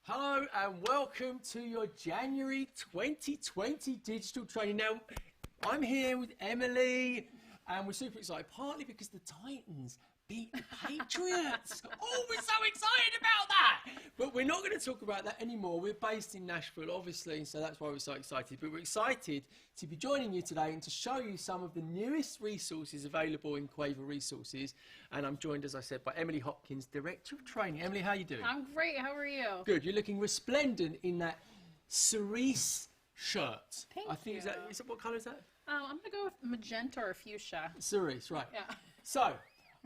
Hello and welcome to your January 2020 digital training. Now, I'm here with Emily and we're super excited, partly because the Titans beat the Patriots. Oh, we're so excited about that! But we're not going to talk about that anymore. We're based in Nashville, obviously, so that's why we're so excited. But we're excited to be joining you today and to show you some of the newest resources available in Quaver Resources. And I'm joined, as I said, by Emily Hopkins, Director of Training. Emily, how are you doing? I'm great. How are you? Good. You're looking resplendent in that cerise shirt. Thank I think you. Is that what colour is that? I'm going to go with magenta or fuchsia. Cerise, right. Yeah. So,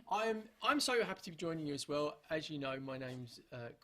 I'm so happy to be joining you as well. As you know, my name's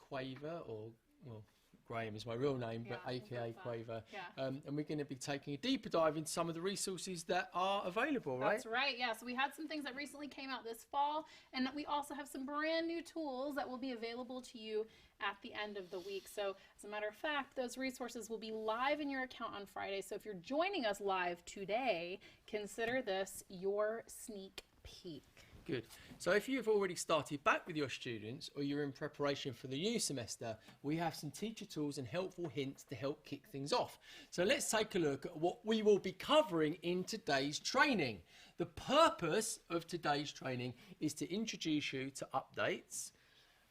Quaver, or, well, Graham is my real name, but AKA Quaver. Yeah. And we're going to be taking a deeper dive into some of the resources that are available, right? That's right, yeah. So we had some things that recently came out this fall, and we also have some brand new tools that will be available to you at the end of the week. So as a matter of fact, those resources will be live in your account on Friday. So if you're joining us live today, consider this your sneak peek. Good. So if you've already started back with your students or you're in preparation for the new semester, we have some teacher tools and helpful hints to help kick things off. So let's take a look at what we will be covering in today's training. The purpose of today's training is to introduce you to updates,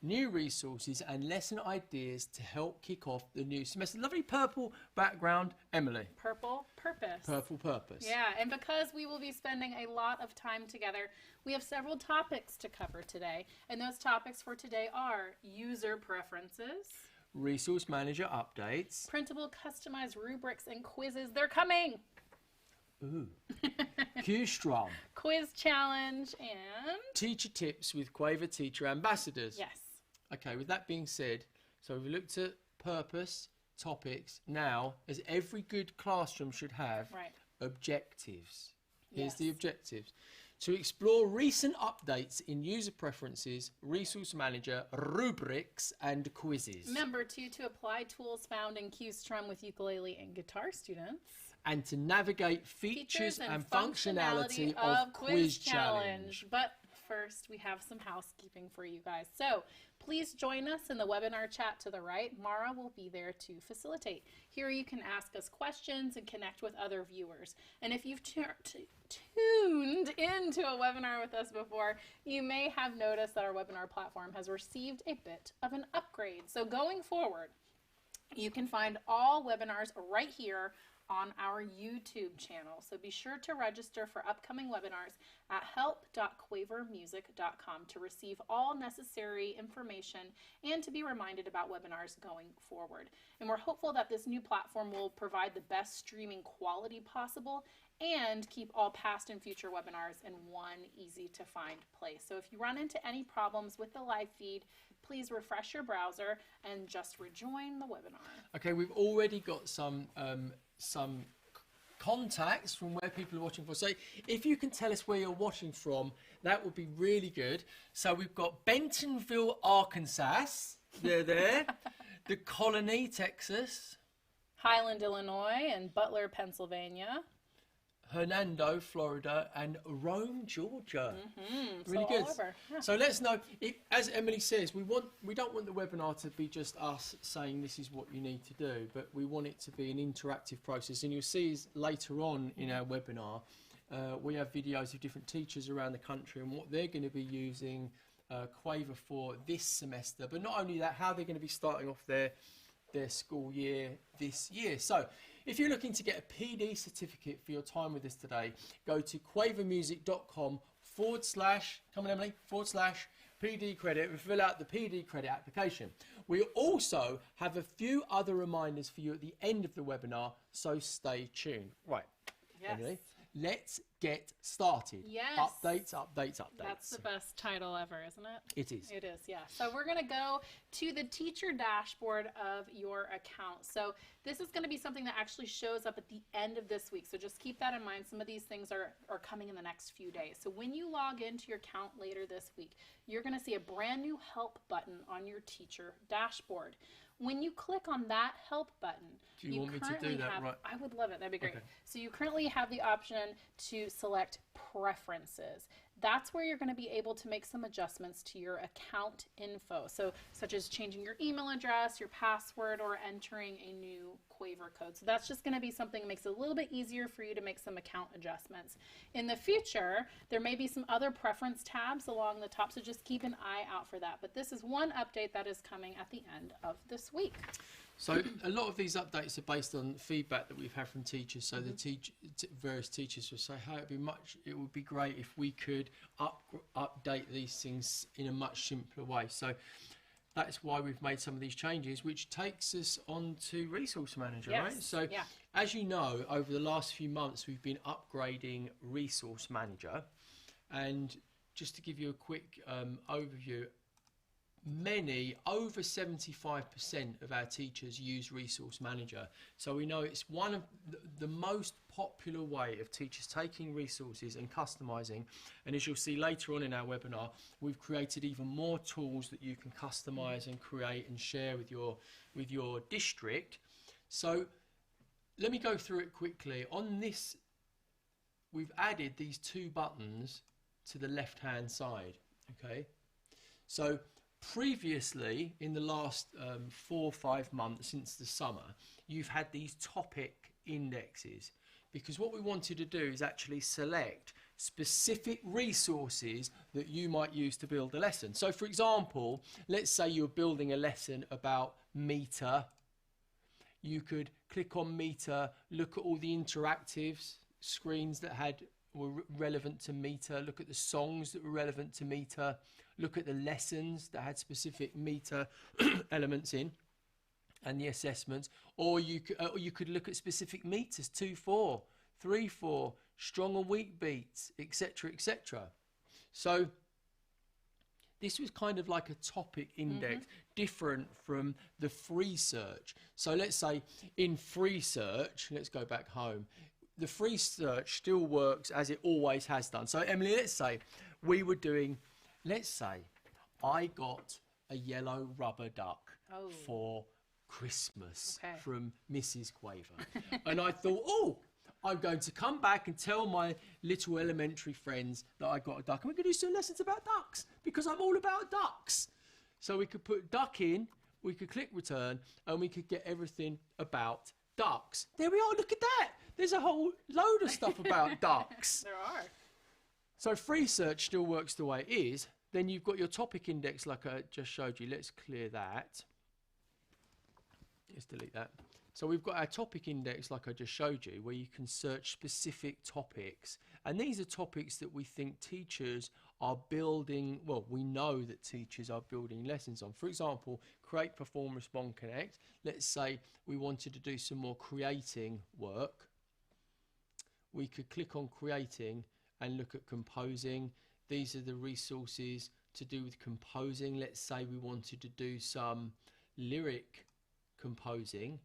new resources and lesson ideas to help kick off the new semester. Lovely purple background, Emily. Purple purpose. Purple purpose. Yeah, and because we will be spending a lot of time together, we have several topics to cover today. And those topics for today are user preferences, Resource manager updates, printable customized rubrics and quizzes. They're coming. ooh, Q-Strum, Quiz challenge and teacher tips with Quaver teacher ambassadors. yes. Okay, with that being said, so we've looked at purpose, topics. Now, as every good classroom should have, Right. objectives. Here's Yes. the objectives. To explore recent updates in user preferences, resource manager, rubrics, and quizzes. Number 2, to apply tools found in Q-Strum with ukulele and guitar students. And to navigate features and functionality of Quiz Challenge. But first, we have some housekeeping for you guys. So please join us in the webinar chat to the right. Mara will be there to facilitate. Here you can ask us questions and connect with other viewers. And if you've tuned into a webinar with us before, you may have noticed that our webinar platform has received a bit of an upgrade. So going forward, you can find all webinars right here on our YouTube channel. So be sure to register for upcoming webinars at help.quavermusic.com to receive all necessary information and to be reminded about webinars going forward. And we're hopeful that this new platform will provide the best streaming quality possible and keep all past and future webinars in one easy to find place. So if you run into any problems with the live feed, please refresh your browser and just rejoin the webinar. Okay, we've already got some contacts from where people are watching from. So if you can tell us where you're watching from, that would be really good. So we've got Bentonville, Arkansas. They're there. The Colony, Texas. Highland, Illinois, and Butler, Pennsylvania. Hernando, Florida, and Rome, Georgia. Really So good. all over. Yeah. So let's know, as Emily says, we don't want the webinar to be just us saying this is what you need to do, but we want it to be an interactive process. And you'll see later on in our webinar, we have videos of different teachers around the country and what they're going to be using Quaver for this semester. But not only that, how they're going to be starting off their school year this year. So if you're looking to get a PD certificate for your time with us today, go to quavermusic.com / come on Emily, / PD credit and fill out the PD credit application. We also have a few other reminders for you at the end of the webinar, so stay tuned. Right, Yes. Emily, let's get started. Yes. Updates. That's the best title ever, isn't it? It is. It is, yeah. So we're going to go to the teacher dashboard of your account. So this is going to be something that actually shows up at the end of this week. So just keep that in mind. Some of these things are coming in the next few days. So when you log into your account later this week, you're going to see a brand new help button on your teacher dashboard. When you click on that help button, do you want me to do that? Have, right. I would love it. That'd be great. Okay. So you currently have the option to select preferences. that's where you're going to be able to make some adjustments to your account info. So such as changing your email address, your password, or entering a new Quaver code. So that's just going to be something that makes it a little bit easier for you to make some account adjustments. In the future, there may be some other preference tabs along the top, so just keep an eye out for that. But this is one update that is coming at the end of this week. So a lot of these updates are based on feedback that we've had from teachers. So the various teachers will say, "Hey, it would be great if we could update these things in a much simpler way." So that's why we've made some of these changes, which takes us on to Resource Manager, right? So as you know, over the last few months, we've been upgrading Resource Manager. And just to give you a quick overview, over 75% of our teachers use Resource Manager. So we know it's one of the most popular way of teachers taking resources and customizing. And as you'll see later on in our webinar, we've created even more tools that you can customize and create and share with your district. So let me go through it quickly. On this, we've added these two buttons to the left-hand side, okay? So previously, in the last 4 or 5 months since the summer, you've had these topic indexes, because what we wanted to do is actually select specific resources that you might use to build a lesson. So for example, let's say you're building a lesson about meter. You could click on meter, look at all the interactives screens that were relevant to meter, look at the songs that were relevant to meter, look at the lessons that had specific meter elements in, and the assessments. Or you could look at specific meters, 2/4, 3/4, strong and weak beats, etc., etc. So this was kind of like a topic index, different from the free search. So let's say in free search, let's go back home, the free search still works as it always has done. So Emily, let's say I got a yellow rubber duck for Christmas from Mrs. Quaver. And I thought, I'm going to come back and tell my little elementary friends that I got a duck. And we're going to do some lessons about ducks, because I'm all about ducks. So we could put duck in, we could click return, and we could get everything about ducks. There we are, look at that. There's a whole load of stuff about ducks. There are. So free search still works the way it is. Then you've got your topic index like I just showed you. Let's clear that. Let's delete that. So we've got our topic index like I just showed you, where you can search specific topics. And these are topics that we think teachers are building, well, we know that teachers are building lessons on. For example, create, perform, respond, connect. Let's say we wanted to do some more creating work. We could click on creating and look at composing. These are the resources to do with composing. Let's say we wanted to do some lyric composing.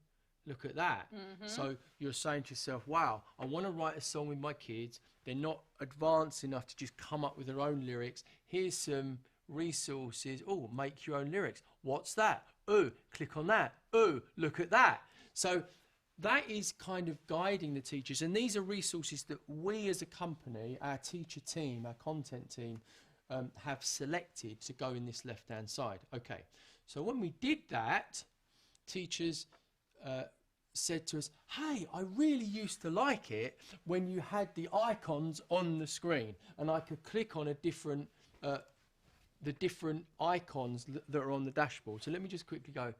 Look at that. So you're saying to yourself, wow, I want to write a song with my kids. They're not advanced enough to just come up with their own lyrics. Here's some resources. Oh, make your own lyrics. What's that? Oh, click on that. Oh, look at that. So that is kind of guiding the teachers. And these are resources that we as a company, our teacher team, our content team, have selected to go in this left-hand side. Okay, so when we did that, teachers said to us, hey, I really used to like it when you had the icons on the screen and I could click on the different icons that are on the dashboard. So let me just quickly go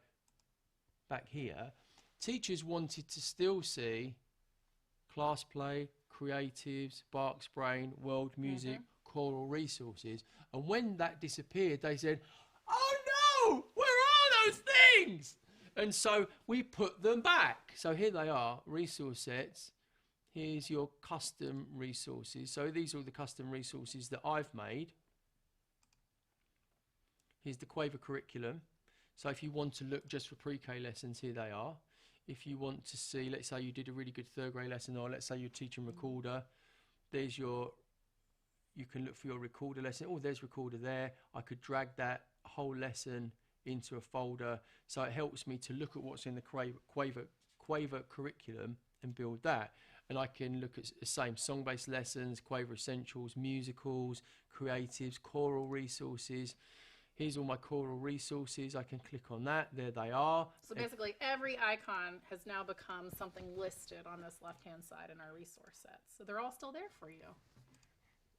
back here. Teachers wanted to still see class play, creatives, Sparks Brain, world music, choral resources. And when that disappeared, they said, oh no, where are those things? And so we put them back. So here they are, resource sets. Here's your custom resources. So these are all the custom resources that I've made. Here's the Quaver curriculum. So if you want to look just for pre-K lessons, here they are. If you want to see, let's say you did a really good third grade lesson, or let's say you're teaching recorder, there's you can look for your recorder lesson. Oh, there's recorder there. I could drag that whole lesson into a folder. So it helps me to look at what's in the Quaver curriculum and build that. and I can look at the same song-based lessons, Quaver Essentials, musicals, creatives, choral resources. Here's all my choral resources. I can click on that. There they are. So basically every icon has now become something listed on this left-hand side in our resource set. So they're all still there for you.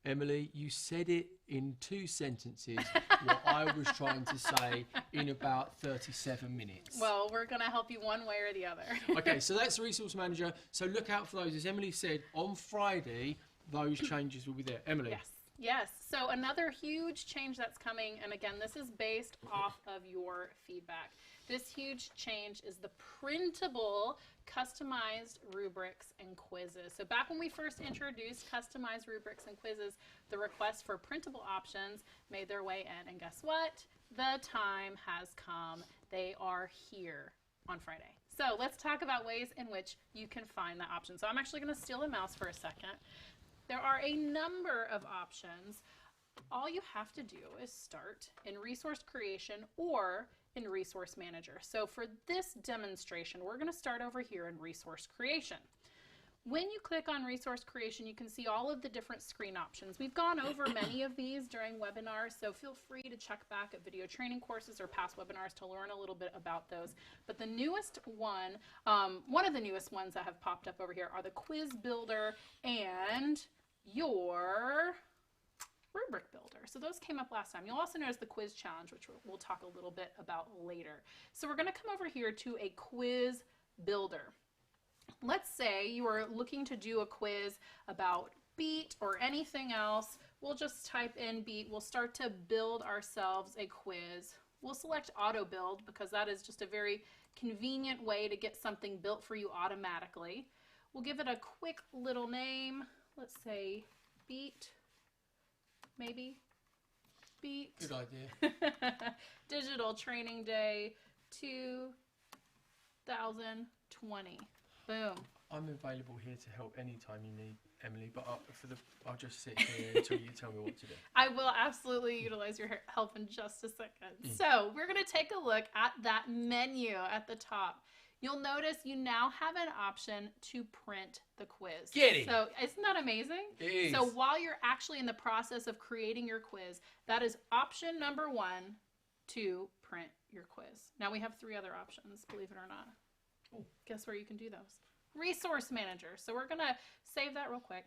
Emily, you said it in 2 sentences what I was trying to say in about 37 minutes. Well, we're going to help you one way or the other. Okay, so that's Resource Manager. So look out for those. As Emily said, on Friday, those changes will be there. Emily. Yes. Yes. So another huge change that's coming, and again, this is based off of your feedback. This huge change is the printable customized rubrics and quizzes. So back when we first introduced customized rubrics and quizzes, the requests for printable options made their way in. And guess what? The time has come. They are here on Friday. So let's talk about ways in which you can find that option. So I'm actually going to steal a mouse for a second. There are a number of options. All you have to do is start in Resource Creation or in Resource Manager. So for this demonstration, we're going to start over here in Resource Creation. When you click on Resource Creation, you can see all of the different screen options. We've gone over many of these during webinars, so feel free to check back at video training courses or past webinars to learn a little bit about those. But the newest one, one of the newest ones that have popped up over here are the Quiz Builder and your Rubric Builder. So those came up last time. You'll also notice the Quiz Challenge, which we'll talk a little bit about later. So we're going to come over here to a Quiz Builder. Let's say you are looking to do a quiz about beat or anything else. We'll just type in beat. We'll start to build ourselves a quiz. We'll select auto build because that is just a very convenient way to get something built for you automatically. We'll give it a quick little name. Let's say beat, maybe. Beat. Good idea. Digital Training Day 2020. Boom. I'm available here to help anytime you need, Emily, but I'll just sit here until you tell me what to do. I will absolutely utilize your help in just a second. So we're going to take a look at that menu at the top. You'll notice you now have an option to print the quiz. Get it. So isn't that amazing? It is. So while you're actually in the process of creating your quiz, that is option number 1 to print your quiz. Now we have 3 other options, believe it or not. Ooh. Guess where you can do those? Resource Manager. So we're going to save that real quick.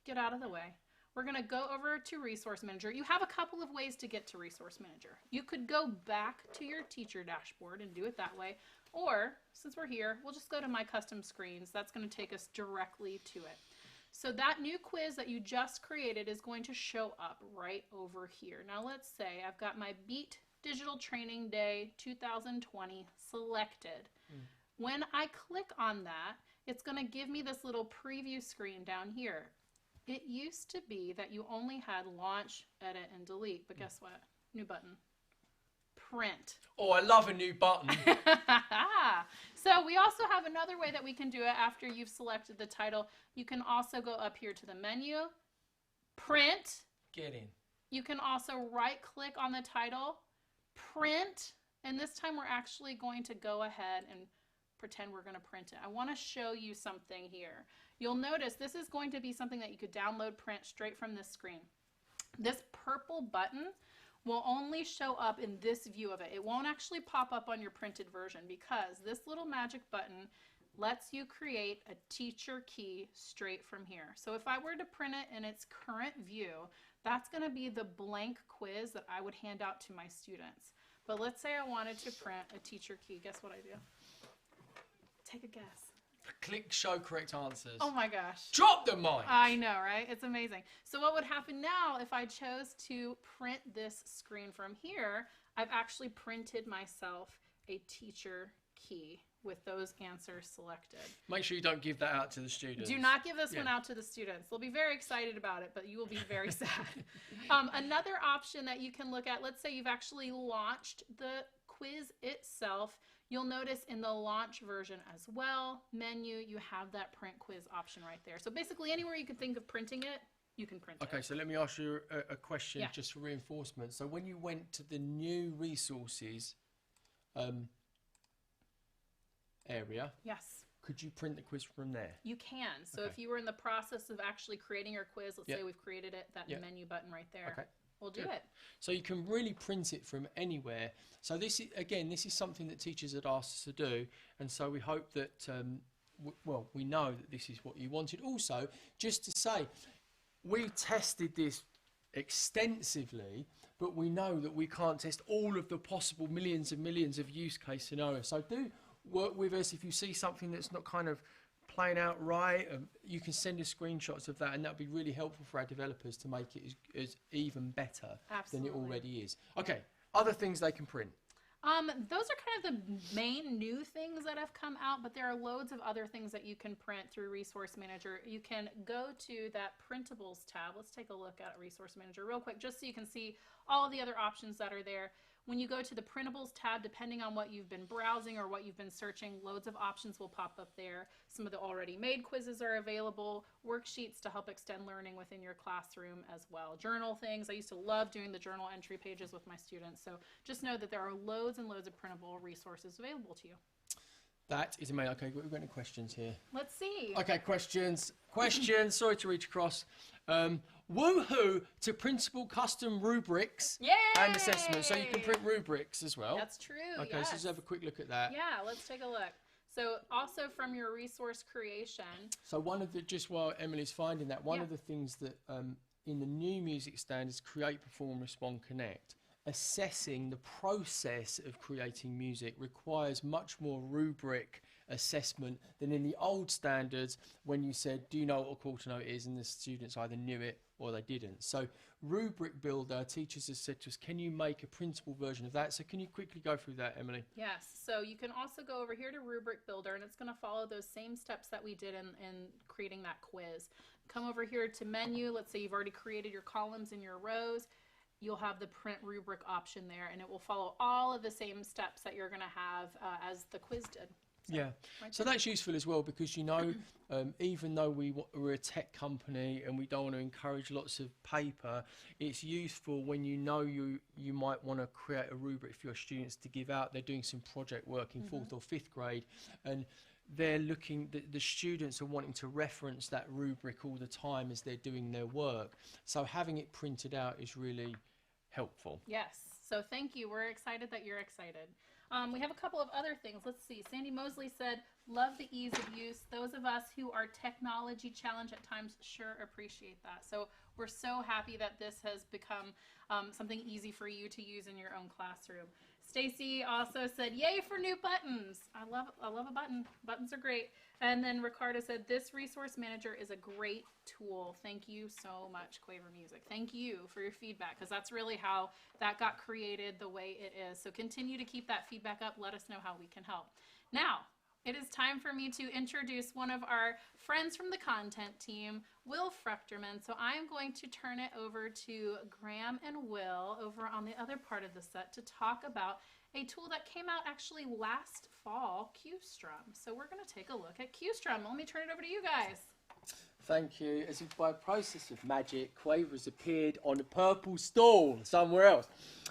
Get out of the way. We're going to go over to Resource Manager. You have a couple of ways to get to Resource Manager. You could go back to your teacher dashboard and do it that way. Or, since we're here, we'll just go to My Custom Screens. That's going to take us directly to it. So that new quiz that you just created is going to show up right over here. Now let's say I've got my Beat Digital Training Day 2020 selected. When I click on that, it's going to give me this little preview screen down here. It used to be that you only had launch, edit, and delete, but guess what? New button. Print. Oh, I love a new button. So we also have another way that we can do it after you've selected the title. You can also go up here to the menu, print. Get in. You can also right click on the title, print, and this time we're actually going to go ahead and pretend we're going to print it. I want to show you something here. You'll notice this is going to be something that you could download, print straight from this screen. This purple button will only show up in this view of it. It won't actually pop up on your printed version because this little magic button lets you create a teacher key straight from here. So if I were to print it in its current view, that's going to be the blank quiz that I would hand out to my students. But let's say I wanted to print a teacher key. Guess what I do? Take a guess. Click show correct answers. Oh my gosh. Drop the mic. I know, right? It's amazing. So what would happen now if I chose to print this screen from here? I've actually printed myself a teacher key with those answers selected. Make sure you don't give that out to the students. Do not give this one out to the students. They'll be very excited about it, but you will be very sad. Another option that you can look at, let's say you've actually launched the quiz itself. You'll notice in the launch version as well, menu, you have that print quiz option right there. So basically anywhere you can think of printing it, you can print it. Okay, so let me ask you a question just for reinforcement. So when you went to the new resources area, yes, could you print the quiz from there? You can. So Okay. if you were in the process of actually creating your quiz, let's Yep. say we've created it, that Yep. menu button right there. Okay. We'll do Good. it. So you can really print it from anywhere. So this is, again, this is something that teachers had asked us to do, and so we hope that, well, we know that this is what you wanted. Also, just to say, we tested this extensively, but we know that we can't test all of the possible millions and millions of use case scenarios. So do work with us. If you see something that's not kind of playing out right, you can send us screenshots of that, and that would be really helpful for our developers to make it as even better Absolutely. than it already is. Okay, other things they can print. Those are kind of the main new things that have come out, but there are loads of other things that you can print through Resource Manager. You can go to that Printables tab. Let's take a look at Resource Manager real quick, just so you can see all of the other options that are there. When you go to the Printables tab, depending on what you've been browsing or what you've been searching, loads of options will pop up there. Some of the already made quizzes are available, worksheets to help extend learning within your classroom as well. Journal things. I used to love doing the journal entry pages with my students. So just know that there are loads and loads of printable resources available to you. That is amazing. Okay, we've got any questions here? Let's see. Okay, questions. Sorry to reach across. Woohoo to printable custom rubrics Yay! and assessments. So you can print rubrics as well. That's true. Okay, yes. so let's have a quick look at that. Yeah, let's take a look. So also from your resource creation. So one of the, just while Emily's finding that, one Yeah. of the things that in the new music standards, Create, Perform, Respond, Connect, assessing the process of creating music requires much more rubric assessment than in the old standards when you said, do you know what a quarter note is? And the students either knew it or they didn't. So Rubric Build, our teachers have said to us, can you make a printable version of that? So can you quickly go through that, Emily? Yes, so you can also go over here to Rubric Builder, and it's going to follow those same steps that we did in creating that quiz. Come over here to menu. Let's say you've already created your columns and your rows. You'll have the print rubric option there, and it will follow all of the same steps that you're going to have as the quiz did. So, Yeah, right so there. that's useful as well, because you know, even though we're a tech company and we don't want to encourage lots of paper, it's useful when you know you might want to create a rubric for your students to give out. They're doing some project work in 4th or 5th grade, and they're looking, the students are wanting to reference that rubric all the time as they're doing their work. So having it printed out is really helpful. Yes, so thank you. We're excited that you're excited. We have a couple of other things. Let's see. Sandy Mosley said, love the ease of use. Those of us who are technology challenged at times sure appreciate that. So we're so happy that this has become something easy for you to use in your own classroom. Stacy also said, yay for new buttons. I love a button. Buttons are great. And then Ricardo said, this resource manager is a great tool. Thank you so much, Quaver Music. Thank you for your feedback, because that's really how that got created the way it is. So continue to keep that feedback up. Let us know how we can help. Now, it is time for me to introduce one of our friends from the content team, Will Frechterman. So I'm going to turn it over to Graham and Will over on the other part of the set to talk about a tool that came out actually last fall, QStrum. So we're going to take a look at QStrum. Let me turn it over to you guys. Thank you. As if by process of magic, Quaver has appeared on a purple stall somewhere else.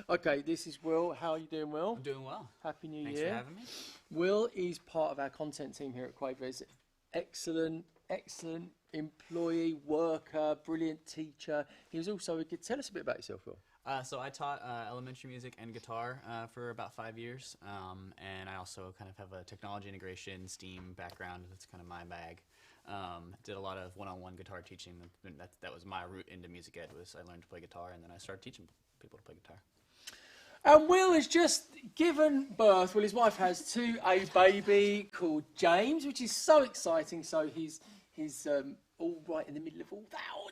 Okay, this is Will. How are you doing, Will? I'm doing well. Happy New Thanks Year. for having me. Will is part of our content team here at Quaver. He's excellent employee, worker, brilliant teacher. He was also a good. Tell us a bit about yourself, Will. So I taught elementary music and guitar for about 5 years, and I also kind of have a technology integration, STEAM background. That's kind of my bag. Did a lot of one-on-one guitar teaching. That was my route into music ed. Was I learned to play guitar, and then I started teaching people to play guitar. And Will has just given birth. Well, his wife has to a baby called James, which is so exciting. So he's all right in the middle of all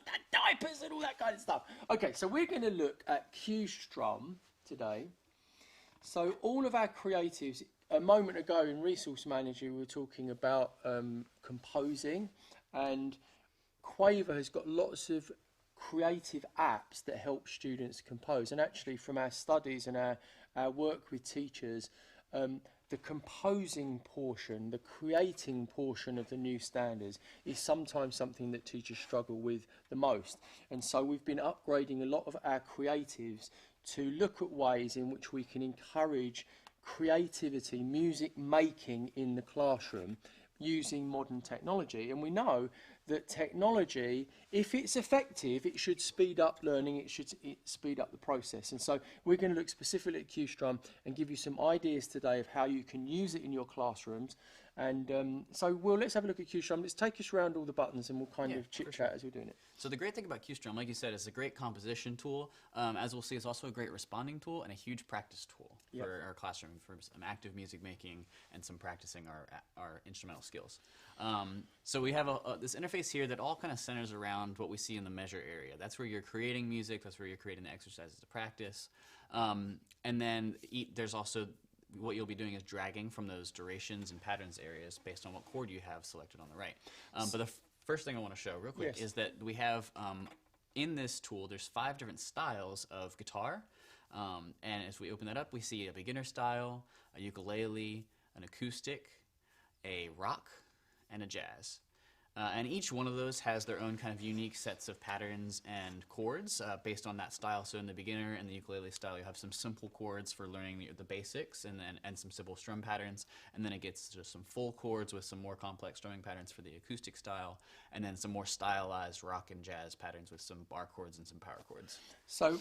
that diapers and all that kind of stuff. Okay, so we're going to look at QStrum today. So all of our creatives, a moment ago in Resource Manager, we were talking about composing, and Quaver has got lots of creative apps that help students compose. And actually, from our studies and our work with teachers, the composing portion, the creating portion of the new standards is sometimes something that teachers struggle with the most. And so we've been upgrading a lot of our creatives to look at ways in which we can encourage creativity, music making in the classroom using modern technology, and we know that technology, if it's effective, it should speed up learning, it should speed up the process. And so we're going to look specifically at QStrum and give you some ideas today of how you can use it in your classrooms. And so let's have a look at QStrum. Let's take us around all the buttons and we'll kind of chit chat as we're doing it. So the great thing about QStrum, like you said, is a great composition tool. As we'll see, it's also a great responding tool and a huge practice tool for our classroom, for some active music making and some practicing our instrumental skills. So we have this interface here that all kind of centers around what we see in the measure area. That's where you're creating music. That's where you're creating the exercises to practice. And then there's also what you'll be doing is dragging from those durations and patterns areas based on what chord you have selected on the right. But the first thing I want to show real quick is that we have in this tool, there's 5 different styles of guitar. And as we open that up, we see a beginner style, a ukulele, an acoustic, a rock, and a jazz. And each one of those has their own kind of unique sets of patterns and chords based on that style. So in the beginner and the ukulele style, you have some simple chords for learning the basics and some simple strum patterns. And then it gets to some full chords with some more complex strumming patterns for the acoustic style. And then some more stylized rock and jazz patterns with some bar chords and some power chords. So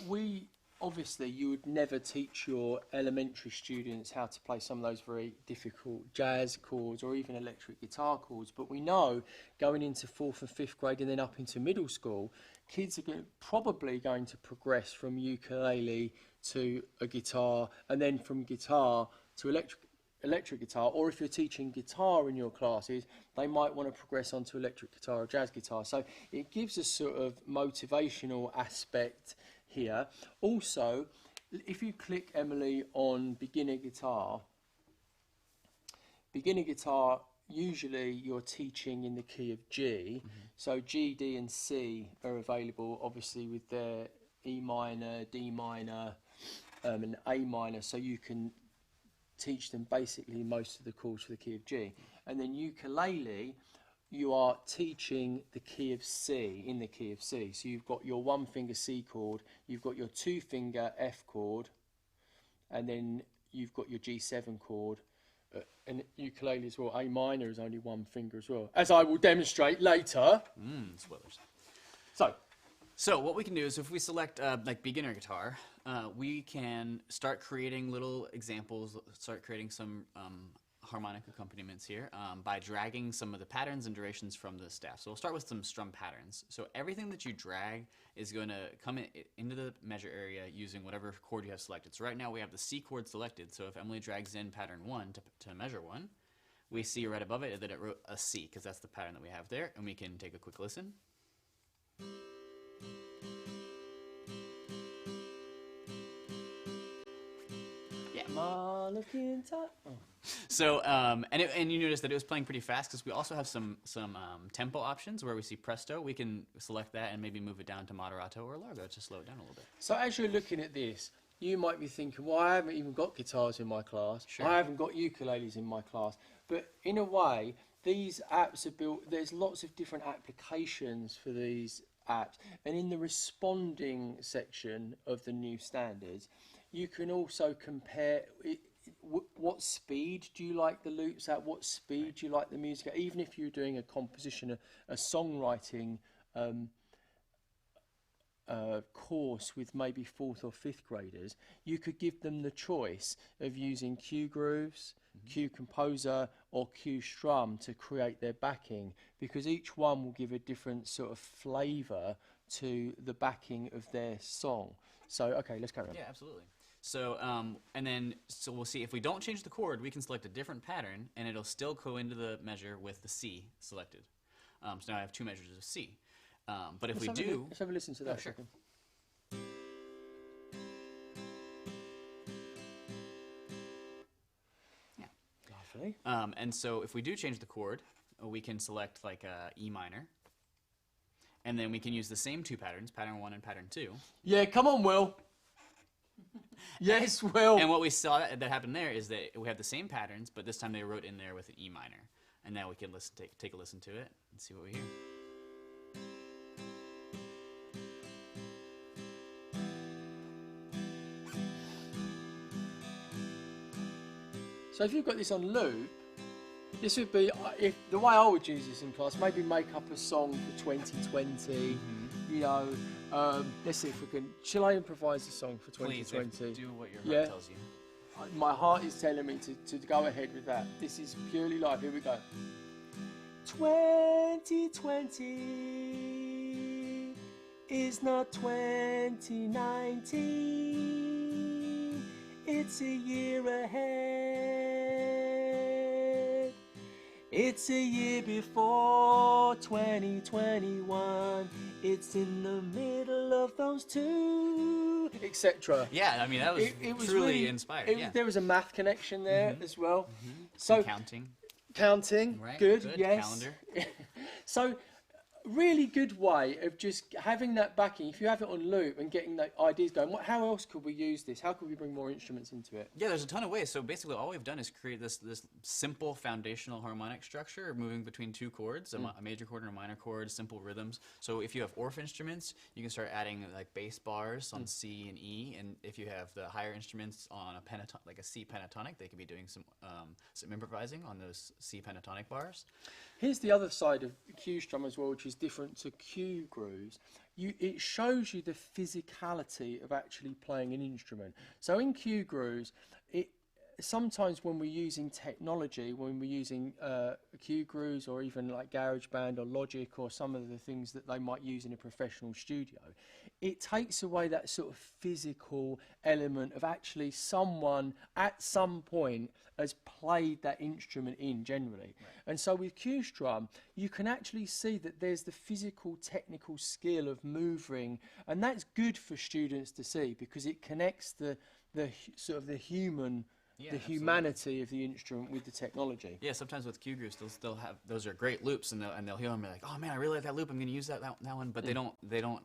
obviously, you would never teach your elementary students how to play some of those very difficult jazz chords or even electric guitar chords. But we know going into 4th and 5th grade and then up into middle school, kids are probably going to progress from ukulele to a guitar and then from guitar to electric guitar. Or if you're teaching guitar in your classes, they might want to progress onto electric guitar or jazz guitar. So it gives a sort of motivational aspect here. Also, if you click, Emily, on beginner guitar, usually you're teaching in the key of G. So G, D and C are available obviously with their E minor, D minor and A minor, so you can teach them basically most of the chords for the key of G. And then ukulele, you are teaching the key of C, in the key of C. So you've got your 1-finger C chord, you've got your 2-finger F chord, and then you've got your G7 chord. And ukulele as well, A minor is only 1 finger as well, as I will demonstrate later. Spoilers. So what we can do is if we select like beginner guitar, we can start creating little examples, start creating some harmonic accompaniments here by dragging some of the patterns and durations from the staff. So we'll start with some strum patterns. So everything that you drag is going to come into the measure area using whatever chord you have selected. So right now we have the C chord selected. So if Emily drags in pattern 1 to measure 1, we see right above it that it wrote a C because that's the pattern that we have there. And we can take a quick listen. So, and you notice that it was playing pretty fast because we also have some tempo options where we see presto. We can select that and maybe move it down to moderato or largo to slow it down a little bit. So as you're looking at this, you might be thinking, well, I haven't even got guitars in my class. Sure. I haven't got ukuleles in my class. But in a way, these apps are built, there's lots of different applications for these apps. And in the responding section of the new standards, you can also compare what speed do you like the loops at, what speed do you like the music at. Even if you're doing a composition, a songwriting course with maybe 4th or 5th graders, you could give them the choice of using Q Grooves, Q Composer or Q Strum to create their backing, because each one will give a different sort of flavour to the backing of their song. So, okay, let's carry on. Yeah, absolutely. So, so we'll see if we don't change the chord, we can select a different pattern and it'll still go into the measure with the C selected. So now I have 2 measures of C. But if let's have a listen to that. Sure. Yeah. Lovely. And so if we do change the chord, we can select like E minor. And then we can use the same 2 patterns, pattern 1 and pattern 2. Yeah, come on, Will. Yes, Will. And what we saw that happened there is that we have the same patterns, but this time they wrote in there with an E minor. And now we can take a listen to it and see what we hear. So if you've got this on loop, This would be, if the way I would use this in class, maybe make up a song for 2020, you know, let's see if we can, shall I improvise a song for 2020? Please, do what your heart tells you. My heart is telling me to go ahead with that. This is purely live, here we go. 2020 is not 2019, it's a year ahead. It's a year before 2021. It's in the middle of those two, etc. Yeah, I mean, that was It was truly really inspiring. yeah. There was a math connection there as well. So Counting, right? Good. Yes. Calendar. So really good way of just having that backing. If you have it on loop and getting the ideas going, how else could we use this? How could we bring more instruments into it? Yeah, there's a ton of ways. So basically all we've done is create this simple foundational harmonic structure moving between two chords, a major chord and a minor chord, simple rhythms. So if you have Orff instruments, you can start adding like bass bars on C and E, and if you have the higher instruments on a pentatonic, like a C pentatonic, they could be doing some improvising on those C pentatonic bars. Here's the other side of cue strum as well, which is different to cue grooves. It shows you the physicality of actually playing an instrument. So in cue grooves, sometimes when we're using technology, when we're using cue grooves or even like GarageBand or Logic or some of the things that they might use in a professional studio, it takes away that sort of physical element of actually someone at some point has played that instrument in generally. Right. And so with cue strum, you can actually see that there's the physical technical skill of moving, and that's good for students to see because it connects the sort of the human the humanity of the instrument with the technology. Yeah, sometimes with cue grooves, they'll have, those are great loops, and they'll hear them and be like, oh man, I really like that loop, I'm going to use that one, but they don't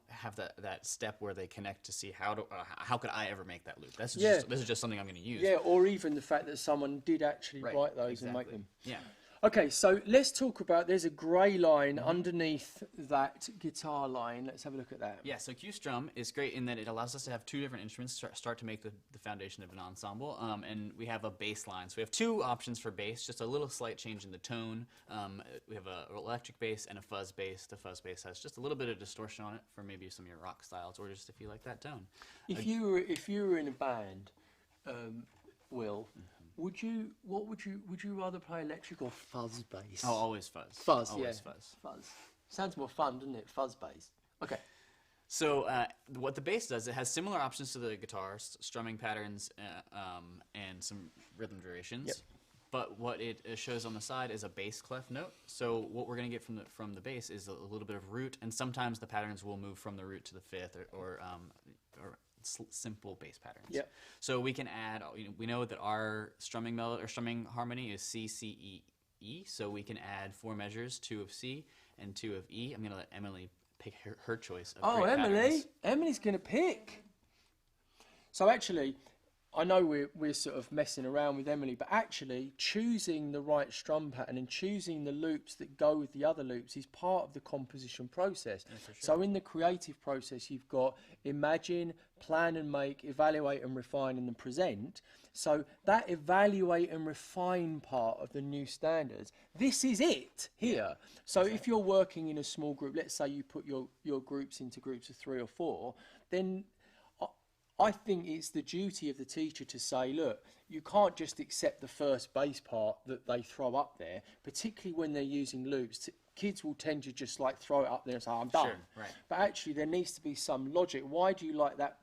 have that step where they connect to see how could I ever make that loop. This is just something I'm going to use. Yeah, or even the fact that someone did actually write those and make them. Yeah. Okay, so let's talk about, there's a grey line underneath that guitar line. Let's have a look at that. Yeah, so cue strum is great in that it allows us to have two different instruments start to make the foundation of an ensemble, and we have a bass line. So we have two options for bass, just a little slight change in the tone. We have an electric bass and a fuzz bass. The fuzz bass has just a little bit of distortion on it for maybe some of your rock styles, or just if you like that tone. If you were in a band, Will, would you rather play electric or fuzz bass? Oh, always fuzz. Fuzz, always yeah. Fuzz. Sounds more fun, doesn't it? Fuzz bass. Okay. So what the bass does, it has similar options to the guitar, strumming patterns and some rhythm durations. Yep. But what it shows on the side is a bass clef note. So what we're going to get from the bass is a little bit of root, and sometimes the patterns will move from the root to the fifth or simple bass patterns. Yep. So we can add, we know that our strumming melody or strumming harmony is C, C, E, E. So we can add 4 measures, 2 of C and 2 of E. I'm going to let Emily pick her choice of great patterns. Emily's going to pick. So actually, I know we're sort of messing around with Emily, but actually choosing the right strum pattern and choosing the loops that go with the other loops is part of the composition process. Yeah, for sure. So in the creative process, you've got imagine, plan and make, evaluate and refine, and then present. So that evaluate and refine part of the new standards, this is it here. So if you're working in a small group, let's say you put your groups into groups of 3 or 4, then I think it's the duty of the teacher to say, look, you can't just accept the first bass part that they throw up there, particularly when they're using loops. Kids will tend to just like throw it up there and say, I'm done. Sure, right. But actually there needs to be some logic. Why do you like that?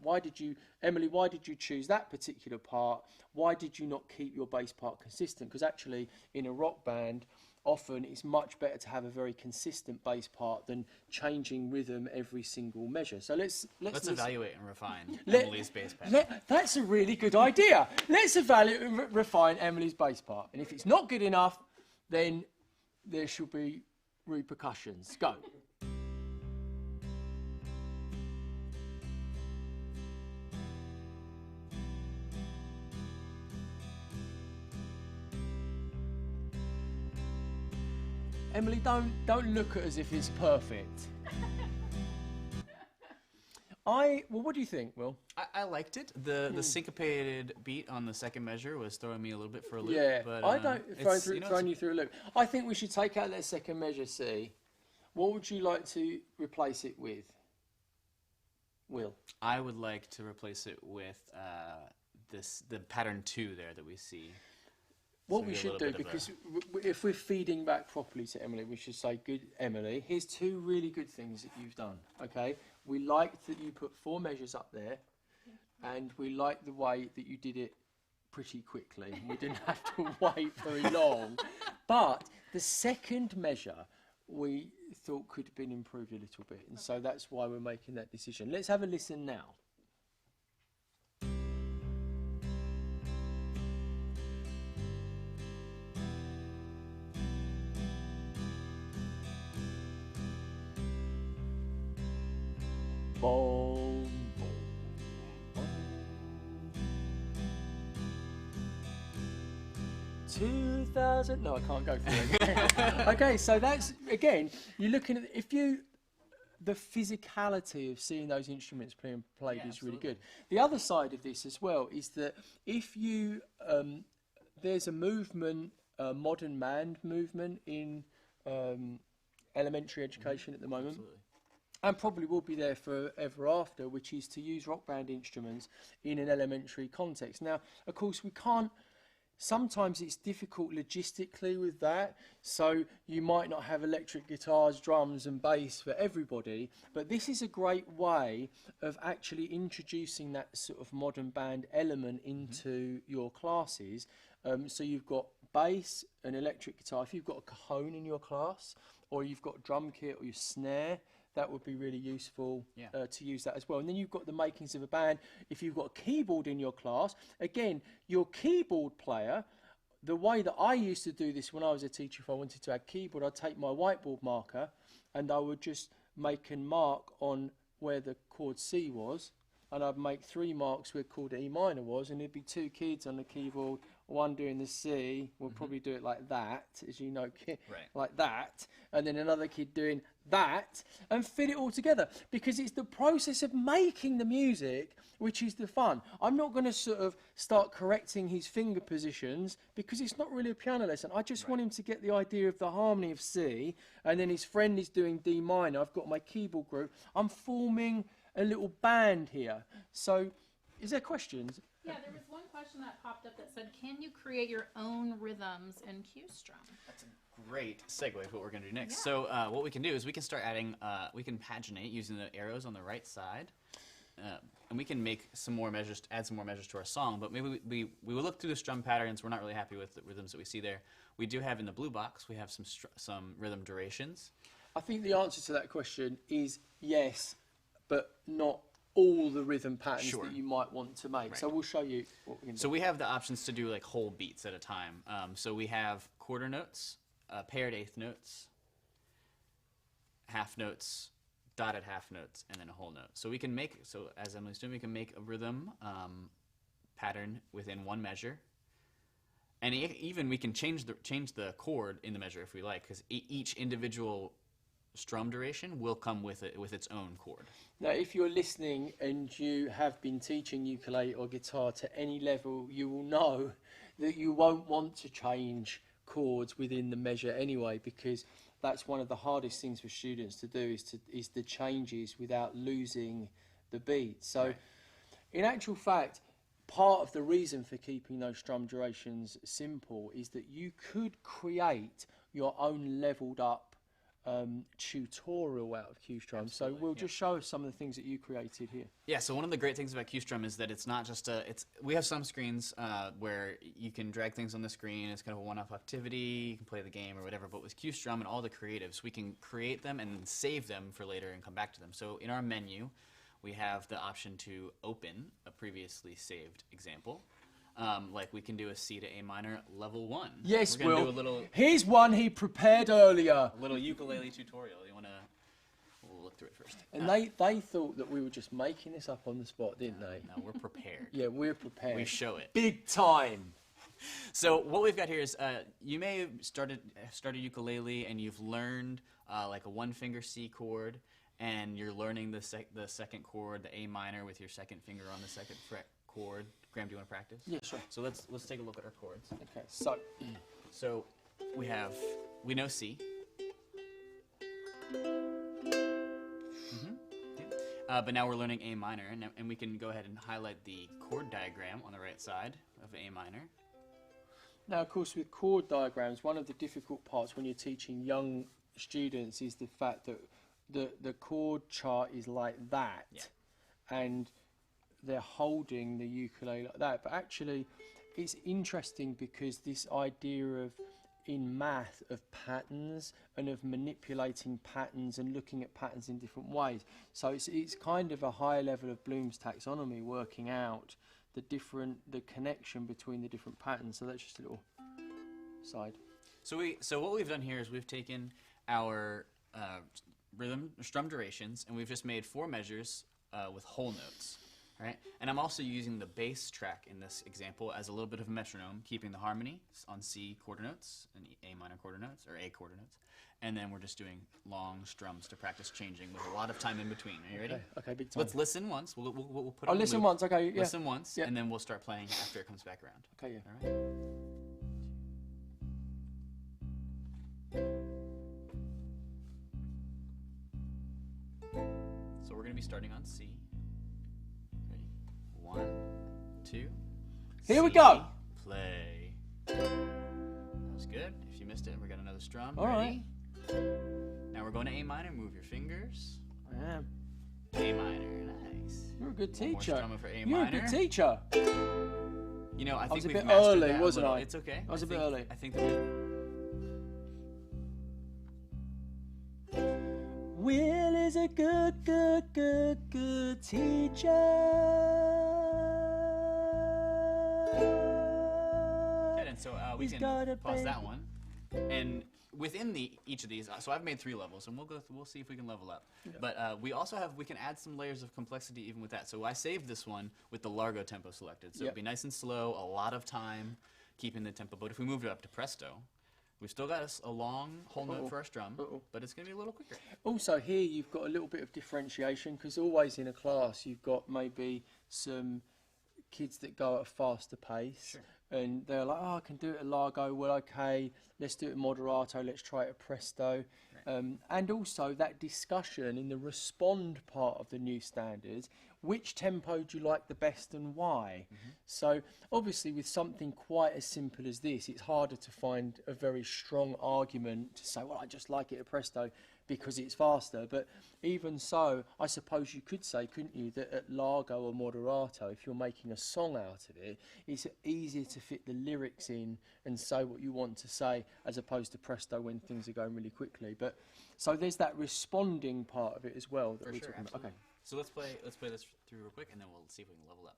Emily, why did you choose that particular part? Why did you not keep your bass part consistent? Because actually in a rock band, often it's much better to have a very consistent bass part than changing rhythm every single measure. So let's evaluate and refine Emily's bass part. That's a really good idea. Let's evaluate and refine Emily's bass part. And if it's not good enough, then there should be repercussions. Go. Emily, don't look at it as if it's perfect. Well, what do you think, Will? I liked it. The syncopated beat on the second measure was throwing me a little bit for a loop. Yeah, but, I don't throwing you you through a loop. I think we should take out that second measure C. What would you like to replace it with? Will? I would like to replace it with the pattern 2 there that we see. What So we a should little do, bit of because if we're feeding back properly to Emily, we should say, good Emily, here's 2 really good things that you've done, okay? We liked that you put 4 measures up there, and we liked the way that you did it pretty quickly. We didn't have to wait very long. But the second measure, we thought could have been improved a little bit, and so that's why we're making that decision. Let's have a listen now. Boom, boom, boom. 2000. No, I can't go through it. Okay, so that's again. You're looking at the physicality of seeing those instruments played is really good. The other side of this as well is that if you there's a movement, a modern band movement in elementary education at the moment. Absolutely. And probably will be there forever after, which is to use rock band instruments in an elementary context. Now, of course, we can't, sometimes it's difficult logistically with that, so you might not have electric guitars, drums and bass for everybody, but this is a great way of actually introducing that sort of modern band element into your classes. So you've got bass and electric guitar. If you've got a cajon in your class, or you've got a drum kit or your snare, that would be really useful to use that as well. And then you've got the makings of a band. If you've got a keyboard in your class, again, your keyboard player, the way that I used to do this when I was a teacher, if I wanted to add keyboard, I'd take my whiteboard marker and I would just make a mark on where the chord C was, and I'd make 3 marks where chord E minor was, and there'd be 2 kids on the keyboard, one doing the C, we'll probably do it like that, as you know, like that, and then another kid doing that, and fit it all together, because it's the process of making the music which is the fun. I'm not going to sort of start correcting his finger positions, because it's not really a piano lesson. I just want him to get the idea of the harmony of C, and then his friend is doing D minor, I've got my keyboard group, I'm forming a little band here. So, is there questions? Yeah, there was one question that popped up that said, can you create your own rhythms in QStrum? That's a great segue to what we're going to do next. So what we can do is we can start adding, we can paginate using the arrows on the right side. And we can make some more measures, add some more measures to our song, but maybe we will look through the strum patterns. We're not really happy with the rhythms that we see there. We do have in the blue box, we have some rhythm durations. I think the answer to that question is yes, but not all the rhythm patterns that you might want to make. Right. So we'll show you what we can do. So we have the options to do like whole beats at a time. So we have quarter notes, paired eighth notes, half notes, dotted half notes, and then a whole note. So we can make, so as Emily's doing, we can make a rhythm pattern within one measure. And even we can change the chord in the measure if we like, because each individual strum duration will come with its own chord. Now, if you're listening and you have been teaching ukulele or guitar to any level, you will know that you won't want to change chords within the measure anyway, because that's one of the hardest things for students to do, is the changes without losing the beat. So, in actual fact, part of the reason for keeping those strum durations simple is that you could create your own leveled up tutorial out of QStrum. So we'll just show some of the things that you created here. Yeah, so one of the great things about QStrum is that it's not just we have some screens where you can drag things on the screen. It's kind of a one-off activity. You can play the game or whatever. But with QStrum and all the creatives, we can create them and save them for later and come back to them. So in our menu, we have the option to open a previously saved example. Like we can do a C to A minor level 1. Yes, we're gonna do here's one he prepared earlier. A little ukulele tutorial. You wanna? We'll look through it first. And they thought that we were just making this up on the spot, didn't they? No, we're prepared. Yeah, we're prepared. We show it. Big time. So what we've got here is you may have started ukulele and you've learned like a 1-finger C chord and you're learning the second chord, the A minor, with your second finger on the second fret chord. Graham, do you want to practice? Yeah, sure. So let's take a look at our chords. Okay, so we know C. But now we're learning A minor, and we can go ahead and highlight the chord diagram on the right side of A minor. now, of course, with chord diagrams, one of the difficult parts when you're teaching young students is the fact that the chord chart is like that, and they're holding the ukulele like that. But actually, it's interesting because this idea of in math of patterns and of manipulating patterns and looking at patterns in different ways. So it's kind of a higher level of Bloom's taxonomy, working out the connection between the different patterns. So that's just a little side. So what we've done here is we've taken our rhythm strum durations, and we've just made 4 measures with whole notes. Right? And I'm also using the bass track in this example as a little bit of a metronome, keeping the harmony on C quarter notes and A minor quarter notes, or A quarter notes. And then we're just doing long strums to practice changing with a lot of time in between. Are you ready? Okay, big time. Let's listen once. We'll put it Oh, on listen loop. once, okay, yeah. Listen once, Yeah. and then we'll start playing after it comes back around. Okay, yeah. All right? So we're going to be starting on C. Ready? 1, 2. Here we C, go. Play. That was good. If you missed it, we got another strum. All Ready? Now we're going to A minor. Move your fingers. I am. A minor. Nice. You're a good One more teacher. strumming for A You're minor. a good teacher. You know, I think was a we've bit mastered early, that wasn't a little. I? It's okay. I was a bit early. I think that Will is a good teacher. good. And so we He's can got a pause that baby. one. And within each of these, so I've made 3 levels, and we'll see if we can level up. Yeah. But we can add some layers of complexity even with that. So I saved this one with the largo tempo selected. So Yep. it'd be nice and slow, a lot of time, keeping the tempo. But if we moved it up to presto, we've still got a long whole note for our strum, but it's going to be a little quicker. Also here you've got a little bit of differentiation, because always in a class you've got maybe some kids that go at a faster pace. Sure. And they're like, oh, I can do it at largo. Well, okay, let's do it moderato. Let's try it at presto. Right. And also that discussion in the respond part of the new standards, which tempo do you like the best and why? So obviously with something quite as simple as this, it's harder to find a very strong argument to say, well, I just like it at presto because it's faster. But even so, I suppose you could say, couldn't you, that at largo or moderato, if you're making a song out of it, it's easier to fit the lyrics in and say what you want to say, as opposed to presto when things are going really quickly. But so there's that responding part of it as well that For we're sure, talking about. absolutely. Okay. So let's play this through real quick, and then we'll see if we can level up.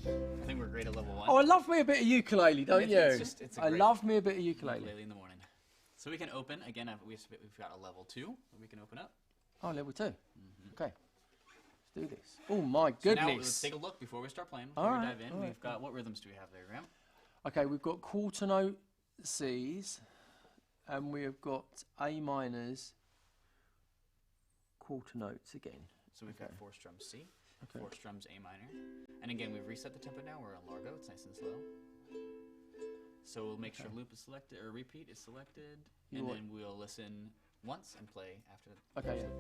I think we're great at level 1. Oh, I love me a bit of ukulele, don't you? It's a I great love me a bit of ukulele. ukulele in the morning. So we can open, again, we've got a level 2 that we can open up. Oh, level 2. Okay. Let's do this. Oh, my So now goodness. let's take a look before we start playing, All before we right, dive in. all right. We've got, what rhythms do we have there, Graham? Okay, we've got quarter note Cs, and we have got A minors, quarter notes again. So we've got 4 strums C, Okay. 4 strums A minor. And again, we've reset the tempo now. We're on largo. It's nice and slow. So we'll make sure loop is selected, or repeat is selected, You and want- then we'll listen once and play after the Okay, first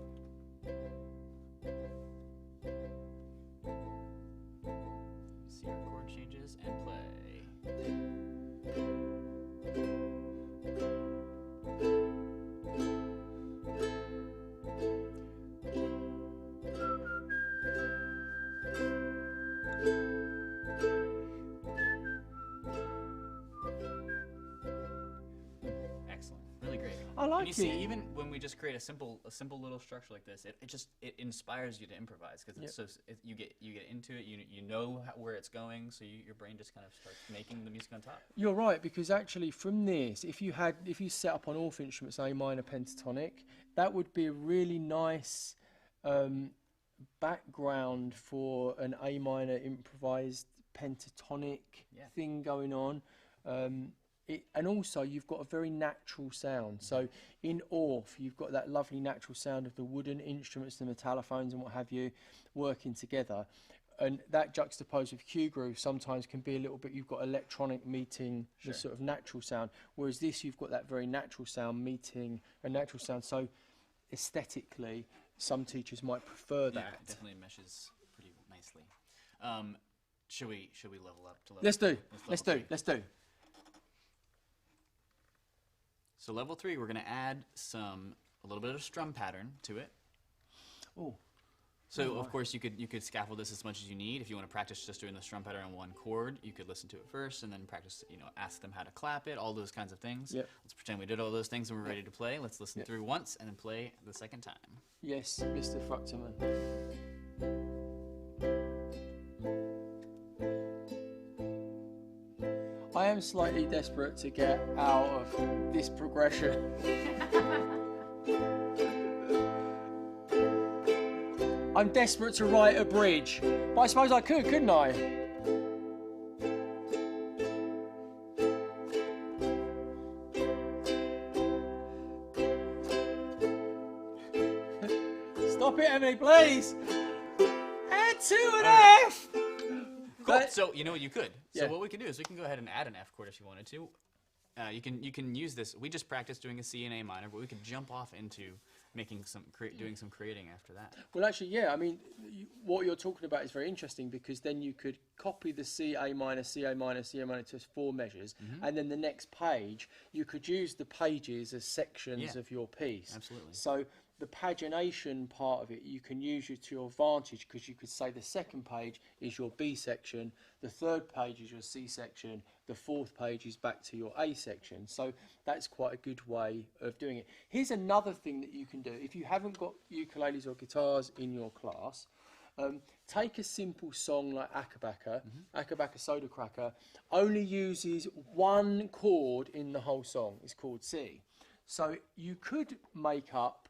See our chord changes and play. Excellent, really great. I And like you see, it. even when we just create a simple little structure like this, it inspires you to improvise, because it's you get into it. You know where it's going, so your brain just kind of starts making the music on top. You're right, because actually from this, if you set up on Orff Instruments A minor pentatonic, that would be a really nice background for an A minor improvised pentatonic thing going on. And also you've got a very natural sound. So in Orff, you've got that lovely natural sound of the wooden instruments, the metallophones and what have you, working together. And that juxtaposed with cue groove sometimes can be a little bit, you've got electronic meeting the sort of natural sound. Whereas this, you've got that very natural sound meeting a natural sound. So aesthetically, some teachers might prefer that. Yeah, it definitely meshes pretty nicely. Should we level up to level? Let's do. So level 3, we're going to add a little bit of strum pattern to it. Oh. So of course you could scaffold this as much as you need. If you want to practice just doing the strum pattern on one chord, you could listen to it first and then practice, ask them how to clap it, all those kinds of things. Yep. Let's pretend we did all those things and we're ready to play. Let's listen through once and then play the second time. Yes, Mr. Fructerman. I am slightly desperate to get out of this progression. I'm desperate to write a bridge, but I suppose I could, couldn't I? Stop it, Emily, please. Add 2 and F. Cool. So you know what you could. Yeah. So what we can do is we can go ahead and add an F chord if you wanted to. You can use this. We just practiced doing a C and A minor, but we could jump off into making doing some creating after that. Well, actually, yeah. I mean, what you're talking about is very interesting because then you could copy the C, A minor, C, A minor, C, A minor to 4 measures, and then the next page you could use the pages as sections of your piece. Absolutely. So the pagination part of it you can use to your advantage because you could say the second page is your B section, the third page is your C section, the fourth page is back to your A section. So that's quite a good way of doing it. Here's another thing that you can do. If you haven't got ukuleles or guitars in your class, take a simple song like Akabaka. Akabaka Soda Cracker only uses 1 chord in the whole song. It's called C. So you could make up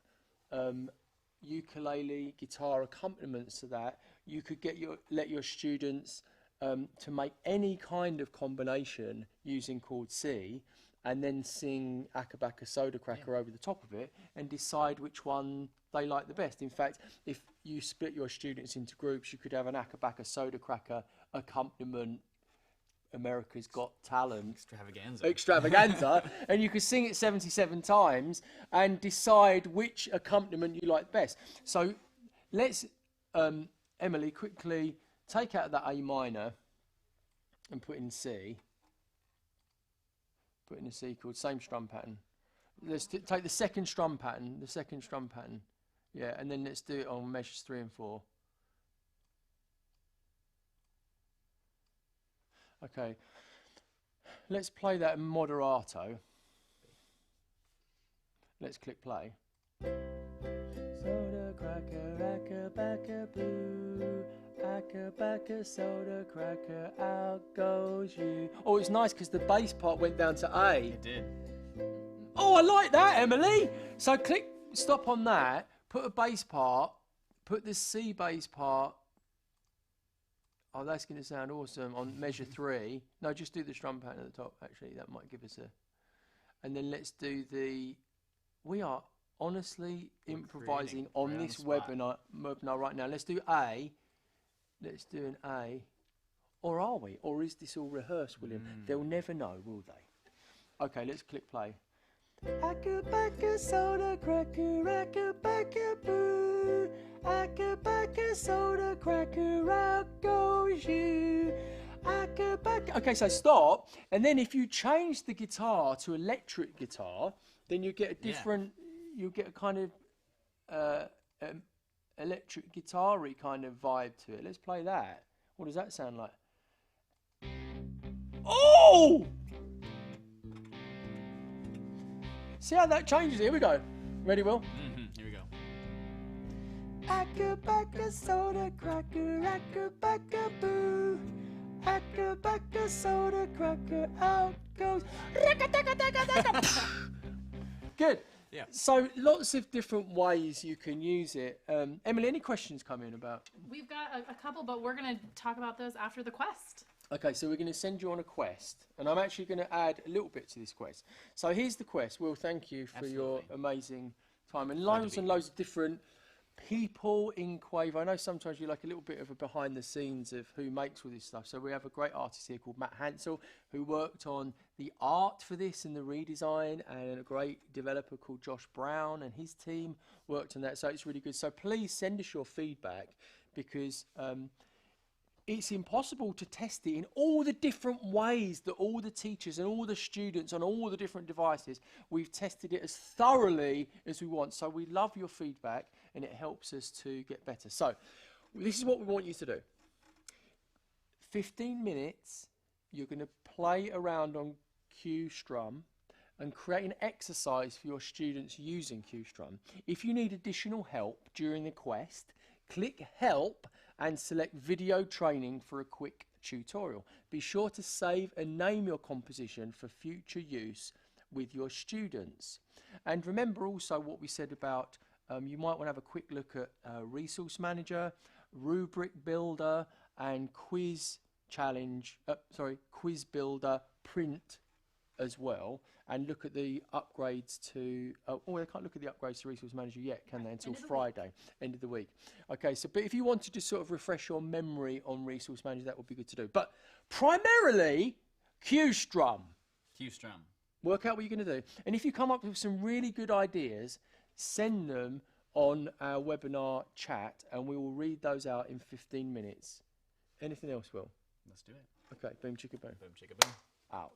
ukulele, guitar accompaniments to that. You could let your students to make any kind of combination using chord C, and then sing Akabaka Soda Cracker over the top of it, and decide which one they like the best. In fact, if you split your students into groups, you could have an Akabaka Soda Cracker accompaniment, America's Got Talent extravaganza and you could sing it 77 times and decide which accompaniment you like best. So let's Emily, quickly take out that A minor and put in C, put in a C chord, same strum pattern. Let's take the second strum pattern, yeah, and then let's do it on measures 3 and 4. Okay, let's play that moderato. Let's click play. Soda cracker, akabaka boo, akabaka soda cracker, out goes you. Oh, it's nice because the bass part went down to A. It did. Oh, I like that, Emily. So click stop on that, put a bass part, put the C bass part. Oh, that's going to sound awesome on measure 3. No, just do the strum pattern at the top, actually. That might give us a... And then let's do the... We are honestly improvising on this webinar right now. Let's do A. Let's do an A. Or are we? Or is this all rehearsed, William? They'll never know, will they? Okay, let's click play. Akabaka soda cracker, akabaka boo, akabaka soda cracker, out goes you. Akabaka. Okay, so stop, and then if you change the guitar to electric guitar, then you get a different. You get a kind of electric guitar-y kind of vibe to it. Let's play that. What does that sound like? Oh! See how that changes? Here we go. Ready, Will? Here we go. Akabaka soda cracker, akabaka boo, akabaka soda cracker, out goes. Good. Yeah. So lots of different ways you can use it. Emily, any questions come in about? We've got a couple, but we're going to talk about those after the quest. Okay, so we're going to send you on a quest, and I'm actually going to add a little bit to this quest. So here's the quest. Will, thank you for your amazing time, and loads and loads of different people in Quaver. I know sometimes you like a little bit of a behind the scenes of who makes all this stuff. So we have a great artist here called Matt Hansel, who worked on the art for this and the redesign, and a great developer called Josh Brown and his team worked on that. So it's really good. So please send us your feedback, because it's impossible to test it in all the different ways that all the teachers and all the students on all the different devices, we've tested it as thoroughly as we want. So we love your feedback, and it helps us to get better. So this is what we want you to do. 15 minutes, you're going to play around on Strum and create an exercise for your students using Strum. If you need additional help during the quest, click Help and select Video Training for a quick tutorial. Be sure to save and name your composition for future use with your students. And remember also what we said about you might want to have a quick look at Resource Manager, Rubric Builder, and Quiz Builder Print as well, and look at the upgrades to they can't look at the upgrades to Resource Manager yet, can they, until Friday, end of the week. Okay, so but if you wanted to sort of refresh your memory on Resource Manager, that would be good to do. But primarily Strum. Work out what you're going to do, and if you come up with some really good ideas, send them on our webinar chat, and we will read those out in 15 minutes. Anything else, Will? Let's do it. Okay, boom chicka boom. Boom chicka boom. Out.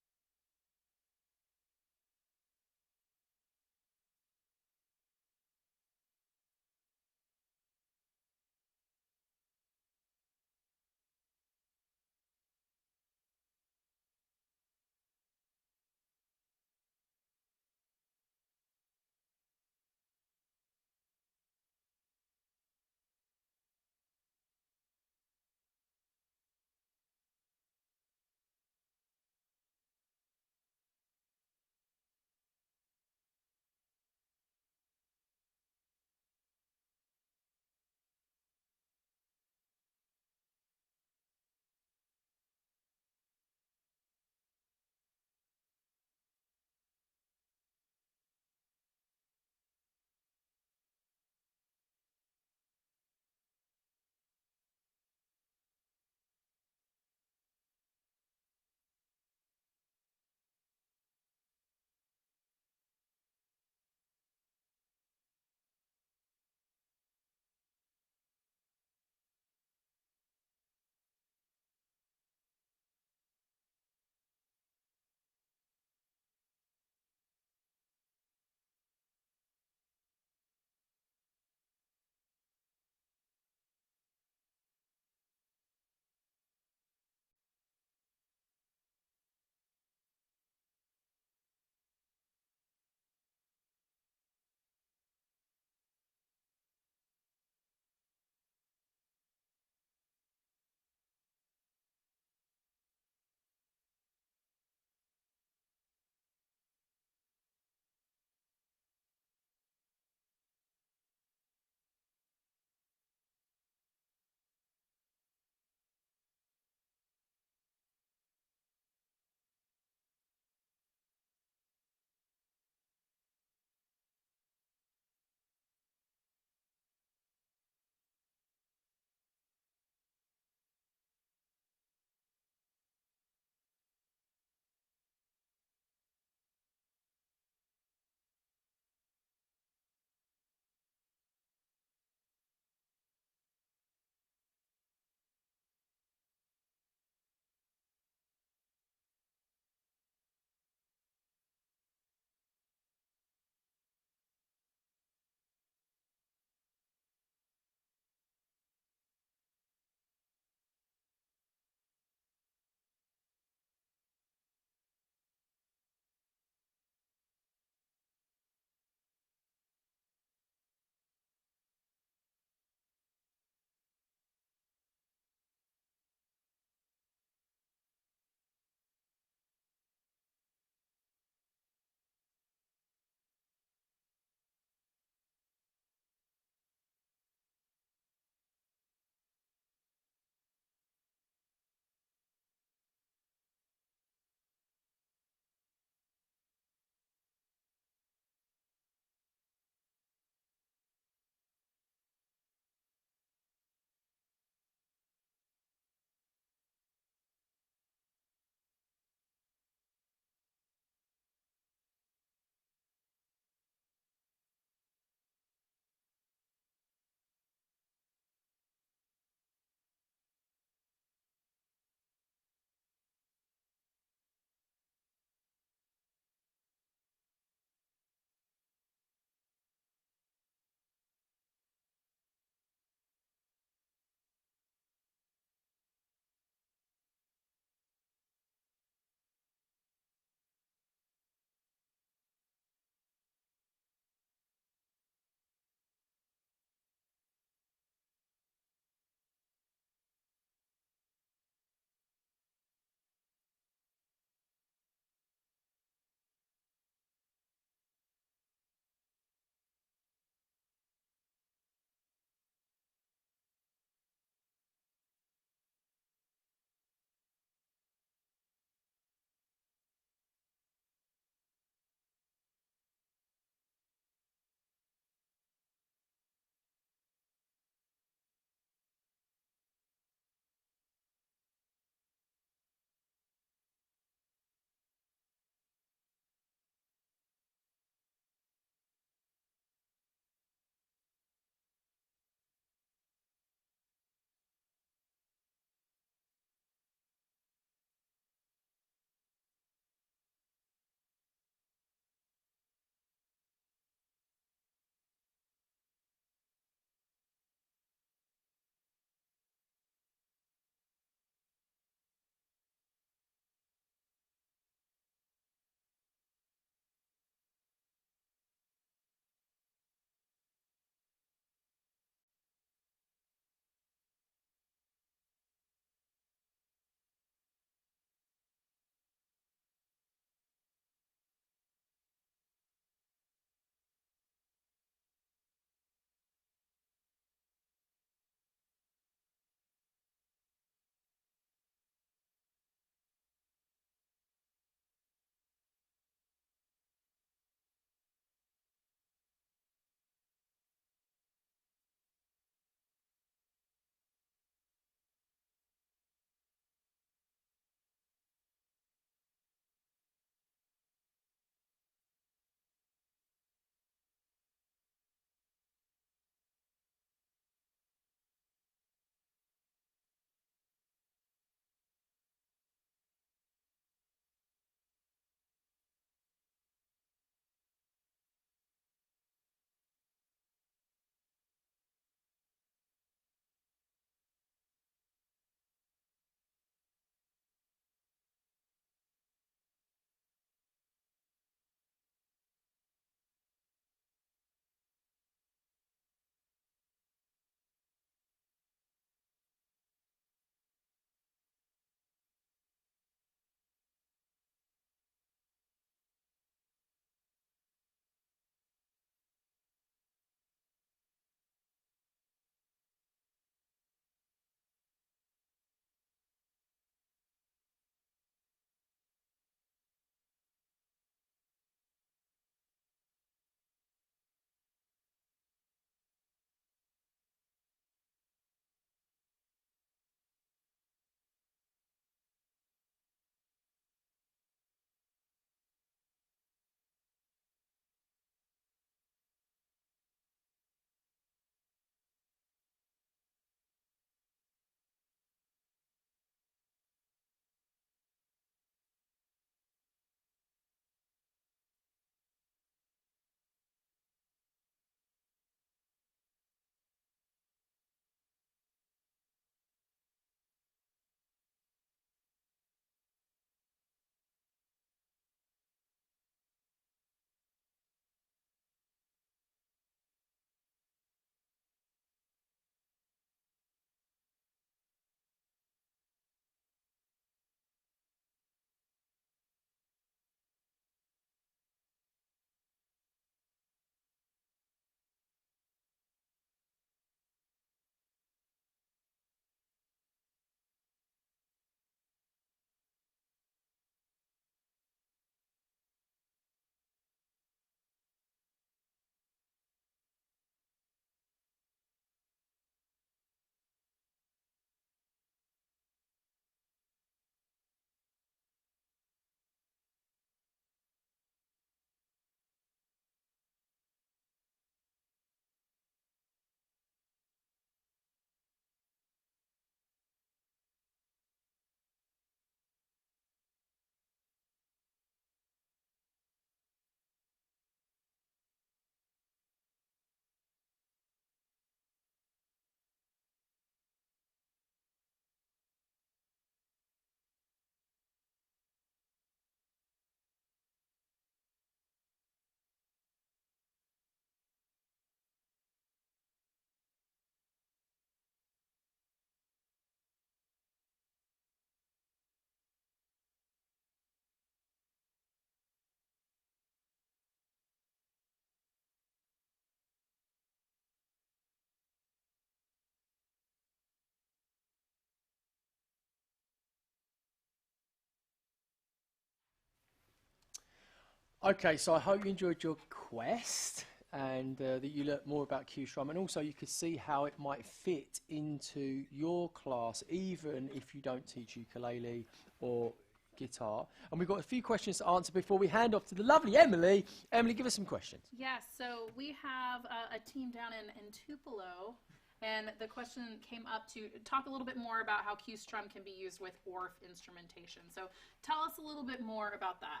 Okay, so I hope you enjoyed your quest and that you learnt more about Q-Strum, and also you could see how it might fit into your class, even if you don't teach ukulele or guitar. And we've got a few questions to answer before we hand off to the lovely Emily. Emily, give us some questions. Yes, so we have a team down in Tupelo, and the question came up to talk a little bit more about how Q-Strum can be used with ORF instrumentation. So tell us a little bit more about that.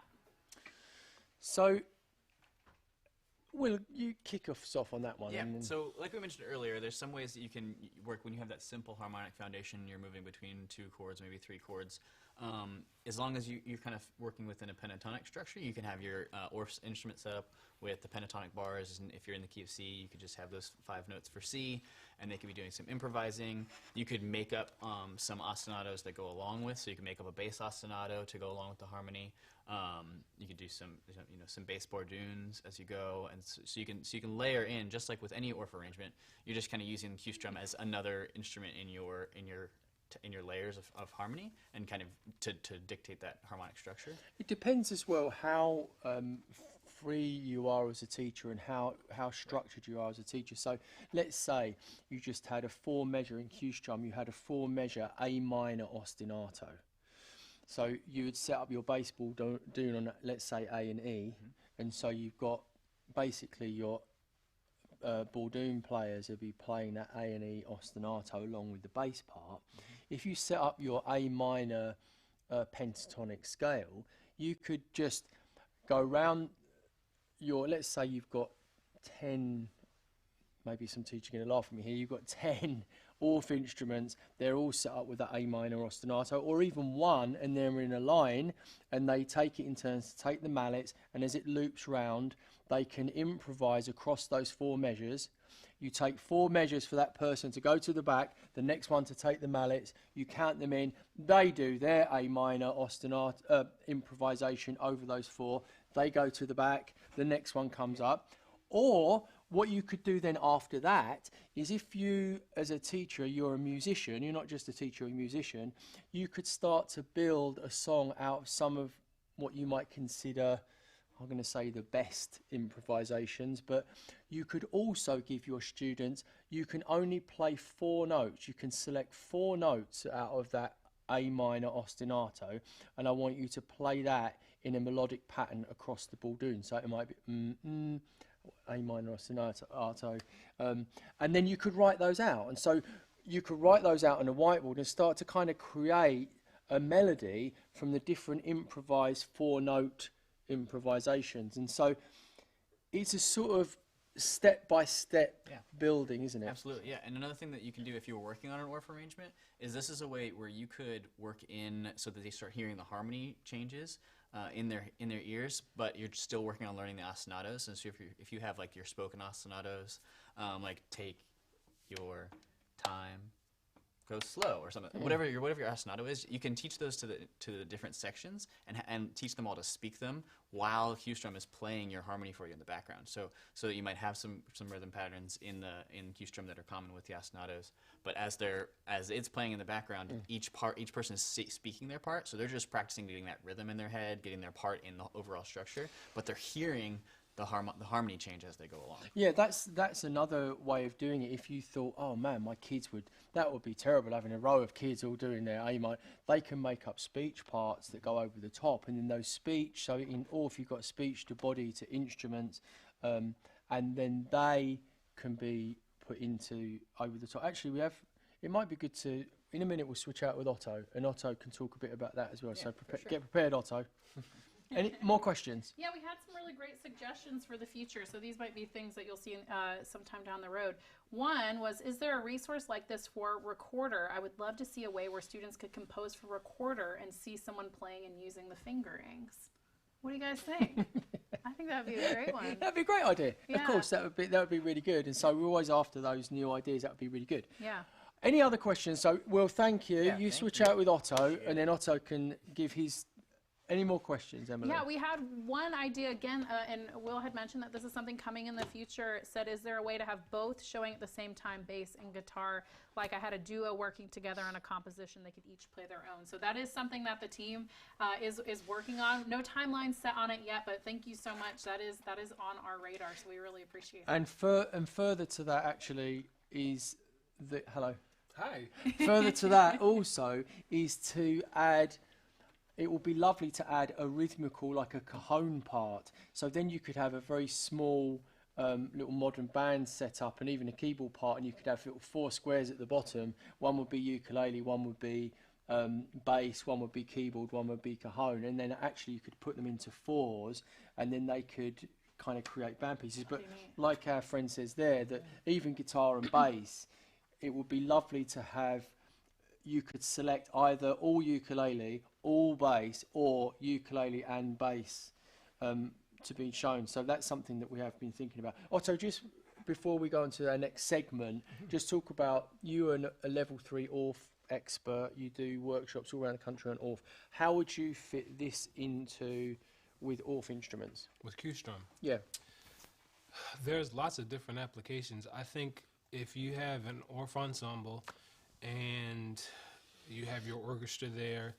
So, Will, you kick us off on that one. Yeah, so like we mentioned earlier, there's some ways that you can work when you have that simple harmonic foundation, you're moving between 2 chords, maybe 3 chords. As long as you're kind of working within a pentatonic structure, you can have your ORF instrument set up with the pentatonic bars, and if you're in the key of C, you could just have those 5 notes for C, and they could be doing some improvising. You could make up some ostinatos that go along with, so you can make up a bass ostinato to go along with the harmony. You could do some bass bordoons as you go, and so you can layer in, just like with any ORF arrangement. You're just kind of using the Q-Strum as another instrument in your layers of harmony, and kind of to dictate that harmonic structure. It depends as well how free you are as a teacher and how structured you are as a teacher. So let's say you just had a 4 measure in Q-Strum, you had a 4 measure A minor ostinato. So you would set up your bass bordoon on, let's say, A and E, and so you've got basically your bordoon players will be playing that A and E ostinato along with the bass part. If you set up your A minor pentatonic scale, you could just go round your, let's say you've got 10, maybe some teacher are going to laugh at me here, you've got 10 ORF instruments, they're all set up with that A minor ostinato, or even one, and they're in a line, and they take it in turns to take the mallets, and as it loops round, they can improvise across those 4 measures. You take 4 measures for that person to go to the back, the next one to take the mallets, you count them in, they do their A minor ostinato improvisation over those 4, they go to the back, the next one comes up. Or what you could do then after that is, if you, as a teacher, you're a musician, you're not just a teacher, you're a musician, you could start to build a song out of some of what you might consider, I'm going to say, the best improvisations, but you could also give your students, you can only play 4 notes, you can select 4 notes out of that A minor ostinato, and I want you to play that in a melodic pattern across the bordoon. So it might be A minor ostinato, and then you could write those out, and so you could write those out on a whiteboard and start to kind of create a melody from the different improvised 4-note improvisations. And so it's a sort of step-by-step building, isn't it? Absolutely, yeah. And another thing that you can do if you're working on an ORF arrangement is, this is a way where you could work in so that they start hearing the harmony changes in their ears, but you're still working on learning the ostinatos. And so if you have like your spoken ostinatos, like take your time, go slow, or something, whatever your ostinato is, you can teach those to the different sections and teach them all to speak them while Q-Strum is playing your harmony for you in the background. So that you might have some rhythm patterns in Q-Strum that are common with the ostinatos, but as it's playing in the background, each person is speaking their part, so they're just practicing getting that rhythm in their head, getting their part in the overall structure, but they're hearing the harmony change as they go along. Yeah, that's another way of doing it. If you thought, oh man, my kids that would be terrible, having a row of kids all doing their A minor, they can make up speech parts that go over the top, and then those speech, or if you've got speech to body to instruments, and then they can be put into over the top. Actually, it might be good to, in a minute we'll switch out with Otto, and Otto can talk a bit about that as well. Yeah, so get prepared, Otto. Any more questions? Yeah, we had some really great suggestions for the future, so these might be things that you'll see sometime down the road. One was, is there a resource like this for Recorder? I would love to see a way where students could compose for Recorder and see someone playing and using the fingerings. What do you guys think? I think that would be a great one. That'd be a great idea. Yeah. Of course, that would be really good, and so we're always after those new ideas. That would be really good. Yeah. Any other questions? So, Will, thank you. You switch out with Otto, and then Otto can give his Any more questions, Emily? Yeah, we had one idea again, and Will had mentioned that this is something coming in the future. It said, is there a way to have both showing at the same time, bass and guitar? Like I had a duo working together on a composition, they could each play their own. So that is something that the team is working on. No timeline set on it yet, but thank you so much. That is on our radar, so we really appreciate it. And further to that actually is hello. Hi. Further to that also is to add. It would be lovely to add a rhythmical, like a cajon part. So then you could have a very small little modern band set up and even a keyboard part, and you could have little 4 squares at the bottom. One would be ukulele, one would be bass, one would be keyboard, one would be cajon. And then actually you could put them into 4s, and then they could kind of create band pieces. But like our friend says there, that even guitar and bass, it would be lovely to have, you could select either all ukulele, all bass, or ukulele and bass to be shown. So that's something that we have been thinking about. Otto, just before we go on to our next segment, just talk about, you are a level 3 ORF expert. You do workshops all around the country on ORF. How would you fit this into with ORF instruments? With Q-Strum? Yeah. There's lots of different applications. I think if you have an ORF ensemble and you have your orchestra there,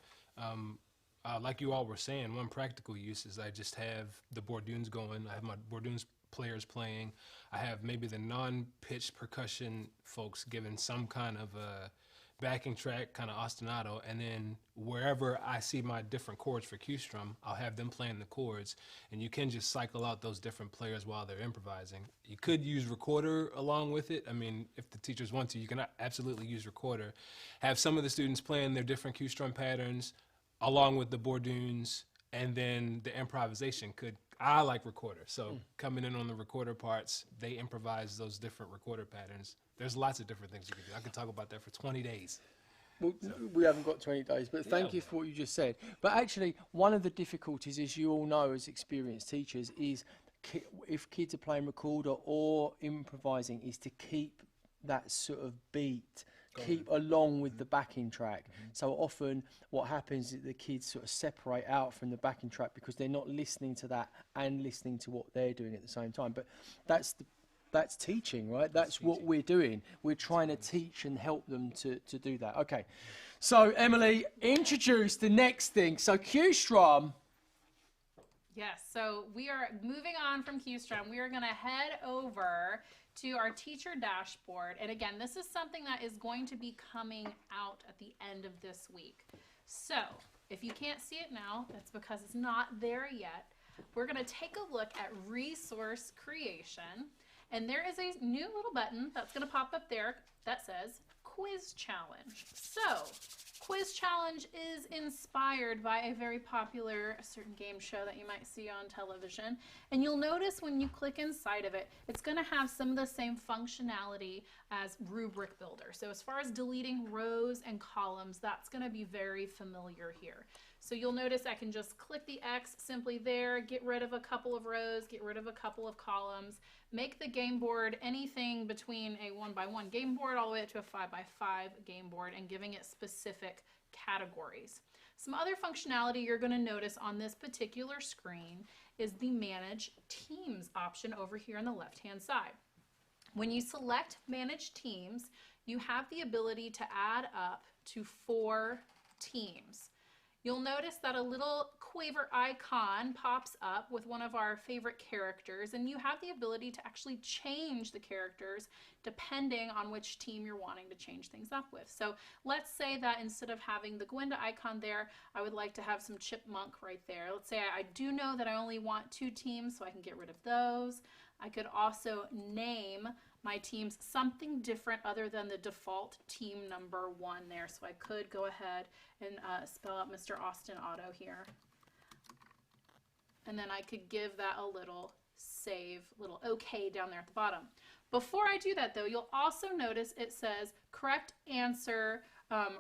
like you all were saying, one practical use is I just have the bourdoons going. I have my bourdoons players playing. I have maybe the non-pitched percussion folks giving some kind of a backing track, kind of ostinato, and then wherever I see my different chords for Q-Strum, I'll have them playing the chords, and you can just cycle out those different players while they're improvising. You could use recorder along with it. I mean, if the teachers want to, you can absolutely use recorder. Have some of the students playing their different Q-Strum patterns along with the bourdoons, and then the improvisation could, I like recorder, so coming in on the recorder parts, they improvise those different recorder patterns. There's lots of different things you can do. I could talk about that for 20 days. Well, we haven't got 20 days, but thank you for what you just said. But actually, one of the difficulties, as you all know as experienced teachers, is if kids are playing recorder or improvising, is to keep that sort of beat, keep along with the backing track. So often what happens is the kids sort of separate out from the backing track because they're not listening to that and listening to what they're doing at the same time. But that's teaching, right? That's what we're doing. We're trying to teach and help them to do that. Okay. So, Emily, introduce the next thing. So, Q-Strum. Yes, so we are moving on from Q-Strum. We are going to head over to our teacher dashboard. And again, this is something that is going to be coming out at the end of this week. So, if you can't see it now, that's because it's not there yet. We're going to take a look at resource creation. And there is a new little button that's going to pop up there that says Quiz Challenge. So, Quiz Challenge is inspired by a very popular certain game show that you might see on television. And you'll notice when you click inside of it, it's going to have some of the same functionality as Rubric Builder. So as far as deleting rows and columns, that's going to be very familiar here. So you'll notice I can just click the X simply there, get rid of a couple of rows, get rid of a couple of columns, make the game board anything between a 1x1 game board all the way up to a 5x5 game board, and giving it specific categories. Some other functionality you're going to notice on this particular screen is the Manage Teams option over here on the left-hand side. When you select Manage Teams, you have the ability to add up to 4 teams. You'll notice that a little Quaver icon pops up with one of our favorite characters, and you have the ability to actually change the characters depending on which team you're wanting to change things up with. So let's say that instead of having the Gwenda icon there, I would like to have some chipmunk right there. Let's say I do know that I only want 2 teams, so I can get rid of those. I could also name my teams something different other than the default team number 1 there. So I could go ahead and spell out Mr. Austin Auto here. And then I could give that a little save, little OK down there at the bottom. Before I do that though, you'll also notice it says correct answer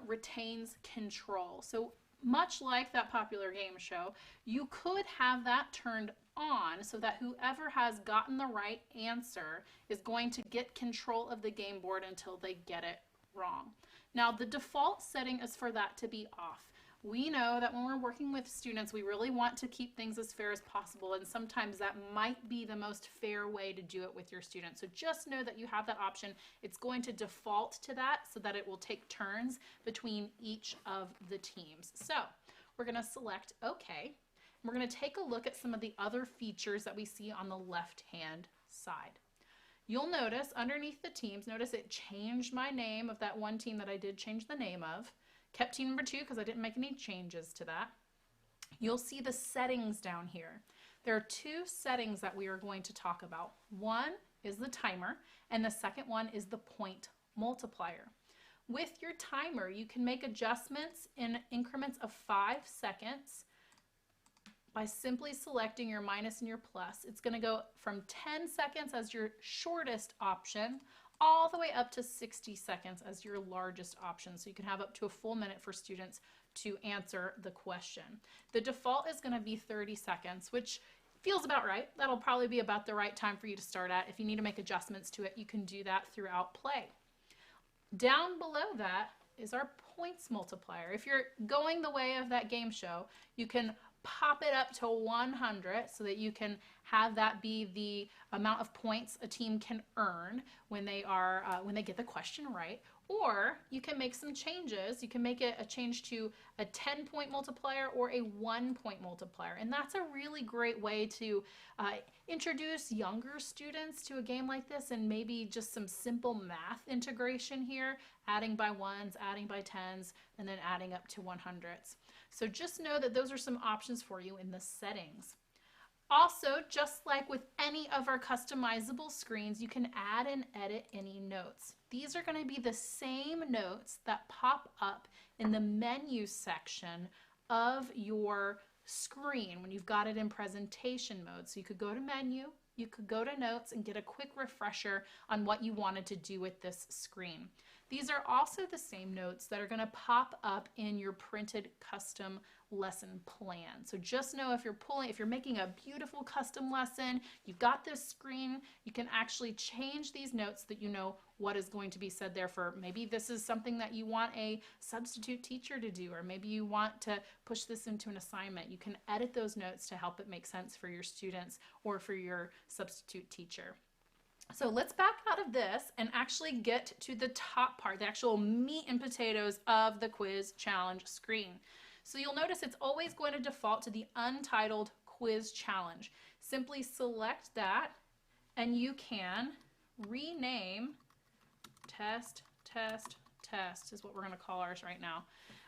retains control. So much like that popular game show, you could have that turned on so that whoever has gotten the right answer is going to get control of the game board until they get it wrong. Now the default setting is for that to be off. We know that when we're working with students, we really want to keep things as fair as possible, and sometimes that might be the most fair way to do it with your students. So just know that you have that option. It's going to default to that so that it will take turns between each of the teams. So we're going to select OK. We're going to take a look at some of the other features that we see on the left-hand side. You'll notice underneath the teams, notice it changed my name of that one team that I did change the name of. Kept team number 2 because I didn't make any changes to that. You'll see the settings down here. There are 2 settings that we are going to talk about. One is the timer, and the second one is the point multiplier. With your timer, you can make adjustments in increments of 5 seconds by simply selecting your minus and your plus. It's going to go from 10 seconds as your shortest option all the way up to 60 seconds as your largest option. So you can have up to a full minute for students to answer the question. The default is going to be 30 seconds, which feels about right. That'll probably be about the right time for you to start at. If you need to make adjustments to it, you can do that throughout play. Down below that is our points multiplier. If you're going the way of that game show, you can pop it up to 100 so that you can have that be the amount of points a team can earn when they get the question right. Or you can make some changes. You can make it a change to a 10-point multiplier or a 1-point multiplier. And that's a really great way to introduce younger students to a game like this, and maybe just some simple math integration here, adding by ones, adding by tens, and then adding up to 100s. So just know that those are some options for you in the settings. Also, just like with any of our customizable screens, you can add and edit any notes. These are going to be the same notes that pop up in the menu section of your screen when you've got it in presentation mode. So you could go to menu, you could go to notes and get a quick refresher on what you wanted to do with this screen. These are also the same notes that are going to pop up in your printed custom lesson plan. So just know if you're making a beautiful custom lesson, you've got this screen, you can actually change these notes so that you know what is going to be said there. For maybe this is something that you want a substitute teacher to do, or maybe you want to push this into an assignment. You can edit those notes to help it make sense for your students or for your substitute teacher. So let's back out of this and actually get to the top part, the actual meat and potatoes of the quiz challenge screen. So you'll notice it's always going to default to the Untitled Quiz Challenge. Simply select that and you can rename test is what we're going to call ours right now.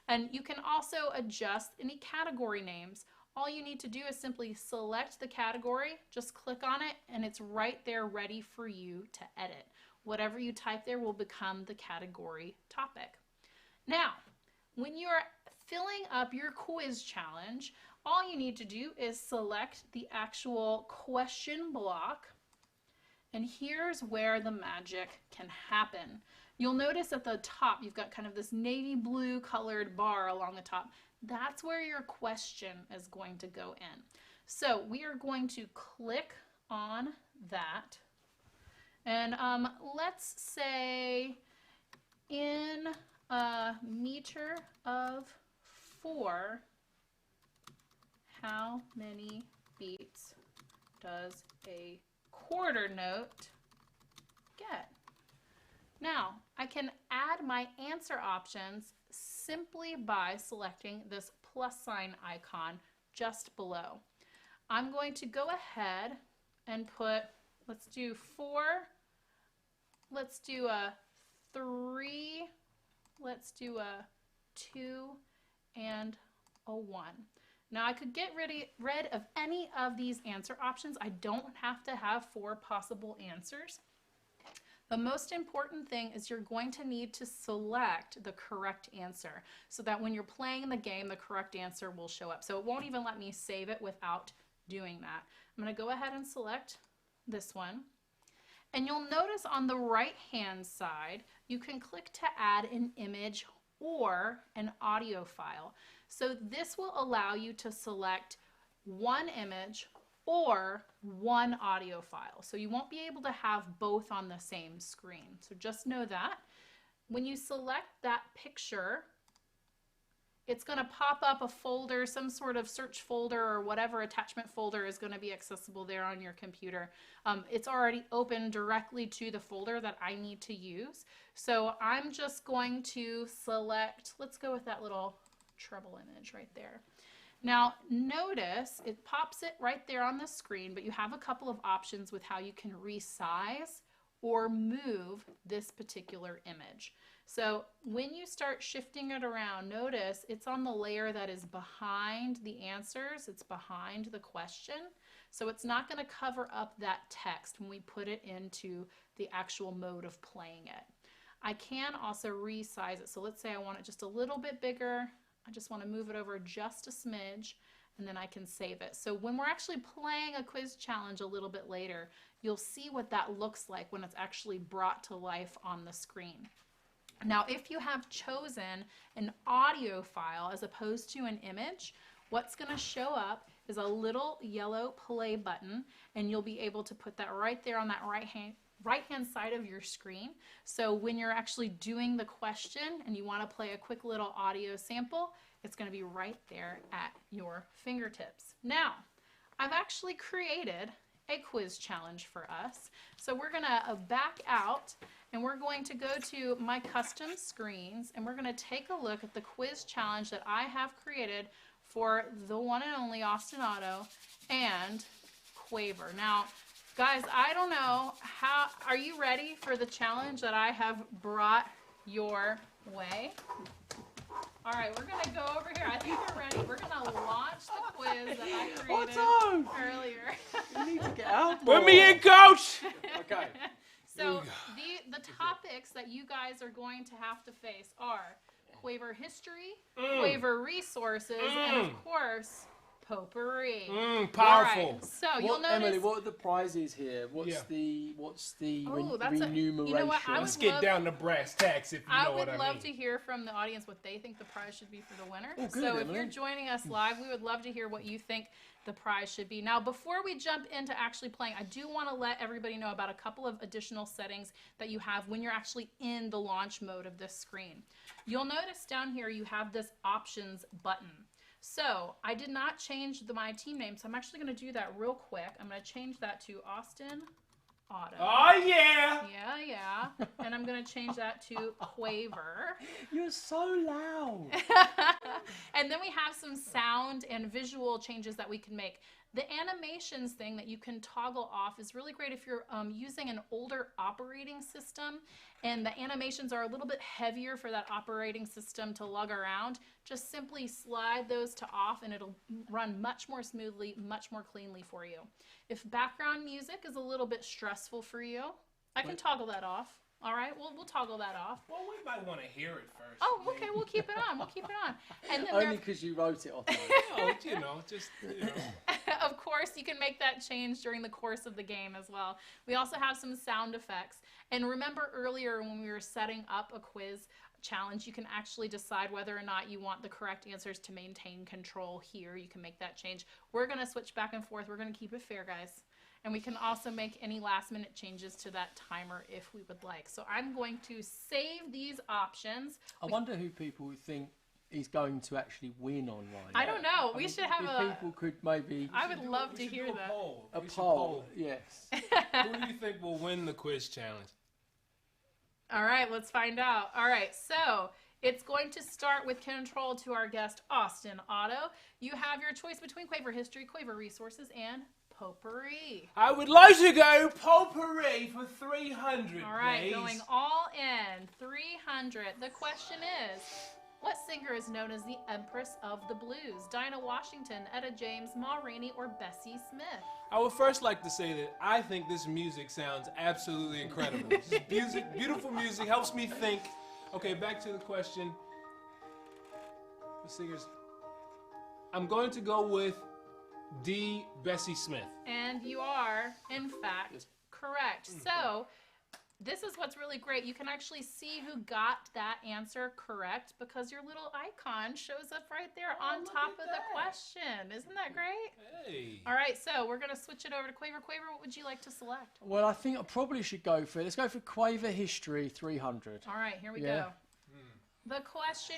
And you can also adjust any category names. All you need to do is simply select the category, just click on it, and it's right there ready for you to edit. Whatever you type there will become the category topic. Now, when you're filling up your quiz challenge, all you need to do is select the actual question block, and here's where the magic can happen. You'll notice at the top, you've got kind of this navy blue colored bar along the top. That's where your question is going to go in. So we are going to click on that. And let's say in a meter of 4, how many beats does a quarter note get? Now, I can add my answer options simply by selecting this plus sign icon just below. I'm going to go ahead and put, let's do 4, let's do a 3, let's do a 2, and a 1. Now I could get rid of any of these answer options. I don't have to have 4 possible answers. The most important thing is you're going to need to select the correct answer so that when you're playing the game, the correct answer will show up. So it won't even let me save it without doing that. I'm going to go ahead and select this one. And you'll notice on the right-hand side, you can click to add an image or an audio file. So this will allow you to select one image or one audio file. So you won't be able to have both on the same screen. So just know that. When you select that picture, it's going to pop up a folder, some sort of search folder or whatever attachment folder is going to be accessible there on your computer. It's already open directly to the folder that I need to use. So I'm just going to select, let's go with that little treble image right there. Now notice it pops it right there on the screen, but you have a couple of options with how you can resize or move this particular image. So when you start shifting it around, notice it's on the layer that is behind the answers, it's behind the question. So it's not going to cover up that text when we put it into the actual mode of playing it. I can also resize it. So let's say I want it just a little bit bigger. I just want to move it over just a smidge, and then I can save it. So when we're actually playing a quiz challenge a little bit later, you'll see what that looks like when it's actually brought to life on the screen. Now, if you have chosen an audio file as opposed to an image, what's going to show up is a little yellow play button, and you'll be able to put that right there on that right-hand side of your screen. So when you're actually doing the question and you want to play a quick little audio sample, it's going to be right there at your fingertips. Now, I've actually created a quiz challenge for us. So we're going to back out and we're going to go to my custom screens and we're going to take a look at the quiz challenge that I have created for the one and only Austin Otto and Quaver. Now, guys, I don't know how, are you ready for the challenge that I have brought your way? All right, we're going to go over here. I think we're ready. We're going to launch the quiz that I created earlier. You need to get out. Put me in, coach! Okay. So the topics that you guys are going to have to face are Quaver history, Quaver resources, and of course, potpourri. Powerful. All right, so you'll notice. Emily, what are the prizes here? What's the remuneration? You know what, Let's get down to brass tacks, if you know what I mean. I would love to hear from the audience what they think the prize should be for the winner. Oh, good, so Emily. if you're joining us live, we would love to hear what you think the prize should be. Now, before we jump into actually playing, I do want to let everybody know about a couple of additional settings that you have when you're actually in the launch mode of this screen. You'll notice down here you have this options button. So I did not change my team name, so I'm actually going to do that real quick. I'm going to change that to Austin Otto. Oh, yeah! Yeah. And I'm going to change that to Quaver. You're so loud. And then we have some sound and visual changes that we can make. The animations thing that you can toggle off is really great if you're using an older operating system and the animations are a little bit heavier for that operating system to lug around. Just simply slide those to off and it'll run much more smoothly, much more cleanly for you. If background music is a little bit stressful for you, I can toggle that off. All right, we'll toggle that off. Well, we might want to hear it first. Oh, okay, we'll keep it on. We'll keep it on. And then Only because you wrote it, Otto. Oh, you know, just, you know. Of course, you can make that change during the course of the game as well. We also have some sound effects. And remember earlier when we were setting up a quiz challenge, you can actually decide whether or not you want the correct answers to maintain control here. You can make that change. We're going to switch back and forth. We're going to keep it fair, guys. And we can also make any last minute changes to that timer if we would like. So I'm going to save these options. I wonder who people think is going to actually win online. I don't know. We should have if people could maybe... I would love to hear that. A poll, yes. Who do you think will win the quiz challenge? All right, let's find out. All right, so it's going to start with control to our guest, Austin Otto. You have your choice between Quaver history, Quaver resources, and potpourri. I would like to go potpourri for 300, all right, please. Going all in, 300. The question is, what singer is known as the Empress of the Blues? Dinah Washington, Etta James, Ma Rainey, or Bessie Smith? I would first like to say that I think this music sounds absolutely incredible. This music, beautiful music, helps me think. Okay, back to the question. The singers. I'm going to go with D. Bessie Smith. And you are, in fact, correct. So, this is what's really great. You can actually see who got that answer correct because your little icon shows up right there on top of the question. Isn't that great? Hey. All right, so we're going to switch it over to Quaver. Quaver, what would you like to select? Well, I think I probably should go for it. Let's go for Quaver history 300. All right, here we go. The question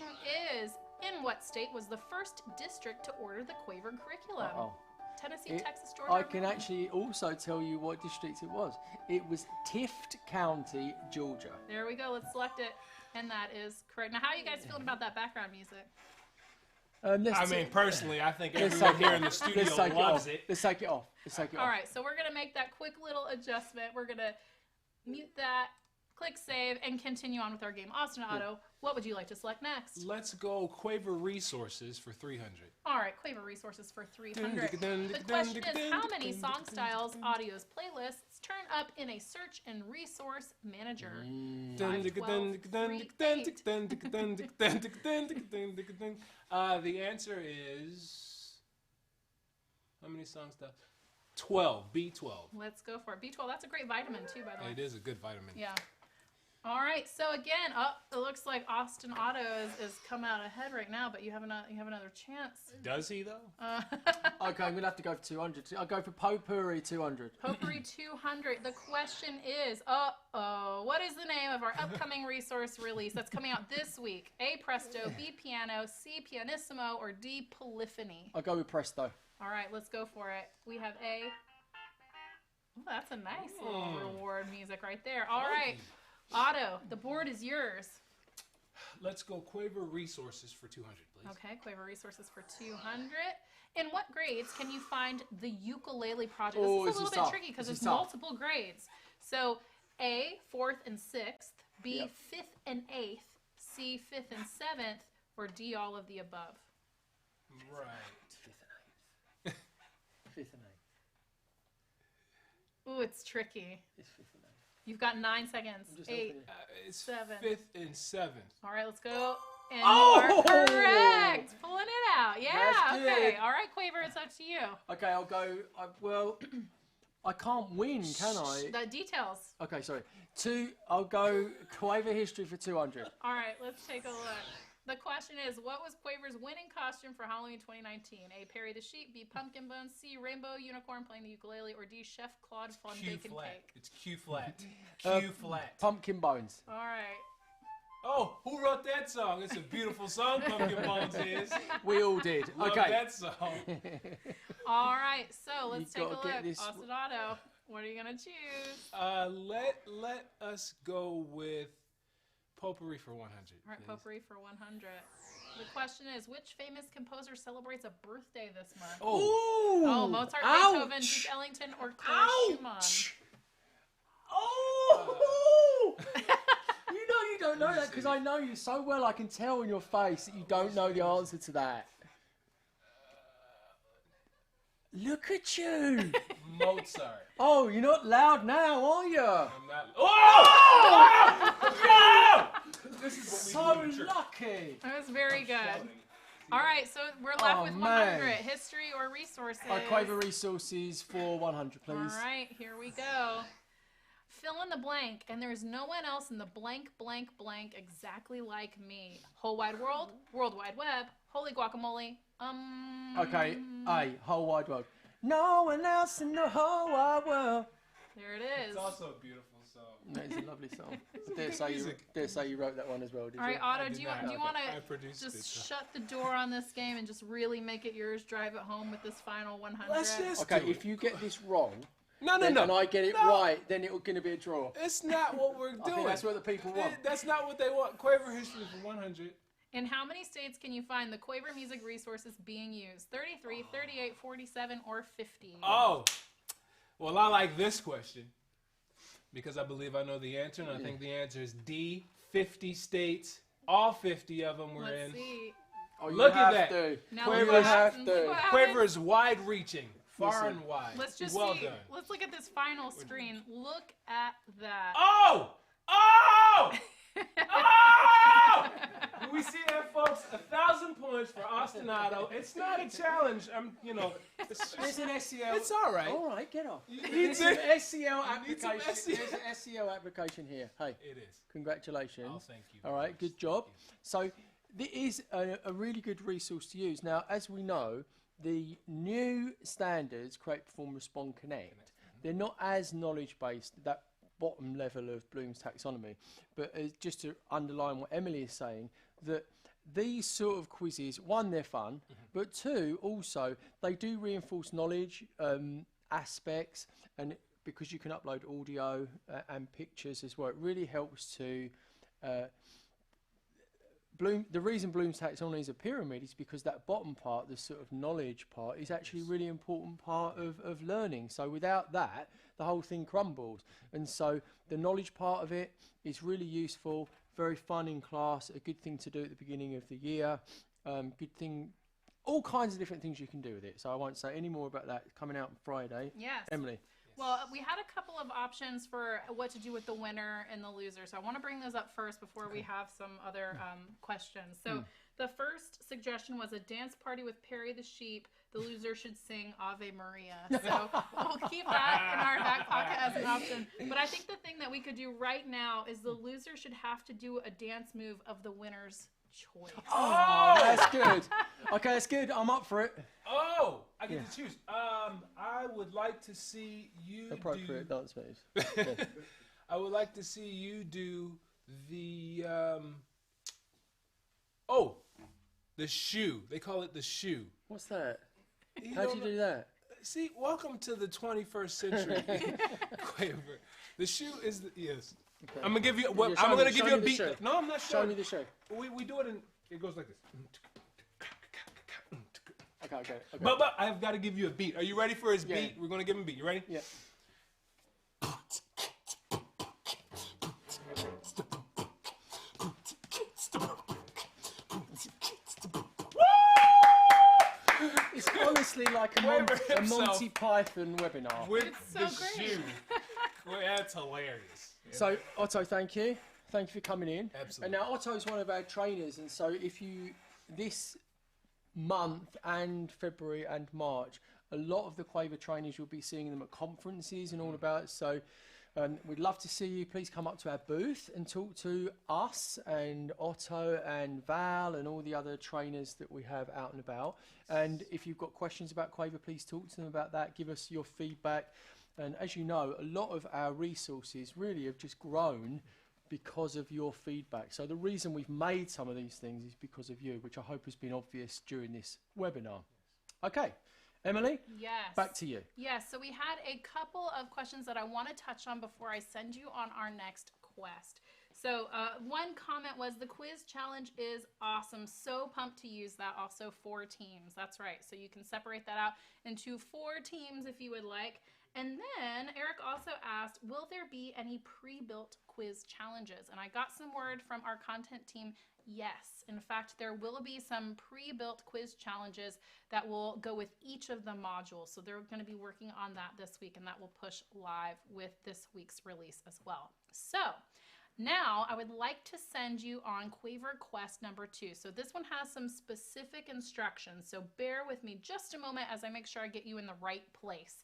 is, In what state was the first district to order the Quaver curriculum? Uh-oh. Tennessee, Texas, Georgia. I can actually also tell you what district it was. It was Tift County, Georgia. There we go. Let's select it. And that is correct. Now, how are you guys feeling about that background music? I mean, personally, I think everyone here in the studio loves it. Let's take it off. Let's take it off. All right, so we're going to make that quick little adjustment. We're going to mute that, click save, and continue on with our game. Austin Otto, what would you like to select next? Let's go Quaver Resources for 300. All right, Quaver Resources for 300. The question is, how many song styles, audios, playlists turn up in a search and resource manager? 5, 12, 3, 8. The answer is, how many song styles? 12. B12. Let's go for it. B12, that's a great vitamin too, by the way. It is a good vitamin. Yeah. All right, so again, it looks like Austin Otto is come out ahead right now, but you have another chance. Does he though? Okay, I'm gonna have to go for 200. I'll go for Potpourri 200. Potpourri 200. The question is, what is the name of our upcoming resource release that's coming out this week? A, Presto, B, Piano, C, Pianissimo, or D, Polyphony? I'll go with Presto. All right, let's go for it. We have A. Ooh, that's a nice little reward music right there. All right, Otto, the board is yours. Let's go Quaver Resources for 200, please. Okay, Quaver Resources for 200. In what grades can you find the Ukulele project? This is a little bit tricky because there's multiple grades. So A, 4th and 6th, B, 5th and 8th, C, 5th and 7th, or D, all of the above. Right. 5th and 8th. 5th and 8th. Ooh, it's tricky. It's 5th and 8th. You've got 9 seconds. 8, It's 7. 5th and 7th. All right, let's go. And you are correct. Pulling it out. Yeah, That's okay. good. All right, Quaver, it's up to you. Okay, I'll go. Well, I can't win, can I? The details. Okay, sorry. I'll go Quaver History for 200. All right, let's take a look. The question is, what was Quaver's winning costume for Halloween 2019? A, Perry the Sheep, B, Pumpkin Bones, C, Rainbow Unicorn playing the ukulele, or D, Chef Claude Fun Bacon Cake? It's Q flat. Q flat. Pumpkin Bones. All right. Oh, who wrote that song? It's a beautiful song, Pumpkin Bones is. We all did. Love Okay. that song. All right, so let's take a gotta get look. this- Austin Otto, what are you going to choose? Let us go with Potpourri for 100. All right, please. Potpourri for 100. The question is, which famous composer celebrates a birthday this month? Oh, Mozart, ouch. Beethoven, Duke Ellington, or Klaus Schumann? Oh! You don't know that because I know you so well. I can tell in your face that you don't know the answer to that. Look at you. Mozart. Oh, you're not loud now, are you? I'm not. Oh! This is what we do in So church. lucky. That was very good. All right, so we're left with 100. History or resources? Quaver Resources for 100, please. All right, here we go. Fill in the blank, and there's no one else in the blank, blank, blank exactly like me. Whole wide world, World Wide Web, holy guacamole, Okay, A, whole wide world. No one else in the whole wide world. There it is. It's also a beautiful song. That is a lovely song. Dare say you wrote that one as well, did you? All right, Otto, do you not. want I to produced it, just so. shut the door on this game and just really make it yours, drive it home with this final 100? Let's just Okay, do if it. you get this wrong, No. and I get it right, then it's going to be a draw. It's not what we're I doing. think that's what the people want. That's not what they want. Quaver History for 100. In how many states can you find the Quaver music resources being used? 33, 38, 47, or 50? Oh, well, I like this question because I believe I know the answer, and I think the answer is D, 50 states. All 50 of them were Let's in. see. Oh, you Look at have that. to. Now Quaver let's have see to. what Quaver happens. is wide-reaching, far Listen. and wide. Let's just well see. done. Let's look at this final screen. Look at that. Oh! Oh! Oh! We see that, folks. 1,000 points for Austin Otto. It's not a challenge. It's There's an SEL. It's all right. All right, get off. You There's need an to- SEL need some application. SEL. There's an SEL application here. Hey, It is. congratulations. Oh, thank you. All right, good job. So this is a really good resource to use. Now, as we know, the new standards, Create, Perform, Respond, Connect, they're not as knowledge-based, that bottom level of Bloom's taxonomy. But just to underline what Emily is saying, that these sort of quizzes, one, they're fun, but two, also, they do reinforce knowledge aspects, and because you can upload audio and pictures as well, it really helps to the reason Bloom's taxonomy is a pyramid is because that bottom part, the sort of knowledge part, is actually a really important part of learning. So without that, the whole thing crumbles. And so the knowledge part of it is really useful, very fun in class, a good thing to do at the beginning of the year, good thing, all kinds of different things you can do with it. So I won't say any more about that. It's coming out on Friday. Yes. Emily. Well, we had a couple of options for what to do with the winner and the loser. So I want to bring those up first before we have some other questions. So the first suggestion was a dance party with Perry the sheep. The loser should sing Ave Maria. So we'll keep that in our back pocket as an option. But I think the thing that we could do right now is the loser should have to do a dance move of the winner's choice. Oh, that's good. Okay, that's good. I'm up for it. Oh, I get to choose. I would like to see you Appropriate dance moves. I would like to see you do the the shoe. They call it the shoe. What's that? How do you do that? See, welcome to the 21st century, Quaver. The shoe is yes. Okay. I'm gonna give you. Yeah, I'm gonna show give you a me the beat. show. No, I'm not Show showing. me the show. We do it in. It goes like this. Okay. But I've got to give you a beat. Are you ready for his beat? We're gonna give him a beat. You ready? Yeah. It's honestly like a Monty Python webinar. With It's so the great. shoe. Well, that's hilarious. So Otto, thank you. Thank you for coming in. Absolutely. And now Otto's one of our trainers, and so if you this month and February and March, a lot of the Quaver trainers you'll be seeing them at conferences and all about it. So we'd love to see you. Please come up to our booth and talk to us and Otto and Val and all the other trainers that we have out and about. And if you've got questions about Quaver, please talk to them about that. Give us your feedback. And as you know, a lot of our resources really have just grown because of your feedback. So the reason we've made some of these things is because of you, which I hope has been obvious during this webinar. Okay, Emily, Yes. back to you. Yes, so we had a couple of questions that I want to touch on before I send you on our next quest. So one comment was the quiz challenge is awesome. So pumped to use that. Also 4 teams. That's right. So you can separate that out into 4 teams if you would like. And then Eric also asked, will there be any pre-built quiz challenges? And I got some word from our content team. Yes. In fact, there will be some pre-built quiz challenges that will go with each of the modules. So they're going to be working on that this week, and that will push live with this week's release as well. So now I would like to send you on Quaver Quest number 2. So this one has some specific instructions. So bear with me just a moment as I make sure I get you in the right place.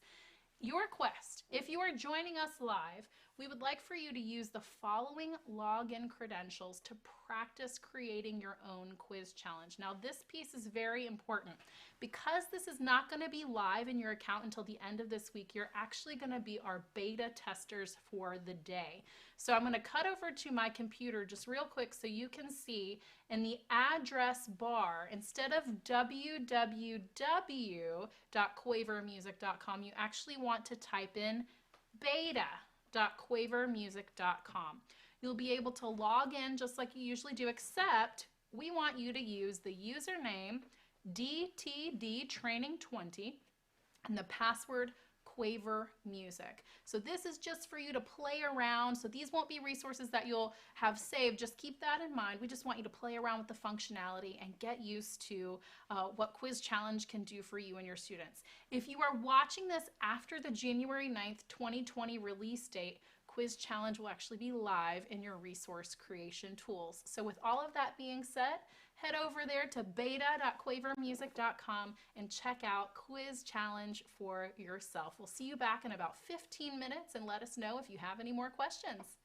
Your quest, if you are joining us live, we would like for you to use the following login credentials to practice creating your own quiz challenge. Now, this piece is very important. Because this is not going to be live in your account until the end of this week, you're actually going to be our beta testers for the day. So I'm going to cut over to my computer just real quick so you can see in the address bar, instead of www.quavermusic.com, you actually want to type in beta.quavermusic.com. You'll be able to log in just like you usually do, except we want you to use the username DTDtraining20 and the password Quaver Music. So this is just for you to play around. So these won't be resources that you'll have saved. Just keep that in mind. We just want you to play around with the functionality and get used to what Quiz Challenge can do for you and your students. If you are watching this after the January 9th, 2020 release date, Quiz Challenge will actually be live in your resource creation tools. So with all of that being said, head over there to beta.quavermusic.com and check out Quiz Challenge for yourself. We'll see you back in about 15 minutes and let us know if you have any more questions.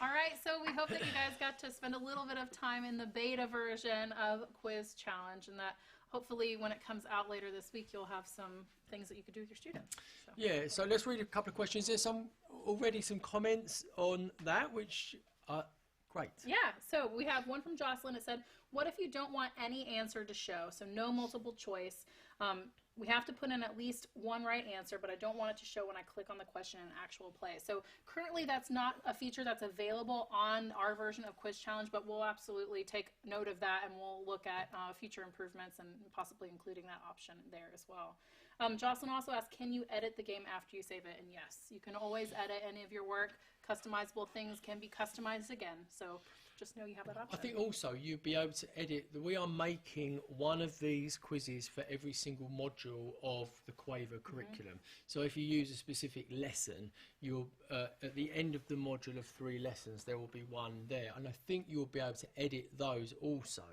All right, so we hope that you guys got to spend a little bit of time in the beta version of Quiz Challenge, and that hopefully when it comes out later this week, you'll have some things that you could do with your students. So. Yeah, so let's read a couple of questions. There's already some comments on that, which are great. Yeah, so we have one from Jocelyn. It said, what if you don't want any answer to show? So no multiple choice. We have to put in at least one right answer, but I don't want it to show when I click on the question in actual play. So currently that's not a feature that's available on our version of Quiz Challenge, but we'll absolutely take note of that, and we'll look at future improvements and possibly including that option there as well. Jocelyn also asked, can you edit the game after you save it? And yes, you can always edit any of your work. Customizable things can be customized again. So just know you have that option. I think also you'll be able to edit. We are making one of these quizzes for every single module of the Quaver curriculum. So if you use a specific lesson, you'll at the end of the module of 3 lessons, there will be one there. And I think you'll be able to edit those also.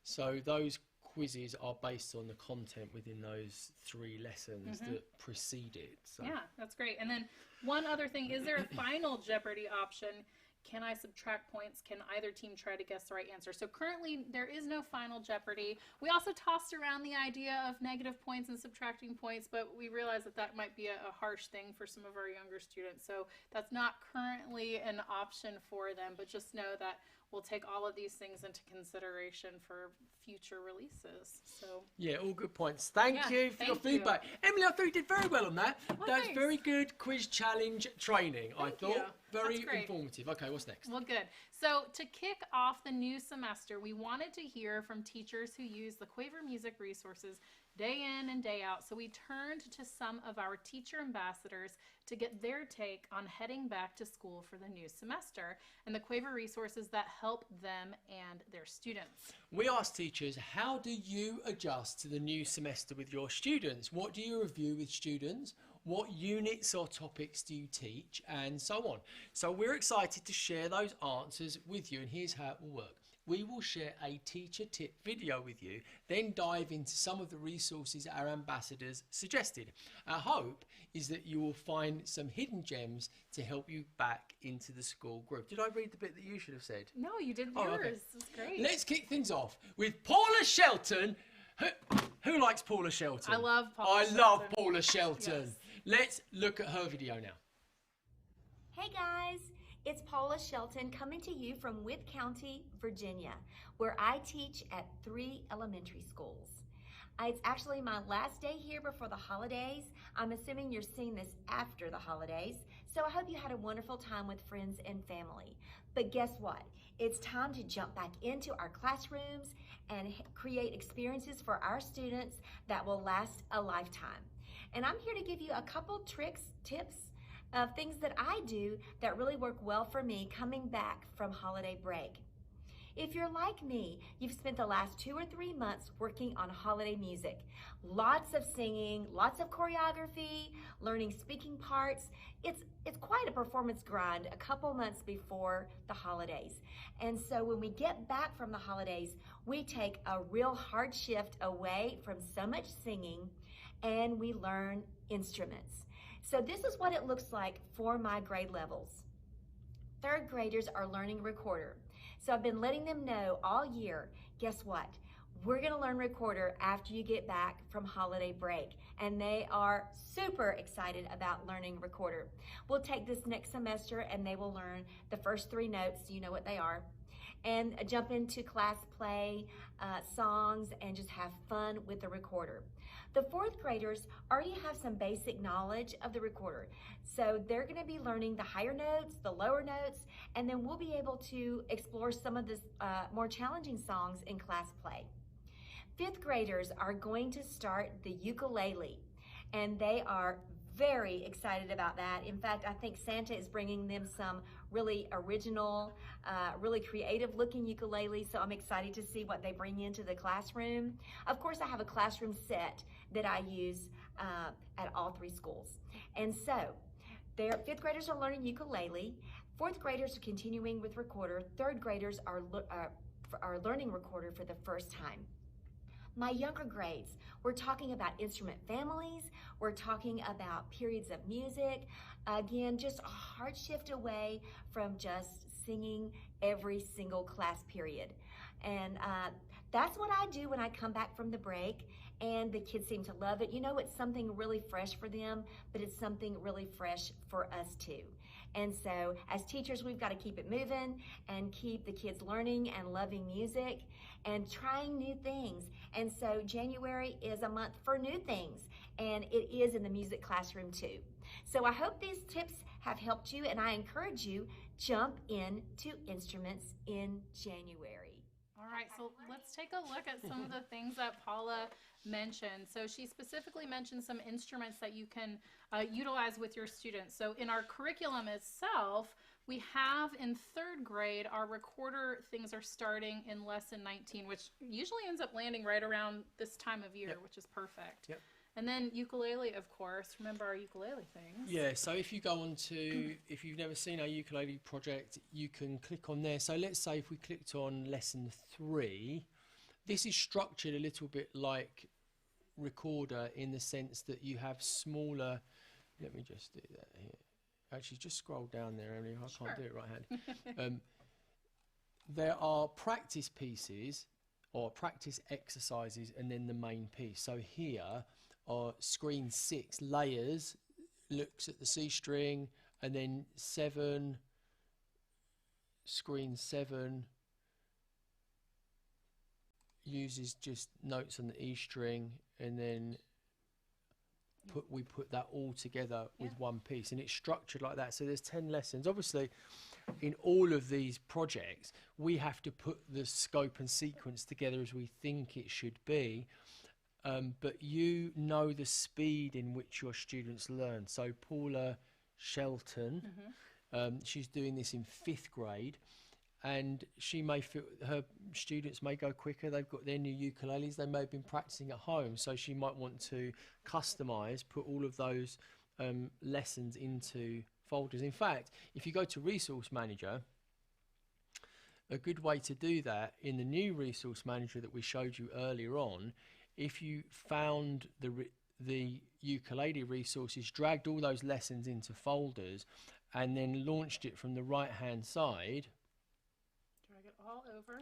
So those quizzes are based on the content within those 3 lessons that precede it. So. Yeah, that's great. And then one other thing, is there a final Jeopardy option? Can I subtract points? Can either team try to guess the right answer? So currently there is no final Jeopardy. We also tossed around the idea of negative points and subtracting points, but we realized that that might be a harsh thing for some of our younger students. So that's not currently an option for them, but just know that we'll take all of these things into consideration for future releases. So yeah, all good points. Thank you for your Thank feedback. Emily, I thought you did very well on that. That's thanks. very good quiz challenge training, I thought. you. Very That's great. informative. Okay, what's next? Well, good. So to kick off the new semester, we wanted to hear from teachers who use the Quaver music resources day in and day out. So we turned to some of our teacher ambassadors to get their take on heading back to school for the new semester and the Quaver resources that help them and their students. We asked teachers, how do you adjust to the new semester with your students? What do you review with students? What units or topics do you teach? And so on. So we're excited to share those answers with you, and here's how it will work. We will share a teacher tip video with you, then dive into some of the resources our ambassadors suggested. Our hope is that you will find some hidden gems to help you back into the school group. Did I read the bit that you should have said? No, you did Oh, yours. okay. It's great. Let's kick things off with Paula Shelton. Who likes Paula Shelton? I love Paula I love Shelton. Paula Shelton. Yes. Let's look at her video now. Hey guys, it's Paula Shelton coming to you from Wythe County, Virginia, where I teach at 3 elementary schools. It's actually my last day here before the holidays. I'm assuming you're seeing this after the holidays, so I hope you had a wonderful time with friends and family. But guess what? It's time to jump back into our classrooms and create experiences for our students that will last a lifetime. And I'm here to give you a couple tricks, tips, of things that I do that really work well for me coming back from holiday break. If you're like me, you've spent the last 2 or 3 months working on holiday music. Lots of singing, lots of choreography, learning speaking parts. It's quite a performance grind a couple months before the holidays. And so when we get back from the holidays, we take a real hard shift away from so much singing and we learn instruments. So this is what it looks like for my grade levels. 3rd graders are learning recorder. So I've been letting them know all year, guess what? We're gonna learn recorder after you get back from holiday break. And they are super excited about learning recorder. We'll take this next semester and they will learn the first 3 notes, you know what they are, and jump into class play, songs, and just have fun with the recorder. The 4th graders already have some basic knowledge of the recorder. So they're gonna be learning the higher notes, the lower notes, and then we'll be able to explore some of the more challenging songs in class play. 5th graders are going to start the ukulele, and they are very excited about that. In fact, I think Santa is bringing them some really original, really creative looking ukuleles, so I'm excited to see what they bring into the classroom. Of course, I have a classroom set that I use at all 3 schools. And so, 5th graders are learning ukulele, 4th graders are continuing with recorder, 3rd graders are learning recorder for the first time. My younger grades, we're talking about instrument families, we're talking about periods of music. Again, just a hard shift away from just singing every single class period. And that's what I do when I come back from the break, and the kids seem to love it. You know, it's something really fresh for them, but it's something really fresh for us too. And so as teachers, we've got to keep it moving and keep the kids learning and loving music and trying new things. And so January is a month for new things, and it is in the music classroom too. So I hope these tips have helped you, and I encourage you, jump into instruments in January. All right, so let's take a look at some of the things that Paula mentioned. So she specifically mentioned some instruments that you can utilize with your students. So in our curriculum itself, we have in 3rd grade, our recorder things are starting in lesson 19, which usually ends up landing right around this time of year, which is perfect. Yep. And then ukulele, of course. Remember our ukulele things. Yeah, so if you go on to, if you've never seen our ukulele project, you can click on there. So let's say if we clicked on lesson 3, this is structured a little bit like recorder in the sense that you have smaller, let me just do that here. Actually, just scroll down there, Emily. I can't do it right hand. There are practice pieces or practice exercises and then the main piece. So here are screen 6 layers, looks at the C string, and then 7, screen 7 uses just notes on the E string, and then we put that all together with one piece, and it's structured like that. So there's 10 lessons. Obviously, in all of these projects, we have to put the scope and sequence together as we think it should be. But you know the speed in which your students learn. So Paula Shelton, she's doing this in 5th grade, and she may feel her students may go quicker. They've got their new ukuleles. They may have been practicing at home, so she might want to customize, put all of those lessons into folders. In fact, if you go to Resource Manager, a good way to do that in the new Resource Manager that we showed you earlier on, if you found the ukulele resources, dragged all those lessons into folders, and then launched it from the right-hand side. Drag it all over.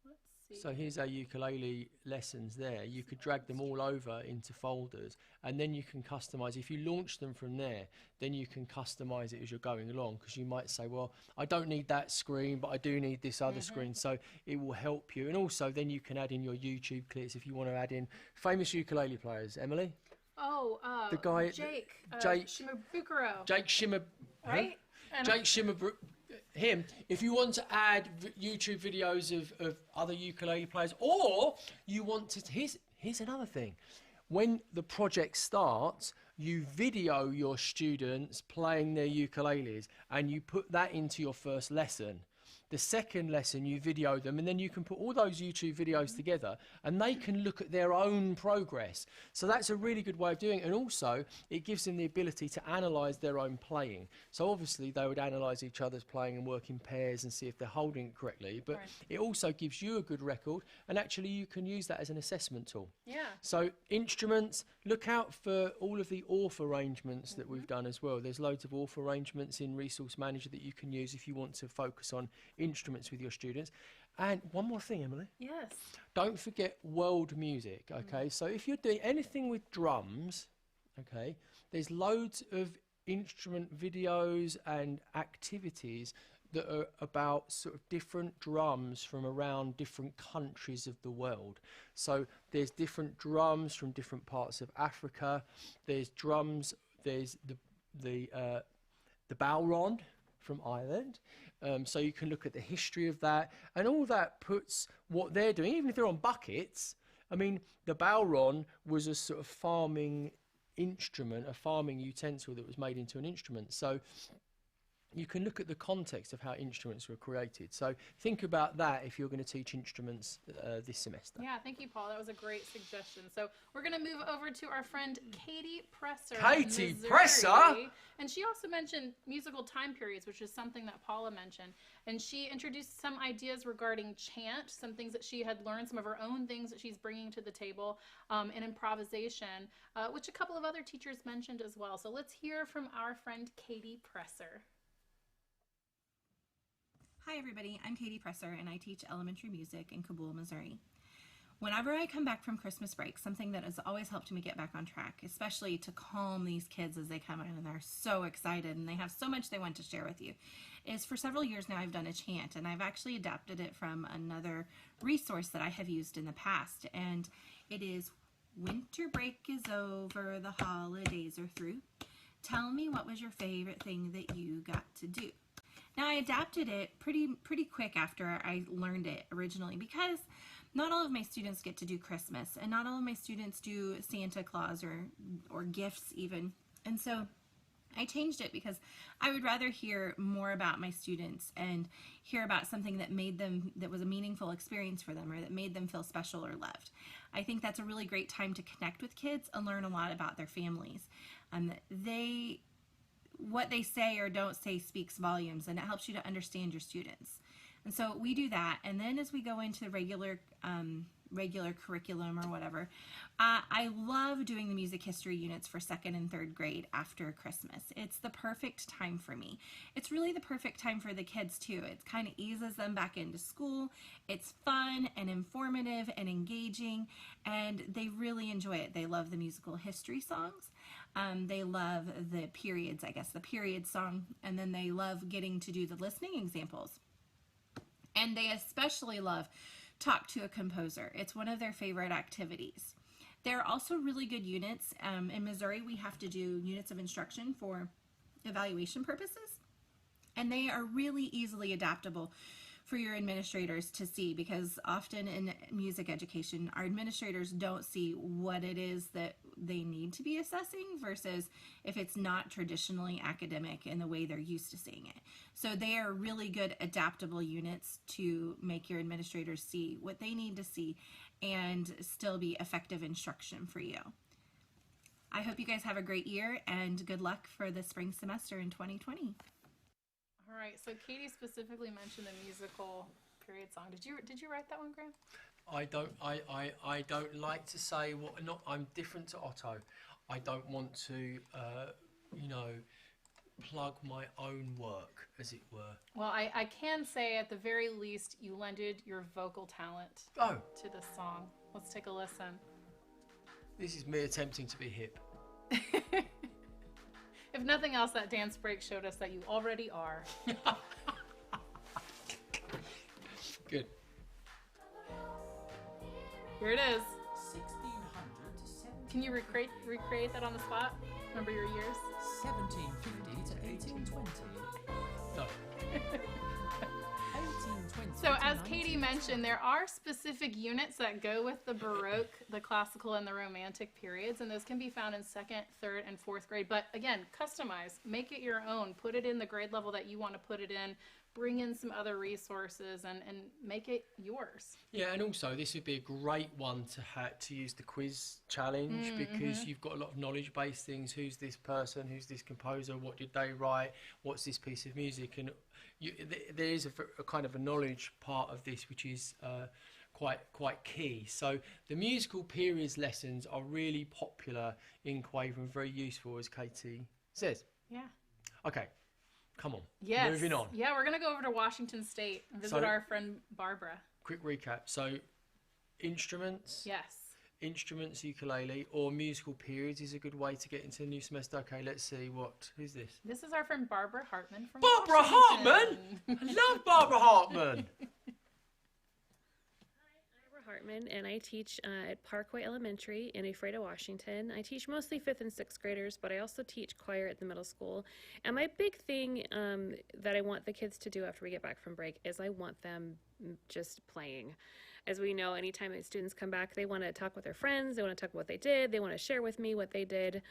Let's see. So here's our ukulele lessons there. You could drag them all over into folders, and then you can customize. If you launch them from there, then you can customize it as you're going along, because you might say, well, I don't need that screen, but I do need this other screen. So it will help you. And also then you can add in your YouTube clips if you want to add in famous ukulele players. Emily? Oh, the guy, Jake Shimabukuro. Jake Shimmer, right? Jake Shimmer, him. If you want to add YouTube videos of other ukulele players, or you want to, here's another thing. When the project starts, you video your students playing their ukuleles, and you put that into your first lesson. The second lesson, you video them, and then you can put all those YouTube videos together, and they can look at their own progress. So that's a really good way of doing it. And also, it gives them the ability to analyze their own playing. So obviously, they would analyze each other's playing and work in pairs and see if they're holding it correctly. But it also gives you a good record, and actually, you can use that as an assessment tool. Yeah. So instruments, look out for all of the ORF arrangements that we've done as well. There's loads of ORF arrangements in Resource Manager that you can use if you want to focus on instruments with your students. And one more thing, Emily. Yes. Don't forget world music, okay? So if you're doing anything with drums, okay, there's loads of instrument videos and activities that are about sort of different drums from around different countries of the world. So there's different drums from different parts of Africa. There's drums, there's the Balron from Ireland. So you can look at the history of that, and all that puts what they're doing, even if they're on buckets. I mean, the Balron was a sort of farming instrument, a farming utensil that was made into an instrument. So you can look at the context of how instruments were created. So think about that if you're going to teach instruments this semester. Yeah, thank you, Paul. That was a great suggestion. So we're going to move over to our friend Katie Presser. Katie Presser? And she also mentioned musical time periods, which is something that Paula mentioned. And she introduced some ideas regarding chant, some things that she had learned, some of her own things that she's bringing to the table, and improvisation, which a couple of other teachers mentioned as well. So let's hear from our friend Katie Presser. Hi everybody, I'm Katie Presser and I teach elementary music in Kabul, Missouri. Whenever I come back from Christmas break, something that has always helped me get back on track, especially to calm these kids as they come in and they're so excited and they have so much they want to share with you, is for several years now I've done a chant, and I've actually adapted it from another resource that I have used in the past, and it is, winter break is over, the holidays are through. Tell me what was your favorite thing that you got to do. Now I adapted it pretty quick after I learned it originally, because not all of my students get to do Christmas, and not all of my students do Santa Claus or gifts even. And so I changed it because I would rather hear more about my students and hear about something that was a meaningful experience for them, or that made them feel special or loved. I think that's a really great time to connect with kids and learn a lot about their families. What they say or don't say speaks volumes, and it helps you to understand your students. And so we do that, and then as we go into the regular curriculum or whatever, I love doing the music history units for 2nd and 3rd grade after Christmas. It's the perfect time for me. It's really the perfect time for the kids too. It kind of eases them back into school. It's fun and informative and engaging, and they really enjoy it. They love the musical history songs. They love the periods, I guess, the period song, and then they love getting to do the listening examples. And they especially love Talk to a Composer. It's one of their favorite activities. There are also really good units. In Missouri, we have to do units of instruction for evaluation purposes, and they are really easily adaptable for your administrators to see, because often in music education, our administrators don't see what it is that they need to be assessing versus if it's not traditionally academic in the way they're used to seeing it. So they are really good adaptable units to make your administrators see what they need to see and still be effective instruction for you. I hope you guys have a great year, and good luck for the spring semester in 2020. All right, so Katie specifically mentioned the musical period song. Did you write that one, Graham? I don't like to say what. Not. I'm different to Otto. I don't want to, plug my own work, as it were. Well, I can say at the very least you lended your vocal talent to the song. Let's take a listen. This is me attempting to be hip. If nothing else, that dance break showed us that you already are. Good. Here it is. 1600 to 17. Can you recreate that on the spot? Remember your years? 1750 to 1820. No. 1820. So as Katie mentioned, there are specific units that go with the Baroque, the classical, and the Romantic periods, and those can be found in 2nd, 3rd, and 4th grade. But again, customize, make it your own, put it in the grade level that you want to put it in, bring in some other resources, and make it yours. Yeah, and also this would be a great one to use the quiz challenge, because you've got a lot of knowledge-based things. Who's this person? Who's this composer? What did they write? What's this piece of music? And there is a kind of a knowledge part of this which is quite key. So the musical periods lessons are really popular in Quaver and very useful, as Katie says. Yeah. Okay. Come on. Yes. Moving on. Yeah, we're going to go over to Washington State and visit our friend Barbara. Quick recap. So, instruments. Yes. Instruments, ukulele, or musical periods is a good way to get into the new semester. Okay, let's see who's this? This is our friend Barbara Hartman from Barbara Washington. Hartman? I love Barbara Hartman. Hartman, and I teach at Parkway Elementary in Ephrata, Washington. I teach mostly 5th and 6th graders, but I also teach choir at the middle school. And my big thing that I want the kids to do after we get back from break is I want them just playing. As we know, anytime the students come back, they want to talk with their friends, they want to talk about what they did, they want to share with me what they did.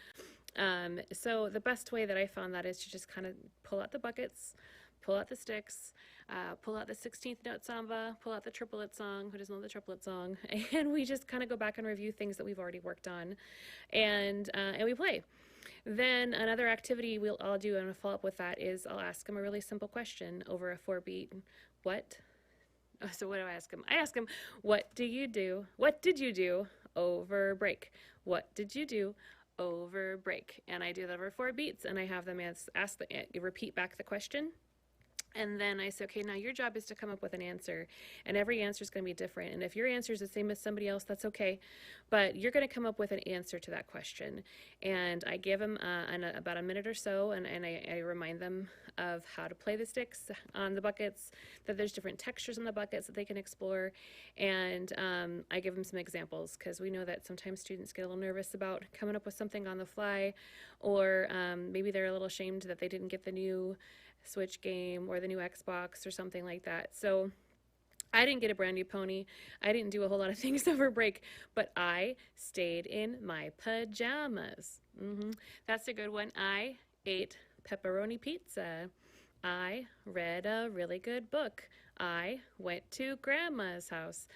So the best way that I found that is to just kind of pull out the buckets, pull out the sticks, pull out the 16th note samba, pull out the triplet song. Who doesn't know the triplet song? And we just kind of go back and review things that we've already worked on, and we play. Then another activity I'll do and follow up with that is I'll ask them a really simple question over a 4-beat. What? So what do I ask them? I ask them, what do you do? What did you do over break? What did you do over break? And I do that over 4 beats, and I have them repeat back the question. And then I say, okay, now your job is to come up with an answer, and every answer is going to be different. And if your answer is the same as somebody else, that's okay, but you're going to come up with an answer to that question. And I give them about a minute or so, and I remind them of how to play the sticks on the buckets, that there's different textures on the buckets that they can explore, and I give them some examples, because we know that sometimes students get a little nervous about coming up with something on the fly, or maybe they're a little ashamed that they didn't get the new Switch game or the new Xbox or something like that. So I didn't get a brand new pony. I didn't do a whole lot of things over break, but I stayed in my pajamas. That's a good one. I ate pepperoni pizza. I read a really good book. I went to grandma's house.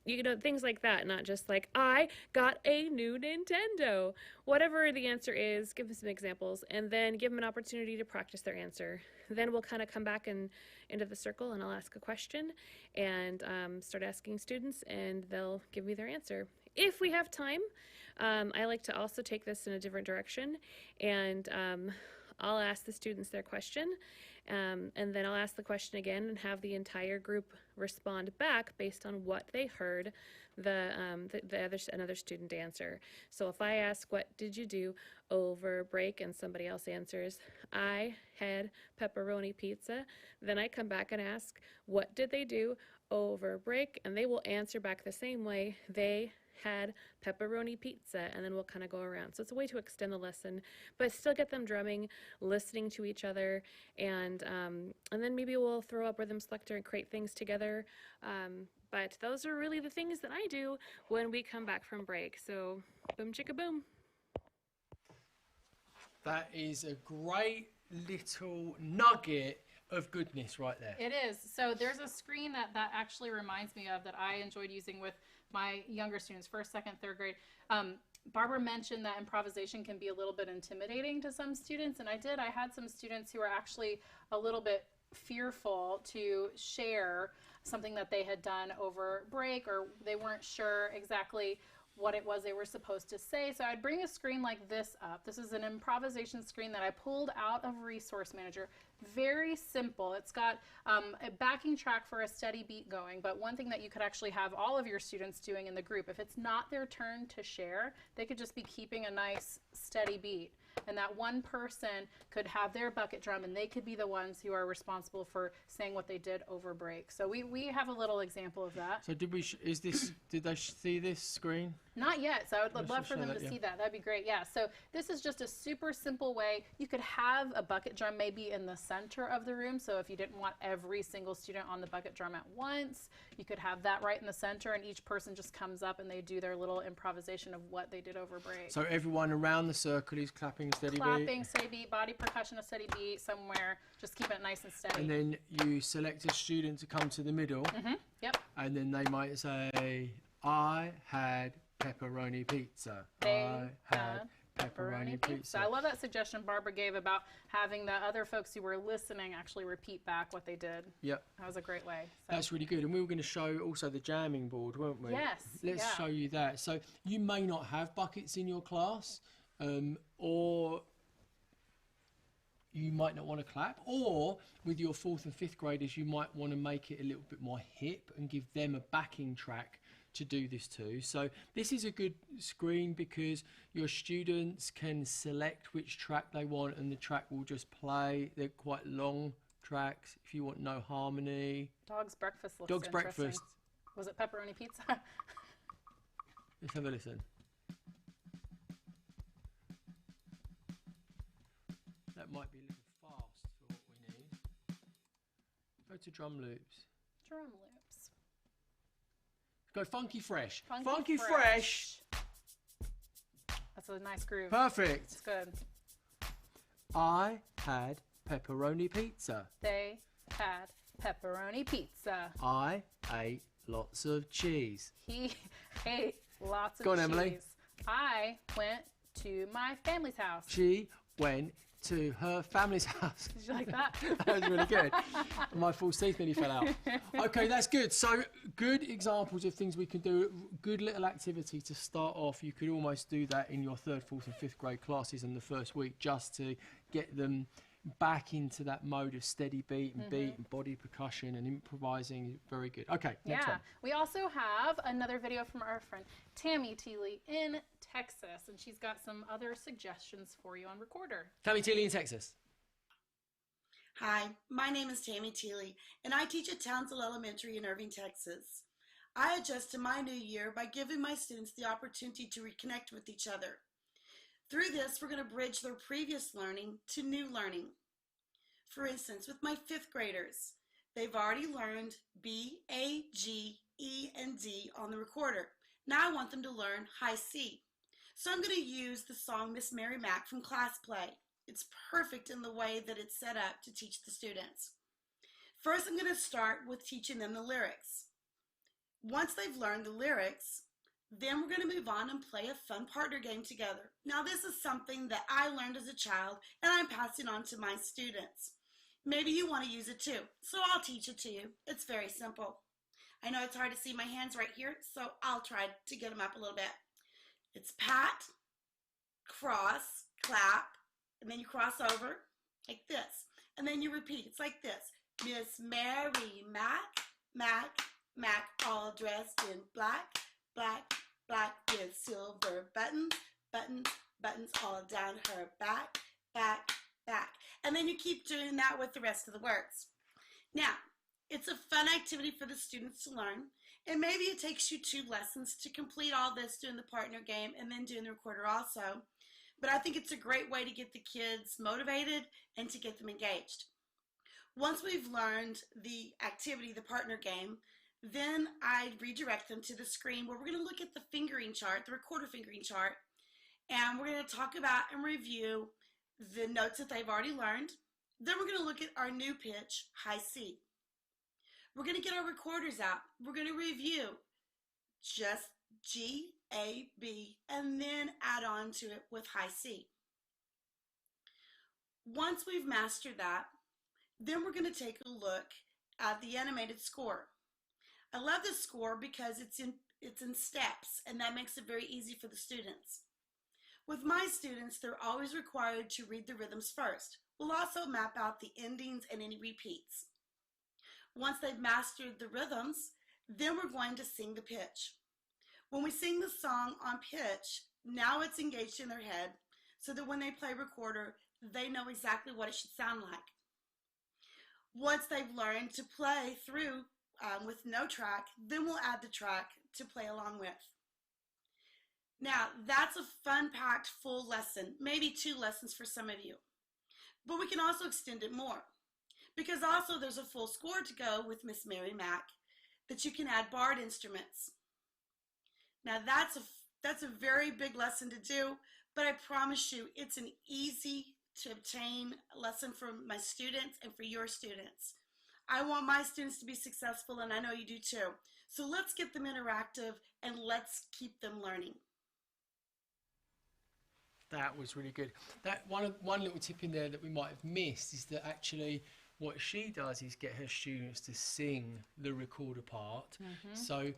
You know, things like that, not just like, I got a new Nintendo. Whatever the answer is, give them some examples, and then give them an opportunity to practice their answer. Then we'll kind of come back into the circle, and I'll ask a question and start asking students, and they'll give me their answer. If we have time, I like to also take this in a different direction, and I'll ask the students their question, and then I'll ask the question again and have the entire group respond back based on what they heard another student answer. So if I ask, what did you do over break, and somebody else answers, I had pepperoni pizza, then I come back and ask, what did they do over break? And they will answer back the same way. They had pepperoni pizza, and then we'll kind of go around. So it's a way to extend the lesson, but still get them drumming, listening to each other, and then maybe we'll throw up rhythm selector and create things together. But those are really the things that I do when we come back from break. So boom chicka boom. That is a great little nugget of goodness right there. It is. So there's a screen that actually reminds me of that I enjoyed using with my younger students, first, second, third grade. Barbara mentioned that improvisation can be a little bit intimidating to some students, and I had some students who were actually a little bit fearful to share something that they had done over break, or they weren't sure exactly what it was they were supposed to say. So I'd bring a screen like this up. This is an improvisation screen that I pulled out of Resource Manager. Very simple. It's got a backing track for a steady beat going, but one thing that you could actually have all of your students doing in the group, if it's not their turn to share, they could just be keeping a nice steady beat. And that one person could have their bucket drum, and they could be the ones who are responsible for saying what they did over break. So we have a little example of that. So did they see this screen? Not yet, so I would love for them to see that. That'd be great. Yeah, so this is just a super simple way. You could have a bucket drum maybe in the center of the room, so if you didn't want every single student on the bucket drum at once, you could have that right in the center, and each person just comes up and they do their little improvisation of what they did over break. So everyone around the circle is clapping a steady beat? Clapping, steady beat, body percussion, a steady beat somewhere. Just keep it nice and steady. And then you select a student to come to the middle. Yep. And then they might say, I had pepperoni pizza. They I had pepperoni pizza. I love that suggestion Barbara gave about having the other folks who were listening actually repeat back what they did. Yep. That was a great way. So. That's really good. And we were going to show also the jamming board, weren't we? Yes. Let's show you that. So you may not have buckets in your class, or you might not want to clap, or with your 4th and 5th graders, you might want to make it a little bit more hip and give them a backing track to do this too. So this is a good screen because your students can select which track they want, and the track will just play. They're quite long tracks. If you want no harmony. Dog's breakfast looks Dog's interesting. breakfast. Was it pepperoni pizza? Let's have a listen. That might be a little fast for what we need. Go to drum loops. Drum loops. Go funky fresh. Funky fresh. That's a nice groove. Perfect. It's good. I had pepperoni pizza. They had pepperoni pizza. I ate lots of cheese. He ate lots of Go on, cheese. Emily. I went to my family's house. She went to her family's house. Did you like that? That was really good. My false teeth nearly fell out. Okay, that's good. So good examples of things we can do. Good little activity to start off. You could almost do that in your 3rd, 4th and 5th grade classes in the first week, just to get them back into that mode of steady beat and beat and body percussion and improvising. Very good. Okay, next one. We also have another video from our friend Tammy Teeley in Texas, and she's got some other suggestions for you on recorder. Tammy Teeley in Texas. Hi, my name is Tammy Teeley, and I teach at Townsville Elementary in Irving, Texas. I adjust to my new year by giving my students the opportunity to reconnect with each other. Through this, we're going to bridge their previous learning to new learning. For instance, with my 5th graders, they've already learned B, A, G, E, and D on the recorder. Now I want them to learn high C. So I'm going to use the song Miss Mary Mac from Class Play. It's perfect in the way that it's set up to teach the students. First, I'm going to start with teaching them the lyrics. Once they've learned the lyrics, then we're going to move on and play a fun partner game together. Now, this is something that I learned as a child, and I'm passing on to my students. Maybe you want to use it too, so I'll teach it to you. It's very simple. I know it's hard to see my hands right here, so I'll try to get them up a little bit. It's pat, cross, clap, and then you cross over like this. And then you repeat. It's like this. Miss Mary Mac, Mac, Mac, all dressed in black, black, black with silver buttons, buttons, buttons all down her back, back, back. And then you keep doing that with the rest of the words. Now, it's a fun activity for the students to learn, and maybe it takes you 2 lessons to complete all this, doing the partner game and then doing the recorder also. But I think it's a great way to get the kids motivated and to get them engaged. Once we've learned the activity, the partner game, then I redirect them to the screen where we're going to look at the fingering chart, the recorder fingering chart, and we're going to talk about and review the notes that they've already learned. Then we're going to look at our new pitch, high C. We're going to get our recorders out. We're going to review just G, A, B, and then add on to it with high C. Once we've mastered that, then we're going to take a look at the animated score. I love this score because it's in steps, and that makes it very easy for the students. With my students, they're always required to read the rhythms first. We'll also map out the endings and any repeats. Once they've mastered the rhythms, then we're going to sing the pitch. When we sing the song on pitch, now it's engaged in their head so that when they play recorder, they know exactly what it should sound like. Once they've learned to play through with no track, then we'll add the track to play along with. Now, that's a fun-packed full lesson, maybe 2 lessons for some of you. But we can also extend it more, because also there's a full score to go with Miss Mary Mac that you can add barred instruments. Now, that's a very big lesson to do, but I promise you it's an easy to obtain lesson for my students and for your students. I want my students to be successful, and I know you do too. So let's get them interactive and let's keep them learning. That was really good. That one little tip in there that we might have missed is that actually what she does is get her students to sing the recorder part. So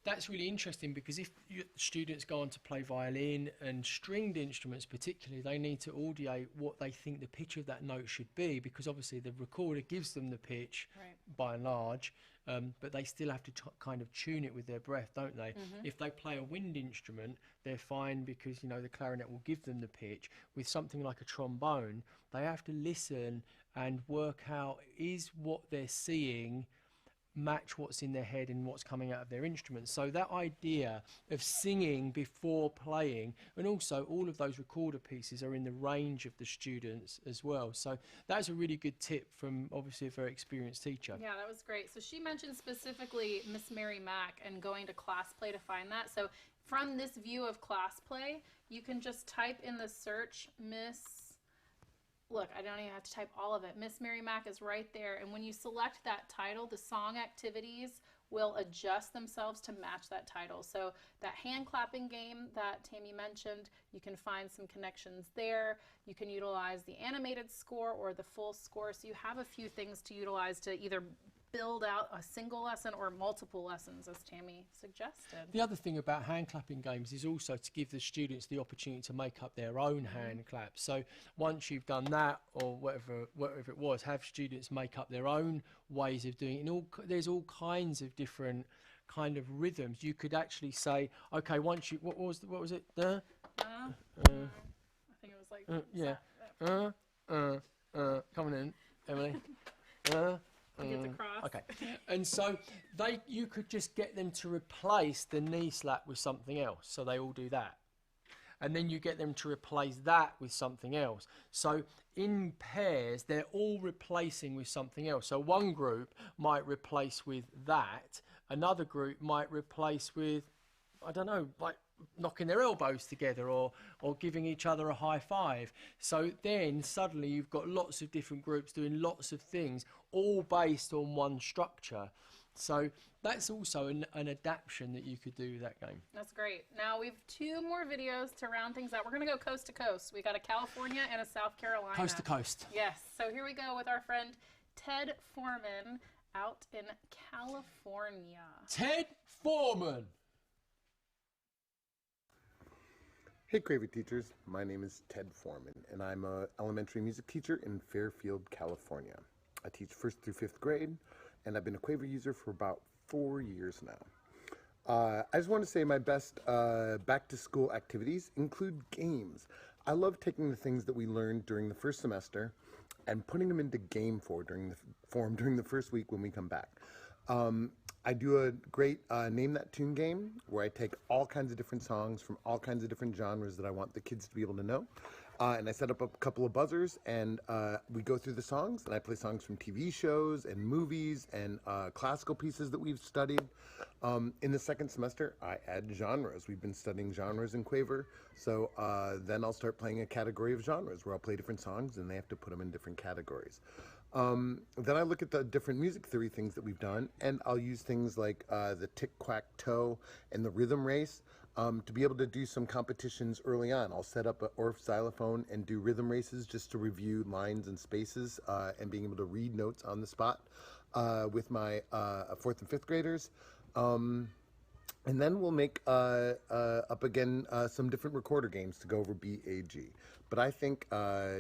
that's really interesting, because if students go on to play violin and stringed instruments particularly, they need to audiate what they think the pitch of that note should be, because obviously the recorder gives them the pitch by and large, but they still have to kind of tune it with their breath, don't they? If they play a wind instrument, they're fine because, you know, the clarinet will give them the pitch. With something like a trombone, they have to listen and work out, is what they're seeing match what's in their head and what's coming out of their instruments. So that idea of singing before playing, and also all of those recorder pieces are in the range of the students as well. So that's a really good tip from obviously a very experienced teacher. Yeah, that was great. So she mentioned specifically Miss Mary Mac and going to Class Play to find that. So from this view of Class Play, you can just type in the search look, I don't even have to type all of it. Miss Mary Mac is right there. And when you select that title, the song activities will adjust themselves to match that title. So that hand clapping game that Tammy mentioned, you can find some connections there. You can utilize the animated score or the full score. So you have a few things to utilize to either build out a single lesson or multiple lessons, as Tammy suggested. The other thing about hand clapping games is also to give the students the opportunity to make up their own hand claps. So once you've done that, or whatever it was, have students make up their own ways of doing it. And there's all kinds of different kind of rhythms. You could actually say, okay, once you, what was it? I think it was like yeah. Coming in, Emily. Get the cross. Okay, and so you could just get them to replace the knee slap with something else. So they all do that, and then you get them to replace that with something else. So in pairs, they're all replacing with something else. So one group might replace with that, another group might replace with, I don't know, like knocking their elbows together or giving each other a high five. So then suddenly you've got lots of different groups doing lots of things, all based on one structure. So that's also an adaptation that you could do with that game. That's great. Now we have 2 more videos to round things out. We're going to go coast to coast. We got a California and a South Carolina. Coast to coast. Yes. So here we go with our friend Ted Foreman out in California. Ted Foreman. Hey Quaver teachers, my name is Ted Foreman and I'm an elementary music teacher in Fairfield, California. I teach 1st through 5th grade and I've been a Quaver user for about 4 years now. I just want to say my best back to school activities include games. I love taking the things that we learned during the first semester and putting them into game form during the first week when we come back. I do a great Name That Tune game where I take all kinds of different songs from all kinds of different genres that I want the kids to be able to know. And I set up a couple of buzzers and we go through the songs and I play songs from TV shows and movies and classical pieces that we've studied. In the second semester, I add genres. We've been studying genres in Quaver. So then I'll start playing a category of genres where I'll play different songs and they have to put them in different categories. Then I look at the different music theory things that we've done, and I'll use things like the tic-quack-toe and the rhythm race to be able to do some competitions early on. I'll set up an Orff xylophone and do rhythm races just to review lines and spaces and being able to read notes on the spot with my 4th and 5th graders. And then we'll make up again some different recorder games to go over BAG. But I think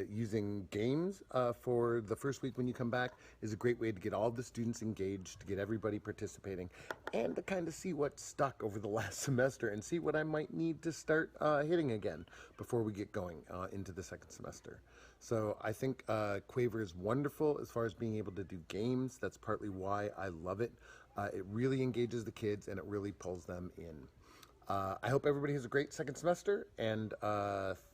using games for the first week when you come back is a great way to get all the students engaged, to get everybody participating, and to kind of see what's stuck over the last semester and see what I might need to start hitting again before we get going into the second semester. So I think Quaver is wonderful as far as being able to do games. That's partly why I love it. It really engages the kids and it really pulls them in. I hope everybody has a great second semester, and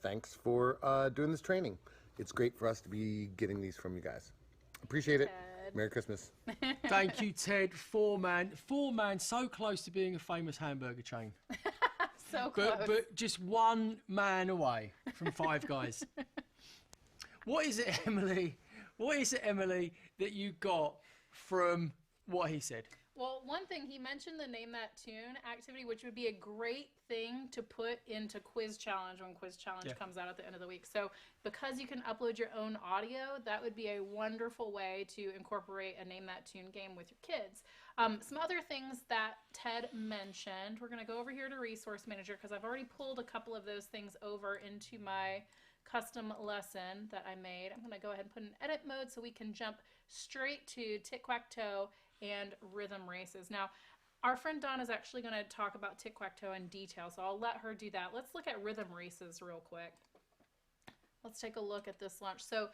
thanks for doing this training. It's great for us to be getting these from you guys. Appreciate it. Merry Christmas. Thank you, Ted. Foreman, so close to being a famous hamburger chain. So close. But just one man away from Five Guys. What is it, Emily? That you got from what he said? Well, one thing, he mentioned the Name That Tune activity, which would be a great thing to put into Quiz Challenge when Quiz Challenge comes out at the end of the week. So because you can upload your own audio, that would be a wonderful way to incorporate a Name That Tune game with your kids. Some other things that Ted mentioned, we're going to go over here to Resource Manager because I've already pulled a couple of those things over into my custom lesson that I made. I'm going to go ahead and put in edit mode so we can jump straight to tic-quack-toe and rhythm races. Now, our friend Dawn is actually going to talk about tic-quack-toe in detail, so I'll let her do that. Let's look at rhythm races real quick. Let's take a look at this lunch. So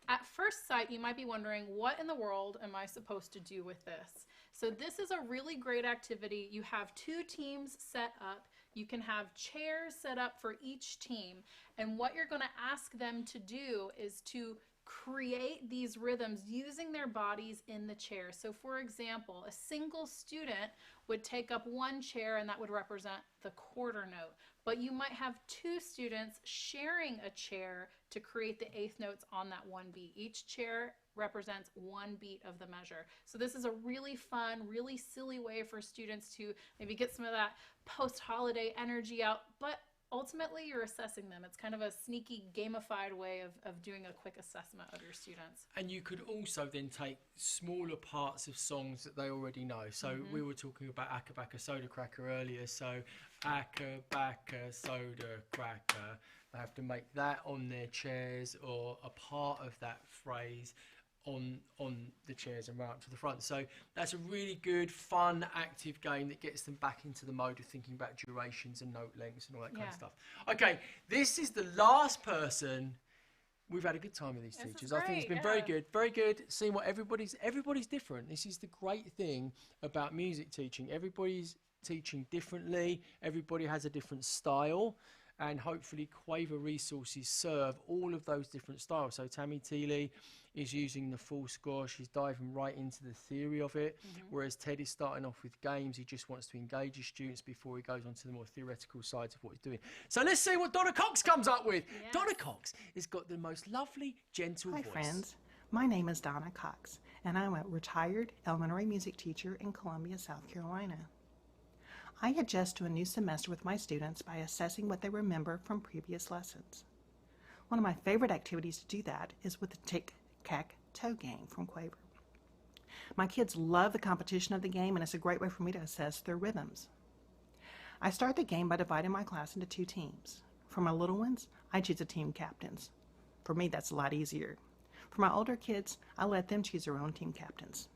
at first sight, you might be wondering, what in the world am I supposed to do with this? So this is a really great activity. You have 2 teams set up. You can have chairs set up for each team. And what you're going to ask them to do is to create these rhythms using their bodies in the chair. So for example, a single student would take up one chair and that would represent the quarter note. But you might have 2 students sharing a chair to create the 8th notes on that one beat. Each chair represents one beat of the measure. So this is a really fun, really silly way for students to maybe get some of that post-holiday energy out, but Ultimately, you're assessing them. It's kind of a sneaky, gamified way of doing a quick assessment of your students. And you could also then take smaller parts of songs that they already know. So we were talking about Acca Bacca Soda Cracker earlier. So Acca Bacca Soda Cracker, they have to make that on their chairs or a part of that phrase on the chairs and right up to the front. So that's a really good, fun, active game that gets them back into the mode of thinking about durations and note lengths and all that kind of stuff. Okay, this is the last person. We've had a good time with these teachers. I think it's been very good, very good. Seeing what everybody's different. This is the great thing about music teaching. Everybody's teaching differently. Everybody has a different style. And hopefully Quaver resources serve all of those different styles. So Tammy Teely is using the full score. She's diving right into the theory of it. Whereas Ted is starting off with games. He just wants to engage his students before he goes on to the more theoretical sides of what he's doing. So let's see what Donna Cox comes up with. Yes. Donna Cox has got the most lovely, gentle voice. Hi friends, my name is Donna Cox and I'm a retired elementary music teacher in Columbia, South Carolina. I adjust to a new semester with my students by assessing what they remember from previous lessons. One of my favorite activities to do that is with the tic-tac-toe game from Quaver. My kids love the competition of the game, and it's a great way for me to assess their rhythms. I start the game by dividing my class into 2 teams. For my little ones, I choose a team captains. For me, that's a lot easier. For my older kids, I let them choose their own team captains.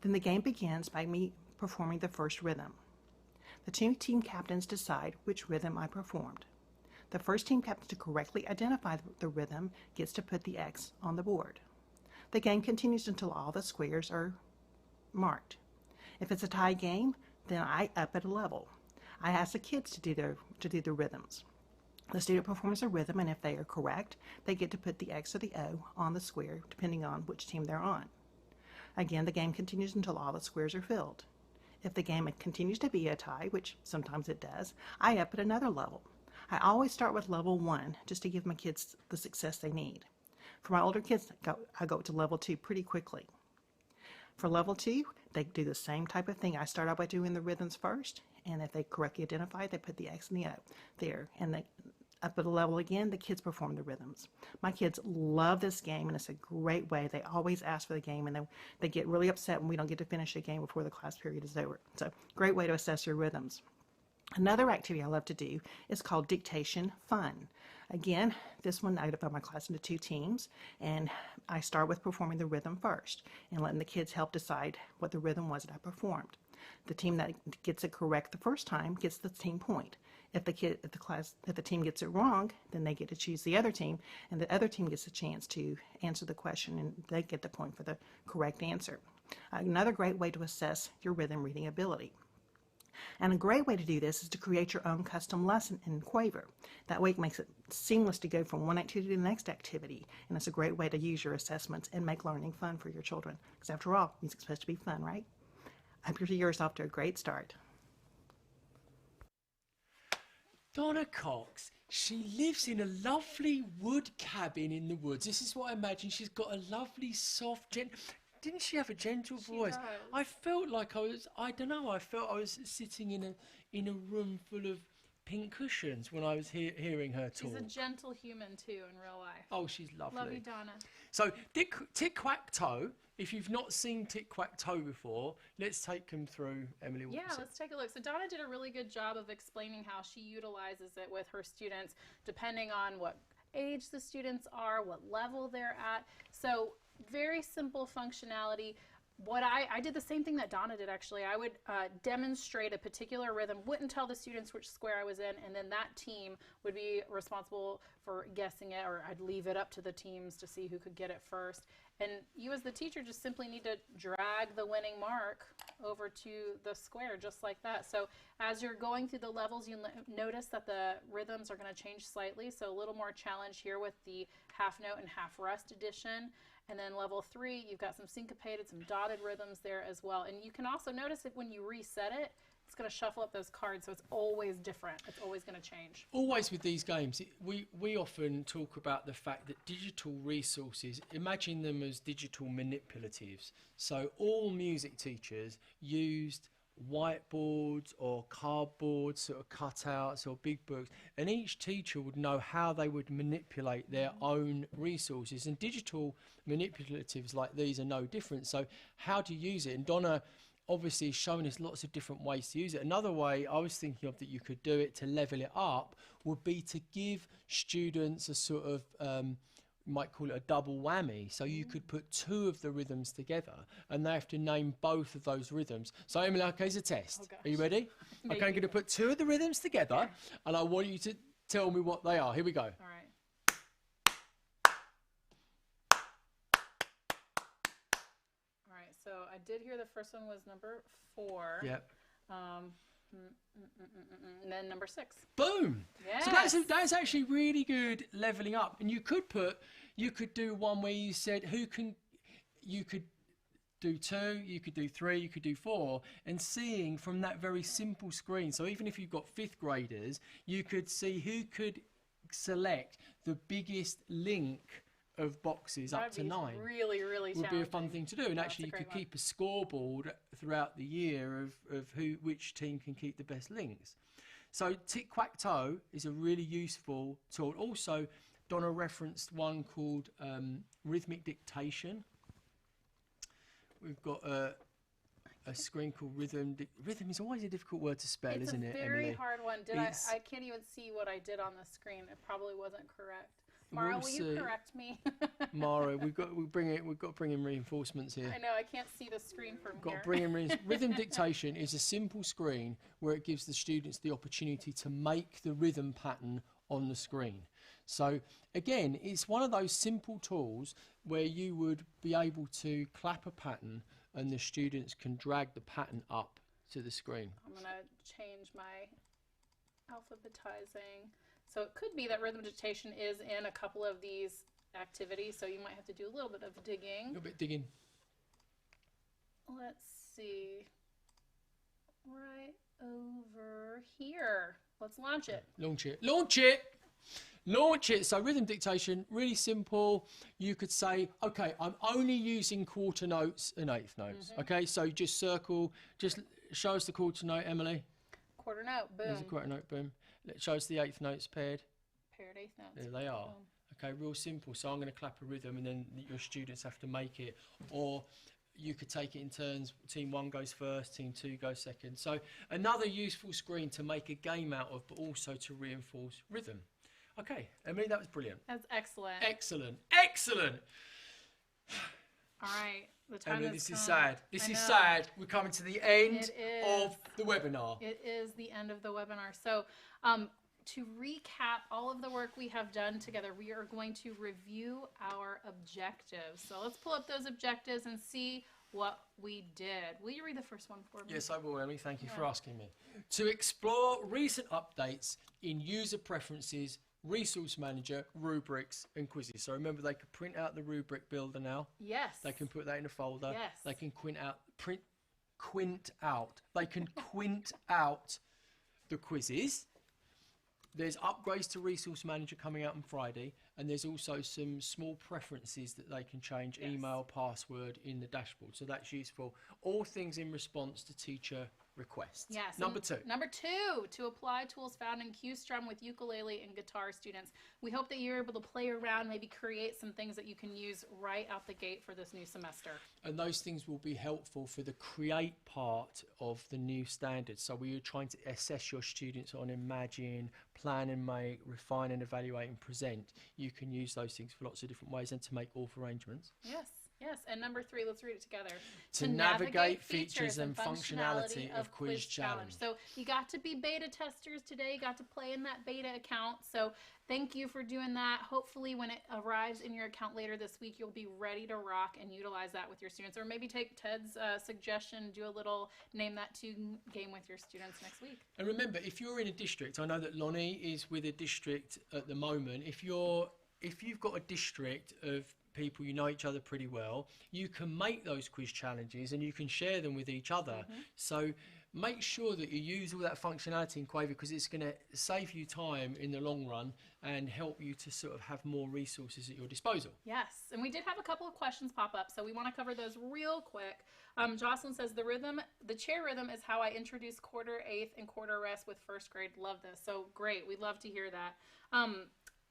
Then the game begins by me performing the first rhythm. The 2 team captains decide which rhythm I performed. The first team captain to correctly identify the rhythm gets to put the X on the board. The game continues until all the squares are marked. If it's a tie game, then I up at a level. I ask the kids to do the rhythms. The student performs a rhythm, and if they are correct, they get to put the X or the O on the square, depending on which team they're on. Again, the game continues until all the squares are filled. If the game continues to be a tie, which sometimes it does, I up at another level. I always start with level 1 just to give my kids the success they need. For my older kids, I go to level 2 pretty quickly. For level 2, they do the same type of thing. I start out by doing the rhythms first, and if they correctly identify, they put the X and the O there. And they up at a level again, the kids perform the rhythms. My kids love this game, and it's a great way. They always ask for the game, and they get really upset when we don't get to finish the game before the class period is over. So, great way to assess your rhythms. Another activity I love to do is called Dictation Fun. Again, this one I divide my class into 2 teams, and I start with performing the rhythm first and letting the kids help decide what the rhythm was that I performed. The team that gets it correct the first time gets the team point. If the team gets it wrong, then they get to choose the other team, and the other team gets a chance to answer the question, and they get the point for the correct answer. Another great way to assess your rhythm reading ability. And a great way to do this is to create your own custom lesson in Quaver. That way it makes it seamless to go from one activity to the next activity, and it's a great way to use your assessments and make learning fun for your children. Because after all, music's supposed to be fun, right? I hope your year is off to a great start. Donna Cox, she lives in a lovely wood cabin in the woods. This is what I imagine. She's got a lovely, soft, didn't she have a gentle voice? Does. I felt like I felt I was sitting in a room full of pink cushions when I was hearing her talk. She's a gentle human too in real life. Oh, she's lovely. Love you, Donna. So, Tic-Quack-Toe, if you've not seen Tic-Quack-Toe before, let's take them through, Emily. Yeah, let's take a look. So Donna did a really good job of explaining how she utilizes it with her students, depending on what age the students are, what level they're at. So very simple functionality. What I did the same thing that Donna did actually. I would demonstrate a particular rhythm, wouldn't tell the students which square I was in, and then that team would be responsible for guessing it, or I'd leave it up to the teams to see who could get it first. And you as the teacher just simply need to drag the winning mark over to the square just like that. So as you're going through the levels, you notice that the rhythms are going to change slightly. So a little more challenge here with the half note and half rest edition. And then level 3, you've got some syncopated, some dotted rhythms there as well. And you can also notice that when you reset it, it's going to shuffle up those cards, so it's always different. It's always going to change. Always with these games, we often talk about the fact that digital resources, imagine them as digital manipulatives. So all music teachers used whiteboards or cardboard sort of cutouts or big books, and each teacher would know how they would manipulate their own resources, and digital manipulatives like these are no different. So how to use it, and Donna obviously is showing us lots of different ways to use it. Another way I was thinking of that you could do it to level it up would be to give students a sort of you might call it a double whammy. So you could put 2 of the rhythms together and they have to name both of those rhythms. So Emily, okay, it's a test. Are you ready? Okay, I'm going to put 2 of the rhythms together and I want you to tell me what they are. Here we go. All right. All right, so I did hear the first one was number 4. Yep. And then number 6. Boom! Yes. So that's actually really good leveling up. And you could do one where you said you could do 2, you could do 3, you could do 4, and seeing from that very simple screen. So even if you've got 5th graders, you could see who could select the biggest link of boxes up to 9. Really, really would be a fun thing to do, and actually you could keep a scoreboard throughout the year of which team can keep the best links. So tic-quack-toe is a really useful tool. Also, Donna referenced one called Rhythmic Dictation. We've got a screen called Rhythm. Rhythm is always a difficult word to spell, isn't it, It's a very Emily? hard one. I can't even see what I did on the screen. It probably wasn't correct. Mara, will you correct me? Mara, we've got to bring in reinforcements here. I know, I can't see the screen from Got here. to bring in Rhythm Dictation is a simple screen where it gives the students the opportunity to make the rhythm pattern on the screen. So again, it's one of those simple tools where you would be able to clap a pattern and the students can drag the pattern up to the screen. I'm going to change my alphabetizing. So it could be that rhythm dictation is in a couple of these activities, so you might have to do a little bit of digging. A little bit digging. Let's see. Right over here. Let's launch it. Launch it. Launch it! Launch it. So rhythm dictation, really simple. You could say, okay, I'm only using quarter notes and 8th notes. Okay, so just circle, just show us the quarter note, Emily. Quarter note, boom. There's a quarter note, boom. Show us the 8th notes paired. Paired 8th notes. There they are. Boom. Okay, real simple. So I'm going to clap a rhythm and then your students have to make it. Or you could take it in turns. Team 1 goes first, team 2 goes second. So another useful screen to make a game out of, but also to reinforce rhythm. Okay, Emily, that was brilliant. That's excellent. Excellent. Excellent. All right. The time Emily, has this is come. sad. This I is know. sad. We're coming to the end It of the webinar. It is the end of the webinar. So to recap all of the work we have done together, we are going to review our objectives. So let's pull up those objectives and see what we did. Will you read the first one for me? Yes, I will, Emily. Thank you for asking me. To explore recent updates in user preferences, Resource Manager, Rubrics, and quizzes. So remember, they could print out the Rubric Builder now. Yes. They can put that in a folder. Yes. They can quint out. They can quint out the quizzes. There's upgrades to Resource Manager coming out on Friday, and there's also some small preferences that they can change, email, password in the dashboard. So that's useful. All things in response to teacher requests. Yes. Number 2. Number 2, to apply tools found in Strum with ukulele and guitar students. We hope that you're able to play around, maybe create some things that you can use right out the gate for this new semester. And those things will be helpful for the create part of the new standards. So we are trying to assess your students on imagine, plan and make, refine and evaluate and present. You can use those things for lots of different ways and to make author arrangements. Yes. Yes, and number 3, let's read it together. To navigate features and functionality of Quiz Challenge. So you got to be beta testers today, you got to play in that beta account. So thank you for doing that. Hopefully when it arrives in your account later this week, you'll be ready to rock and utilize that with your students. Or maybe take Ted's suggestion, do a little name that tune game with your students next week. And remember, if you're in a district, I know that Lonnie is with a district at the moment. If you've got a district of people, you know each other pretty well, you can make those quiz challenges and you can share them with each other. So make sure that you use all that functionality in Quaver, because it's going to save you time in the long run and help you to sort of have more resources at your disposal. Yes, and we did have a couple of questions pop up, so we want to cover those real quick. Jocelyn says the chair rhythm is how I introduce quarter, eighth, and quarter rest with first grade. Love this. So great. We'd love to hear that.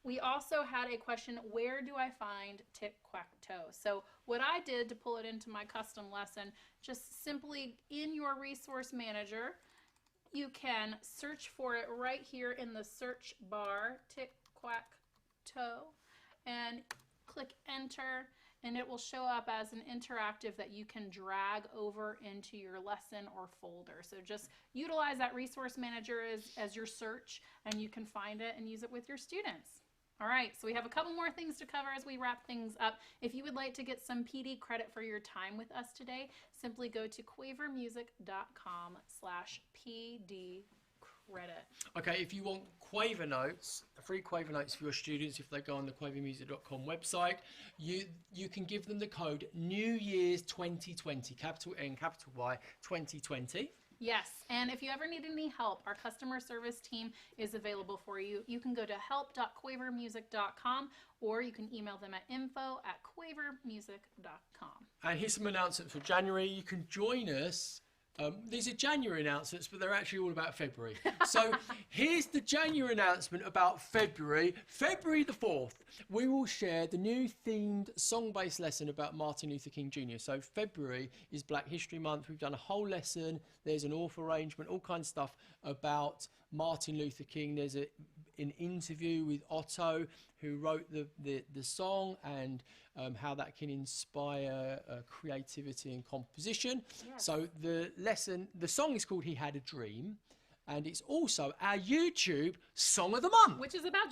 We also had a question, where do I find tic-quack-toe? So what I did to pull it into my custom lesson, just simply in your resource manager, you can search for it right here in the search bar, tic-quack-toe, and click enter, and it will show up as an interactive that you can drag over into your lesson or folder. So just utilize that resource manager as your search, and you can find it and use it with your students. All right, so we have a couple more things to cover as we wrap things up. If you would like to get some PD credit for your time with us today, simply go to quavermusic.com/PD credit. Okay, if you want Quaver notes, free Quaver notes for your students, if they go on the quavermusic.com website, you can give them the code New Year's 2020, capital N, capital Y, 2020. Yes, and if you ever need any help, our customer service team is available for you. You can go to help.quavermusic.com, or you can email them at info@quavermusic.com. And here's some announcements for January. You can join us. These are January announcements, but they're actually all about February. So here's the January announcement about February. February the 4th, we will share the new themed song-based lesson about Martin Luther King Jr. So February is Black History Month. We've done a whole lesson. There's an author arrangement, all kinds of stuff about Martin Luther King. There's an interview with Otto, who wrote the song, and how that can inspire creativity and composition. Yes. So the song is called He Had a Dream, and it's also our YouTube Song of the Month. Which is about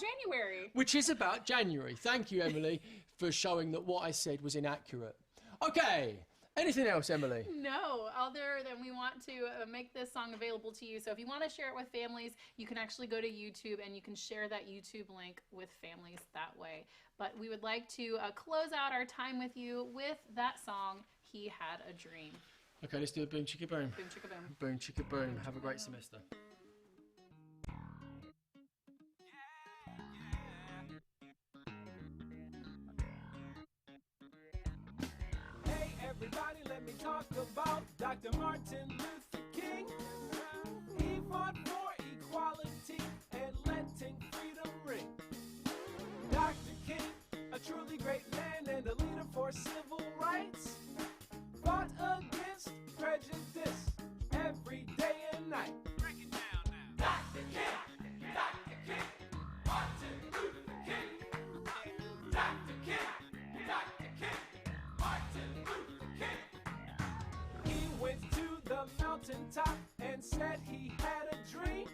January. Thank you, Emily, for showing that what I said was inaccurate. Okay. Anything else, Emily? No, other than we want to make this song available to you. So if you want to share it with families, you can actually go to YouTube and you can share that YouTube link with families that way. But we would like to close out our time with you with that song, He Had a Dream. Okay, let's do a boom chicka boom. Boom chicka boom. Boom chicka boom. Have a great semester. Everybody, let me talk about Dr. Martin Luther King. He fought for equality and letting freedom ring. Dr. King, a truly great man and a leader for civil rights, fought against prejudice every day and night. Break it down now. Dr. King, Martin Luther King. Dr. King, Martin Luther King. He went to the mountaintop and said he had a dream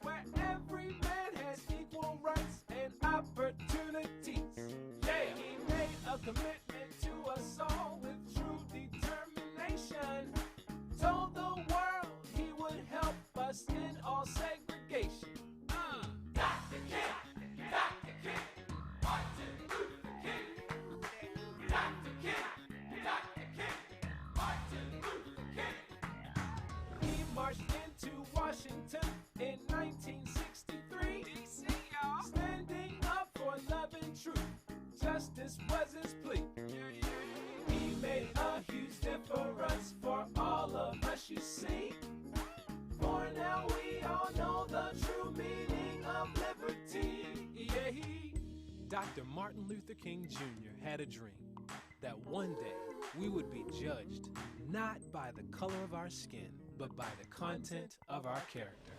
where every man has equal rights and opportunities. Yeah, he made a commitment to us all with true determination. Told the world he would help us in all segregation. Dr. King, Martin Luther King. Dr. King, Martin Luther King. He marched into Washington in 1963. DC, y'all. Standing up for love and truth. Justice was his plea. He made a huge difference for all of us, you see. For now we all know the true meaning of liberty. Yeah, Dr. Martin Luther King Jr. had a dream that one day we would be judged not by the color of our skin, but by the content of our character.